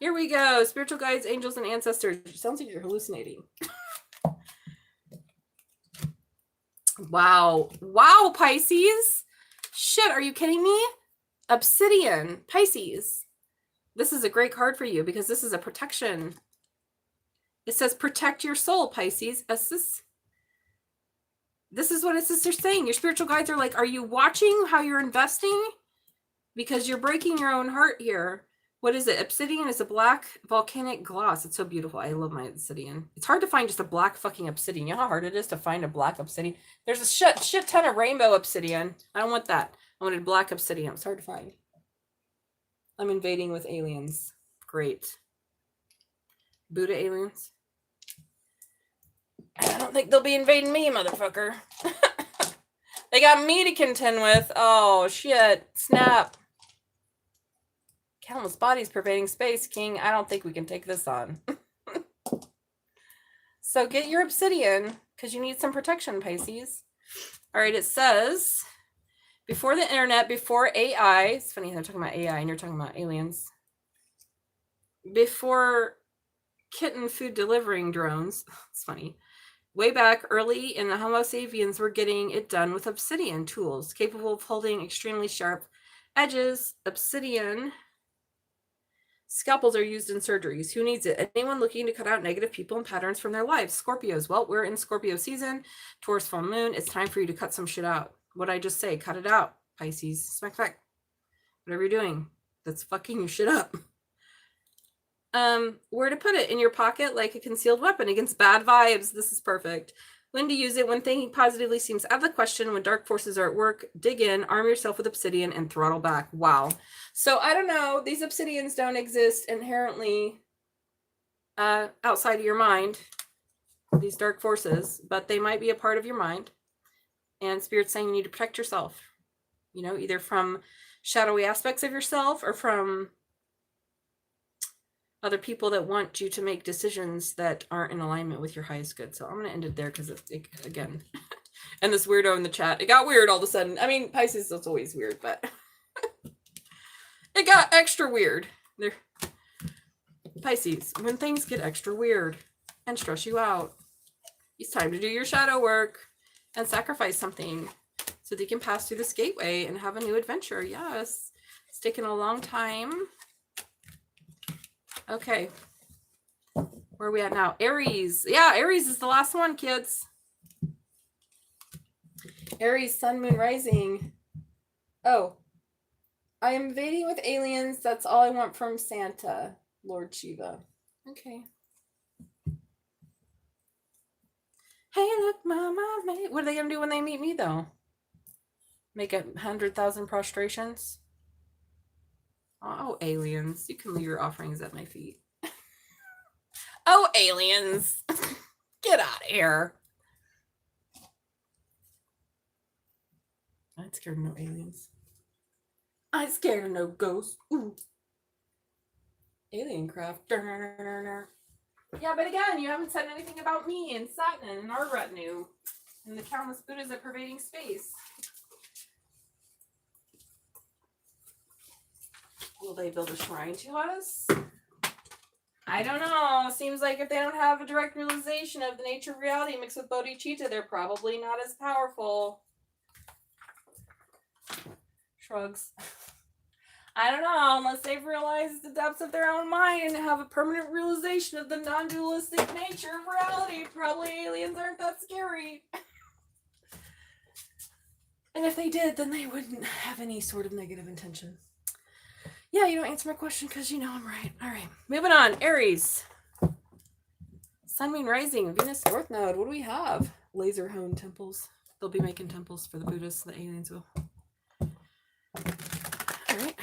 here we go. Spiritual guides, angels, and ancestors. It sounds like you're hallucinating. Wow. Wow, Pisces. Shit, are you kidding me? Obsidian, Pisces. This is a great card for you because this is a protection. It says protect your soul, Pisces. This is what it's they're saying. Your spiritual guides are like, are you watching how you're investing? Because you're breaking your own heart here. What is it? Obsidian is a black volcanic gloss. It's so beautiful. I love my obsidian. It's hard to find just a black fucking obsidian. You know how hard it is to find a black obsidian? There's a shit ton of rainbow obsidian. I don't want that. I wanted black obsidian. It's hard to find. I'm invading with aliens. Great. Buddha aliens. I don't think they'll be invading me, motherfucker. They got me to contend with. Oh, shit. Snap. Countless bodies pervading space, King. I don't think we can take this on. So get your obsidian, because you need some protection, Pisces. All right, it says, before the internet, before AI, it's funny they're talking about AI and you're talking about aliens. Before kitten food delivering drones, it's funny. Way back early in the Homo sapiens were getting it done with obsidian tools, capable of holding extremely sharp edges. Obsidian scalpels are used in surgeries. Who needs it? Anyone looking to cut out negative people and patterns from their lives. Scorpios. Well, we're in Scorpio season. Taurus full moon. It's time for you to cut some shit out. What'd I just say? Cut it out, Pisces. Smack back. Whatever you're doing, that's fucking your shit up. Where to put it? In your pocket, like a concealed weapon against bad vibes. This is perfect. When to use it? When thinking positively seems out of the question, when dark forces are at work, dig in, arm yourself with obsidian, and throttle back. Wow. So I don't know. These obsidians don't exist inherently outside of your mind, these dark forces, but they might be a part of your mind. And Spirit's saying you need to protect yourself, you know, either from shadowy aspects of yourself or from other people that want you to make decisions that aren't in alignment with your highest good. So I'm going to end it there because it, again, and this weirdo in the chat, it got weird all of a sudden. I mean, Pisces is always weird, but it got extra weird. There, Pisces, when things get extra weird and stress you out, it's time to do your shadow work and sacrifice something so that you can pass through this gateway and have a new adventure. Yes, it's taken a long time. Okay, where are we at now? Aries. Yeah, Aries is the last one, kids. Aries, sun, moon, rising. Oh, I am invading with aliens. That's all I want from Santa, Lord Shiva. Okay. Hey, look, mama. What are they going to do when they meet me, though? Make 100,000 prostrations? Oh, aliens. You can leave your offerings at my feet. Oh, aliens. Get out of here. I'm scared of no aliens. I'm scared of no ghosts. Ooh. Alien craft. Yeah, but again, you haven't said anything about me and Satnin and our retinue and the countless Buddhas that pervading space. Will they build a shrine to us? I don't know. Seems like if they don't have a direct realization of the nature of reality mixed with bodhicitta, they're probably not as powerful. Shrugs. I don't know, unless they've realized the depths of their own mind and have a permanent realization of the non-dualistic nature of reality. Probably aliens aren't that scary. And if they did, then they wouldn't have any sort of negative intention. Yeah, you don't answer my question because you know I'm right. All right, moving on. Aries. Sun, moon, rising, Venus, North Node. What do we have? Laser honed temples. They'll be making temples for the Buddhists. The aliens will. All right.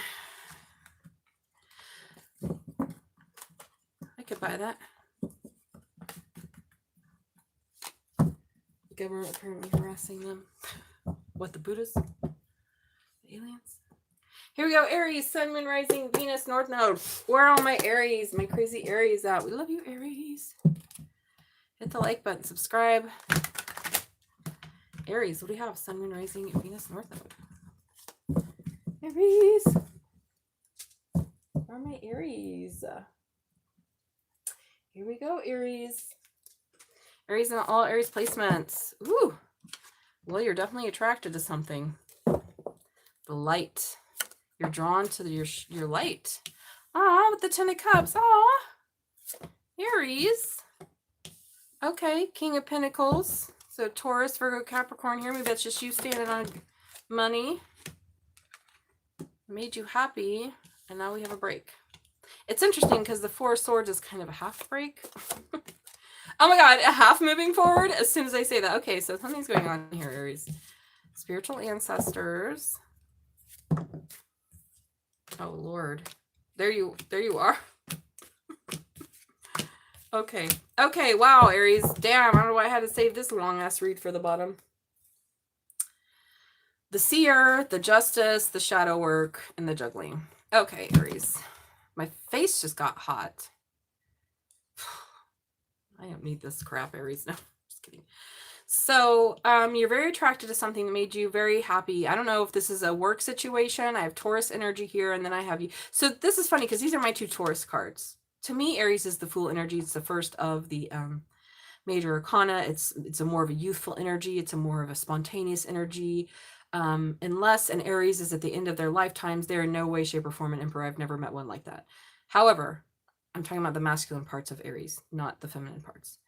I could buy that. The government apparently harassing them. What, the Buddhists? The aliens? Here we go, Aries, sun, moon, rising, Venus, North Node. Where are all my Aries, my crazy Aries at? We love you, Aries. Hit the like button, subscribe. Aries, what do we have? Sun, moon, rising, Venus, North Node. Aries. Where are my Aries? Here we go, Aries. Aries and all Aries placements. Ooh. Well, you're definitely attracted to something. The light. You're drawn to your light. Aw, with the 10 of Cups. Aw. Aries. Okay, King of Pentacles. So Taurus, Virgo, Capricorn here. Maybe that's just you standing on money. Made you happy. And now we have a break. It's interesting because the Four of Swords is kind of a half break. Oh my God, a half moving forward as soon as I say that. Okay, so something's going on here, Aries. Spiritual ancestors. Oh Lord. There you are. Okay. Okay, wow, Aries. Damn, I don't know why I had to save this long ass read for the bottom. The seer, the justice, the shadow work, and the juggling. Okay, Aries. My face just got hot. I don't need this crap, Aries. No, just kidding. So you're very attracted to something that made you very happy. I don't know if this is a work situation. I have Taurus energy here, and then I have you. So this is funny because these are my 2 Taurus cards. To me, Aries is the Fool energy. It's the first of the major arcana. It's a more of a youthful energy. It's a more of a spontaneous energy. Unless an Aries is at the end of their lifetimes, they're in no way, shape, or form an emperor. I've never met one like that. However, I'm talking about the masculine parts of Aries, not the feminine parts.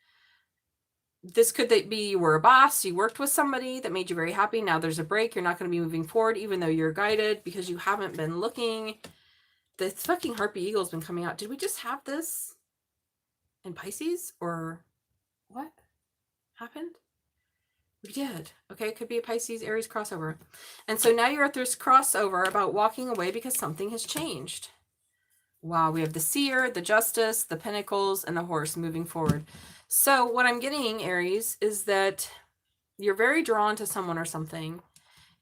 This could be you were a boss, you worked with somebody that made you very happy. Now there's a break. You're not going to be moving forward, even though you're guided because you haven't been looking. The fucking Harpy Eagle's been coming out. Did we just have this in Pisces or what happened? We did. Okay, it could be a Pisces Aries crossover. And so now you're at this crossover about walking away because something has changed. Wow, we have the Seer, the Justice, the Pentacles, and the Horse moving forward. So what I'm getting, Aries, is that you're very drawn to someone or something.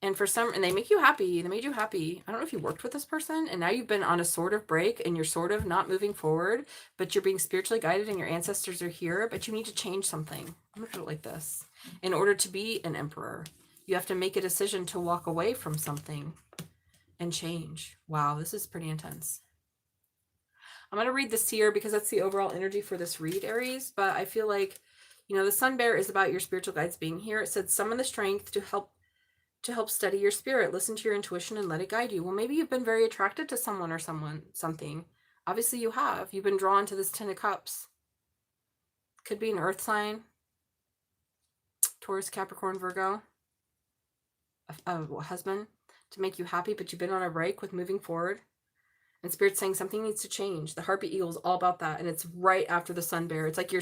And they make you happy. They made you happy. I don't know if you worked with this person and now you've been on a sort of break and you're sort of not moving forward, but you're being spiritually guided and your ancestors are here, but you need to change something. I'm going to put it like this. In order to be an emperor, you have to make a decision to walk away from something and change. Wow, this is pretty intense. I'm going to read the Seer because that's the overall energy for this read, Aries, but I feel like, the Sun Bear is about your spiritual guides being here. It said, summon the strength to help steady your spirit. Listen to your intuition and let it guide you. Well, maybe you've been very attracted to someone or something. Obviously you have. You've been drawn to this 10 of Cups. Could be an earth sign. Taurus, Capricorn, Virgo. A husband to make you happy, but you've been on a break with moving forward. And Spirit's saying something needs to change. The Harpy Eagle is all about that. And it's right after the Sun Bear. It's like your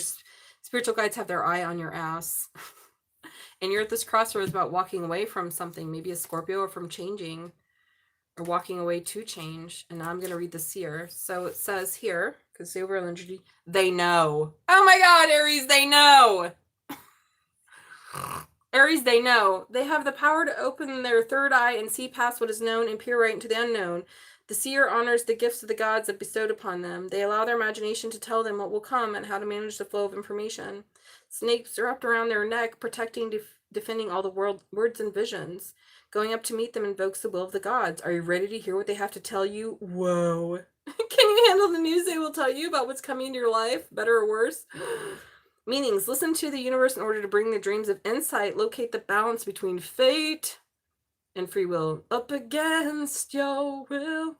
spiritual guides have their eye on your ass. And you're at this crossroads about walking away from something, maybe a Scorpio, or from changing, or walking away to change. And now I'm going to read the Seer. So it says here, because the overall energy, they know. Oh my God, Aries, they know. Aries, they know. They have the power to open their third eye and see past what is known and peer right into the unknown. The Seer honors the gifts of the gods that bestowed upon them. They allow their imagination to tell them what will come and how to manage the flow of information. Snakes wrapped around their neck, protecting, defending all the words and visions. Going up to meet them invokes the will of the gods. Are you ready to hear what they have to tell you? Whoa. Can you handle the news they will tell you about what's coming into your life, better or worse? Meanings. Listen to the universe in order to bring the dreams of insight. Locate the balance between fate and free will. Up against your will,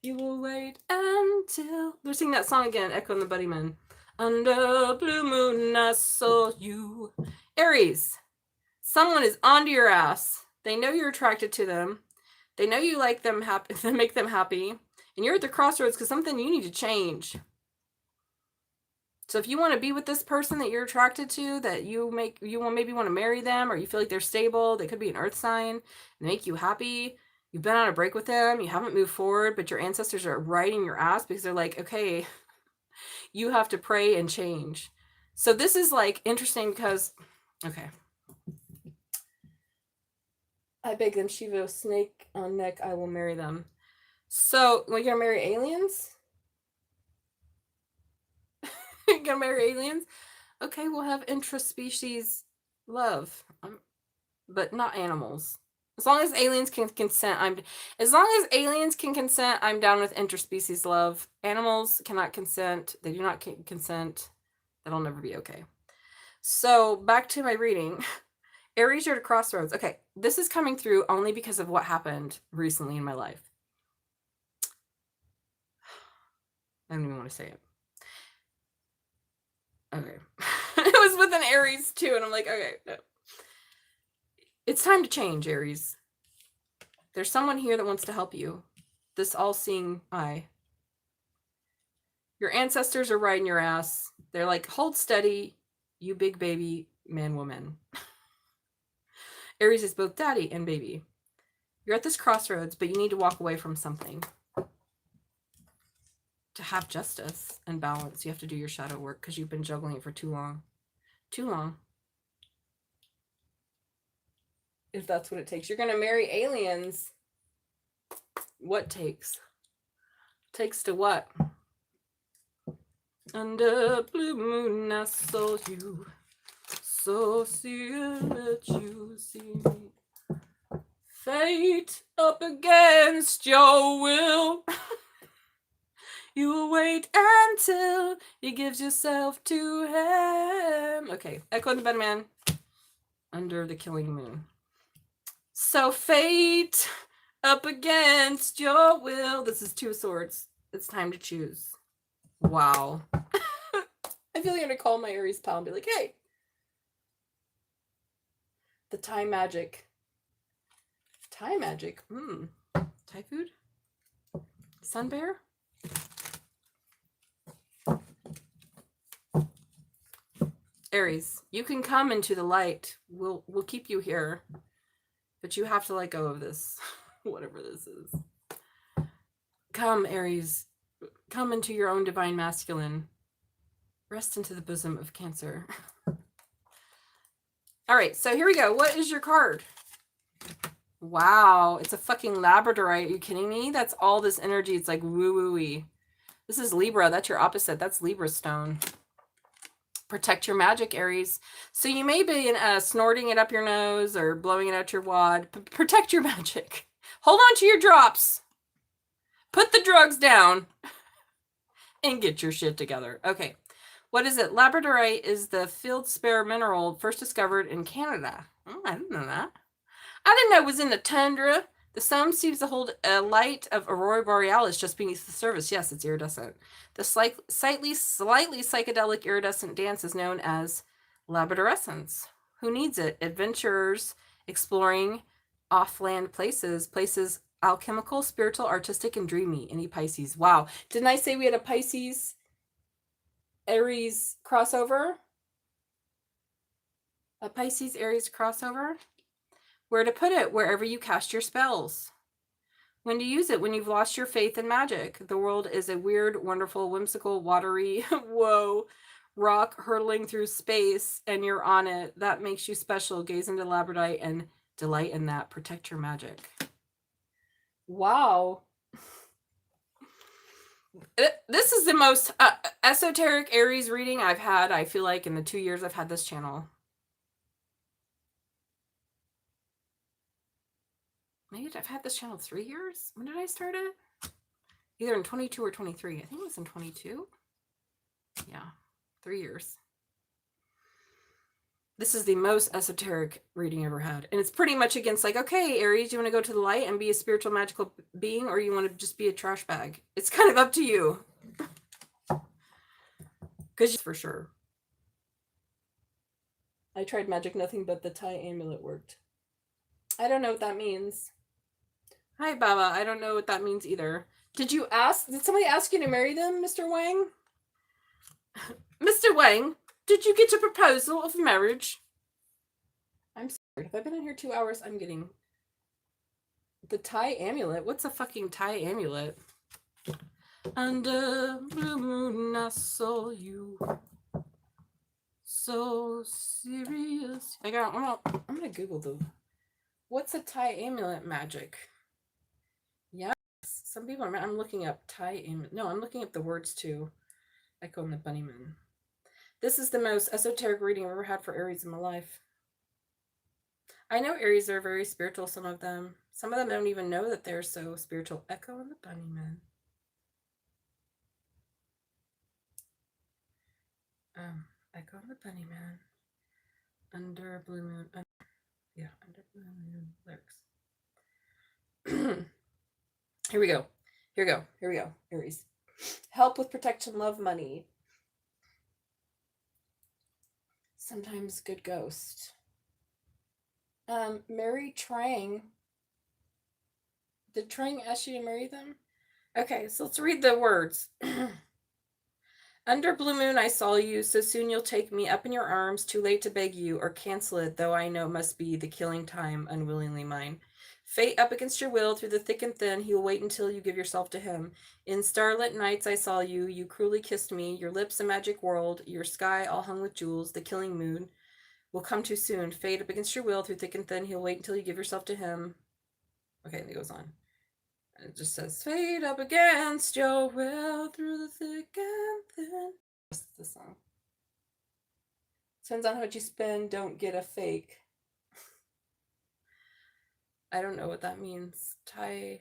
you will wait until... They're singing that song again, Echo and the Bunnymen. Under blue moon, I saw you. Aries, someone is onto your ass. They know you're attracted to them. They know you like them, happy, they make them happy. And you're at the crossroads because something you need to change. So if you want to be with this person that you're attracted to, that you maybe want to marry them, or you feel like they're stable, they could be an earth sign, they make you happy. You've been on a break with them, you haven't moved forward, but your ancestors are riding your ass because they're like, okay, you have to pray and change. So this is like interesting because, okay. I beg them, Shiva, snake on neck, I will marry them. So, we're gonna marry aliens? You're gonna marry aliens? Okay, we'll have intraspecies love, but not animals. As long as aliens can consent, I'm down with interspecies love. Animals cannot consent. They do not consent. That'll never be okay. So back to my reading. Aries, you're at a crossroads. Okay, this is coming through only because of what happened recently in my life. I don't even want to say it. Okay. It was with an Aries too, and I'm like, okay, no. It's time to change, Aries. There's someone here that wants to help you. This all-seeing eye. Your ancestors are riding your ass. They're like, hold steady, you big baby man, woman. Aries is both daddy and baby. You're at this crossroads, but you need to walk away from something. To have justice and balance, you have to do your shadow work because you've been juggling it for too long. Too long. If that's what it takes. You're going to marry aliens. What takes? Takes to what? Under blue moon I saw you, so serious that you see me. Fate up against your will. You wait until you gives yourself to him. Okay, Echo and the Bunnyman. Under the killing moon. So fate up against your will. This is Two of Swords. It's time to choose. Wow. I feel like I'm gonna call my Aries pal and be like, hey. The Thai magic. Thai magic. Thai food? Sun bear? Aries, you can come into the light. We'll keep you here. But you have to let go of this. Whatever this is. Come, Aries. Come into your own divine masculine. Rest into the bosom of Cancer. All right, so here we go. What is your card? Wow, it's a fucking labradorite. Are you kidding me? That's all this energy. It's like woo-woo-y. This is Libra. That's your opposite. That's Libra stone. Protect your magic, Aries. So you may be snorting it up your nose or blowing it out your wad. Protect your magic. Hold on to your drops. Put the drugs down. And get your shit together. Okay. What is it? Labradorite is the fieldspar mineral first discovered in Canada. Oh, I didn't know that. I didn't know it was in the tundra. The sun seems to hold a light of aurora borealis just beneath the surface. Yes, it's iridescent. The slightly psychedelic iridescent dance is known as labradorescence. Who needs it? Adventurers exploring off-land places alchemical, spiritual, artistic, and dreamy. Any Pisces? Wow. Didn't I say we had a Pisces Aries crossover? A Pisces Aries crossover? Where to put it? Wherever you cast your spells. When to use it? When you've lost your faith in magic. The world is a weird, wonderful, whimsical, watery, whoa, rock hurtling through space, and you're on it. That makes you special. Gaze into labradorite and delight in that. Protect your magic. Wow. This is the most esoteric Aries reading I've had, I feel like, in the 2 years I've had this channel. Maybe I've had this channel 3 years? When did I start it? Either in 22 or 23. I think it was in 22. Yeah, 3 years. This is the most esoteric reading I've ever had. And it's pretty much against like, okay, Aries, you want to go to the light and be a spiritual magical being, or you want to just be a trash bag? It's kind of up to you. Because for sure. I tried magic, nothing but the Thai amulet worked. I don't know what that means. Hi, Baba. I don't know what that means either. Did somebody ask you to marry them, Mr. Wang? Mr. Wang, did you get a proposal of marriage? I'm sorry. If I've been in here 2 hours, I'm getting the Thai amulet. What's a fucking Thai amulet? Under blue moon, I saw you. So serious. I'm gonna Google the. What's a Thai amulet magic? Yes, some people I'm looking up Thai amulet. No, I'm looking up the words too. Echo and the Bunnyman. This is the most esoteric reading I've ever had for Aries in my life. I know Aries are very spiritual, some of them. Some of them don't even know that they're so spiritual. Echo and the Bunnyman. Echo and the Bunnyman. Under blue moon. Under blue moon lyrics. Here we go. Aries. Help with protection, love, money. Sometimes good ghost. Marry Trang. Did Trang ask you to marry them? Okay, so let's read the words. Under blue moon I saw you, so soon you'll take me up in your arms, too late to beg you, or cancel it, though I know must be the killing time, unwillingly mine. Fate up against your will, through the thick and thin, he will wait until you give yourself to him. In starlit nights I saw you, you cruelly kissed me, your lips a magic world, your sky all hung with jewels, the killing moon will come too soon. Fate up against your will, through thick and thin, he'll wait until you give yourself to him. Okay, and it goes on. It just says, fade up against your will through the thick and thin. That's the song. Depends on how much you spend, don't get a fake. I don't know what that means. I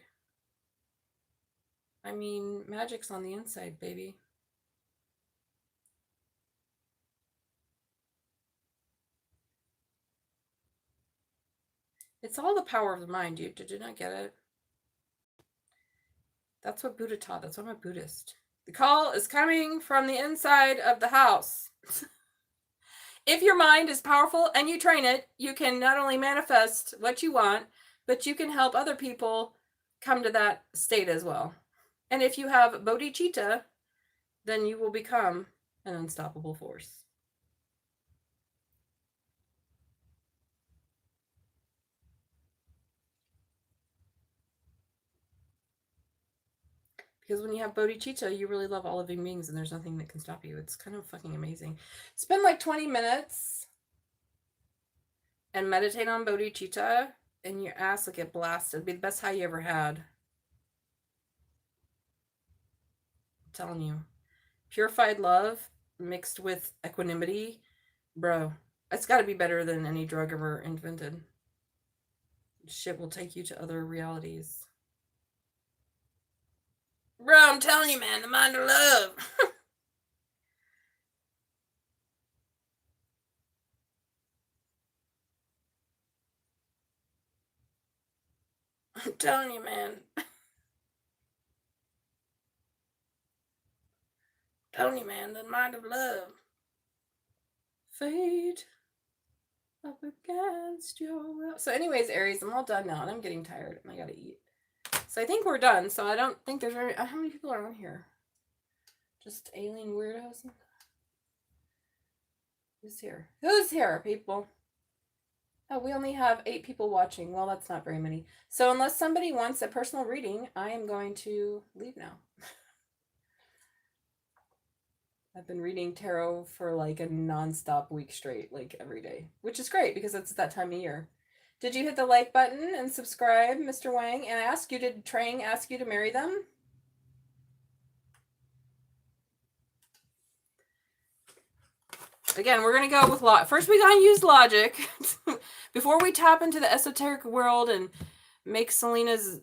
mean, magic's on the inside, baby. It's all the power of the mind, dude. Did you not get it? That's what Buddha taught. That's why I'm a Buddhist. The call is coming from the inside of the house. If your mind is powerful and you train it, you can not only manifest what you want, but you can help other people come to that state as well. And if you have bodhicitta, then you will become an unstoppable force. Because when you have bodhicitta, you really love all living beings and there's nothing that can stop you. It's kind of fucking amazing. Spend like 20 minutes and meditate on bodhicitta and your ass will get blasted. It'll be the best high you ever had. I'm telling you. Purified love mixed with equanimity. Bro, it's got to be better than any drug ever invented. Shit will take you to other realities. Bro, I'm telling you, man, the mind of love. I'm telling you, man. I'm telling you, man, the mind of love. Fate up against your will. So anyways, Aries, I'm all done now and I'm getting tired and I gotta eat. So I think we're done. So I don't think there's very... How many people are on here? Just alien weirdos? Who's here? Who's here, people? Oh, we only have 8 people watching. Well, that's not very many. So unless somebody wants a personal reading, I am going to leave now. I've been reading tarot for like a non-stop week straight, like every day, which is great because it's that time of year. Did you hit the like button and subscribe, Mr. Wang? And did Trang ask you to marry them? Again, we're going to go with first we got to use logic. Before we tap into the esoteric world and make Selena's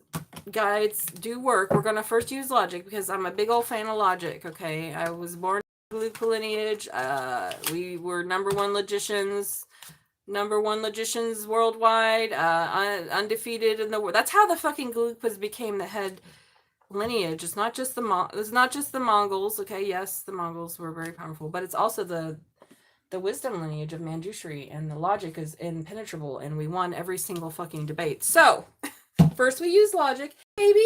guides do work, we're going to first use logic because I'm a big old fan of logic, okay? I was born in the Gluck lineage. We were number one logicians worldwide, undefeated in the world. That's how the fucking Gluckas became the head lineage. It's not just the Mongols, okay? Yes, the Mongols were very powerful, but it's also the wisdom lineage of Manjushri, and the logic is impenetrable, and we won every single fucking debate. So, first we use logic. Baby,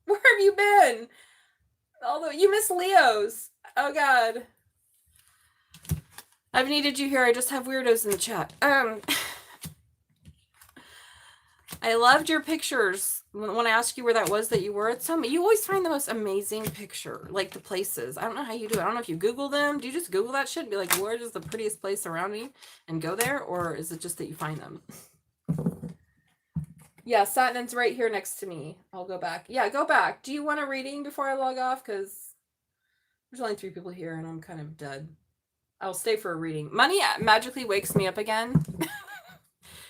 where have you been? Although you miss Leos. Oh God. I've needed you here. I just have weirdos in the chat. I loved your pictures. When I asked you where that was that you were at Summit, you always find the most amazing picture, like the places. I don't know how you do it. I don't know if you Google them. Do you just Google that shit and be like, where is the prettiest place around me and go there? Or is it just that you find them? Yeah, Satnin's right here next to me. I'll go back. Yeah, go back. Do you want a reading before I log off? Because there's only 3 people here and I'm kind of dead. I'll stay for a reading. Money magically wakes me up again.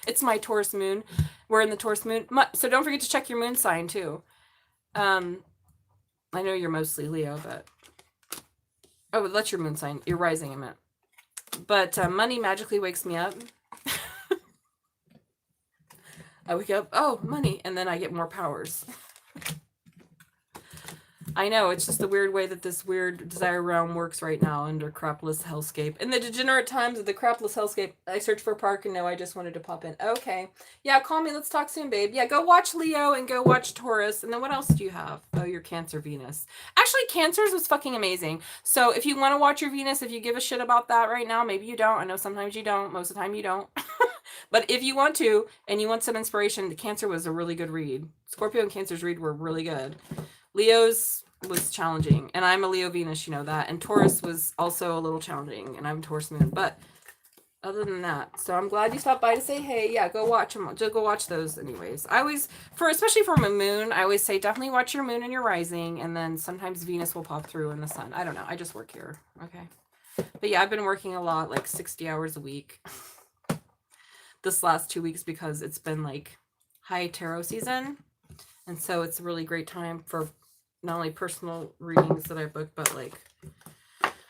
It's my Taurus moon. We're in the Taurus moon. So don't forget to check your moon sign too. I know you're mostly Leo, but... Oh, that's your moon sign. Your rising, I meant. But money magically wakes me up. I wake up, oh, money, and then I get more powers. I know, it's just the weird way that this weird desire realm works right now under crapless hellscape. In the degenerate times of the crapless hellscape, I searched for a park and no, I just wanted to pop in. Okay. Yeah, call me. Let's talk soon, babe. Yeah, go watch Leo and go watch Taurus. And then what else do you have? Oh, your Cancer Venus. Actually, Cancer's was fucking amazing. So if you want to watch your Venus, if you give a shit about that right now, maybe you don't. I know sometimes you don't. Most of the time you don't. But if you want to, and you want some inspiration, the Cancer was a really good read. Scorpio and Cancer's read were really good. Leo's was challenging, and I'm a Leo Venus, you know that, and Taurus was also a little challenging, and I'm Taurus moon, but other than that. So I'm glad you stopped by to say hey. Yeah, go watch them. Just go watch those anyways. I always, especially for my moon, I always say definitely watch your moon and your rising, and then sometimes Venus will pop through in the sun. I don't know. I just work here. Okay. But yeah, I've been working a lot, like 60 hours a week this last 2 weeks because it's been like high tarot season. And so it's a really great time for not only personal readings that I book, but like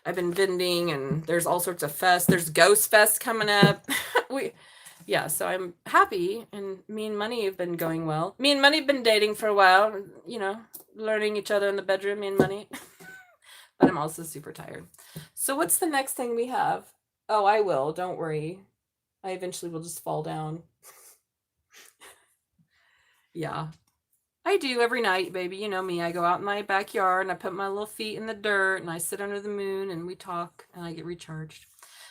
I've been vending and there's all sorts of fests. There's Ghost Fest coming up. So I'm happy, and me and Money have been going well. Me and Money have been dating for a while, you know, learning each other in the bedroom, me and Money. But I'm also super tired. So what's the next thing we have? Oh, I will. Don't worry. I eventually will just fall down. Yeah. I do every night, baby. You know me. I go out in my backyard and I put my little feet in the dirt and I sit under the moon and we talk and I get recharged.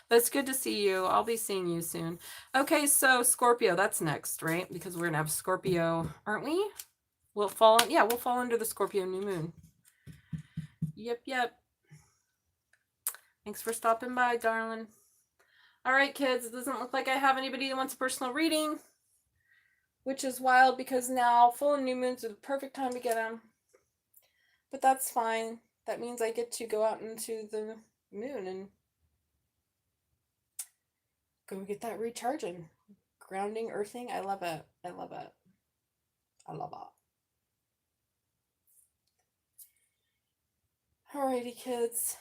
But it's good to see you. I'll be seeing you soon. Okay, so Scorpio, that's next, right? Because we're going to have Scorpio, aren't we? We'll fall under the Scorpio new moon. Yep. Thanks for stopping by, darling. All right, kids. It doesn't look like I have anybody that wants a personal reading, which is wild because now full and new moons are the perfect time to get them. But that's fine. That means I get to go out into the moon and go get that recharging, grounding, earthing. I love it. Alrighty, kids.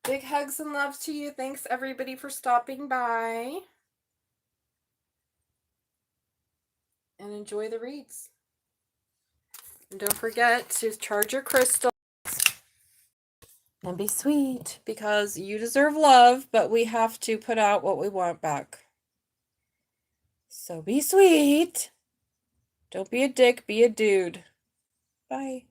Big hugs and loves to you. Thanks, everybody, for stopping by. And enjoy the reads. And don't forget to charge your crystals. And be sweet, because you deserve love, but we have to put out what we want back. So be sweet. Don't be a dick, be a dude. Bye.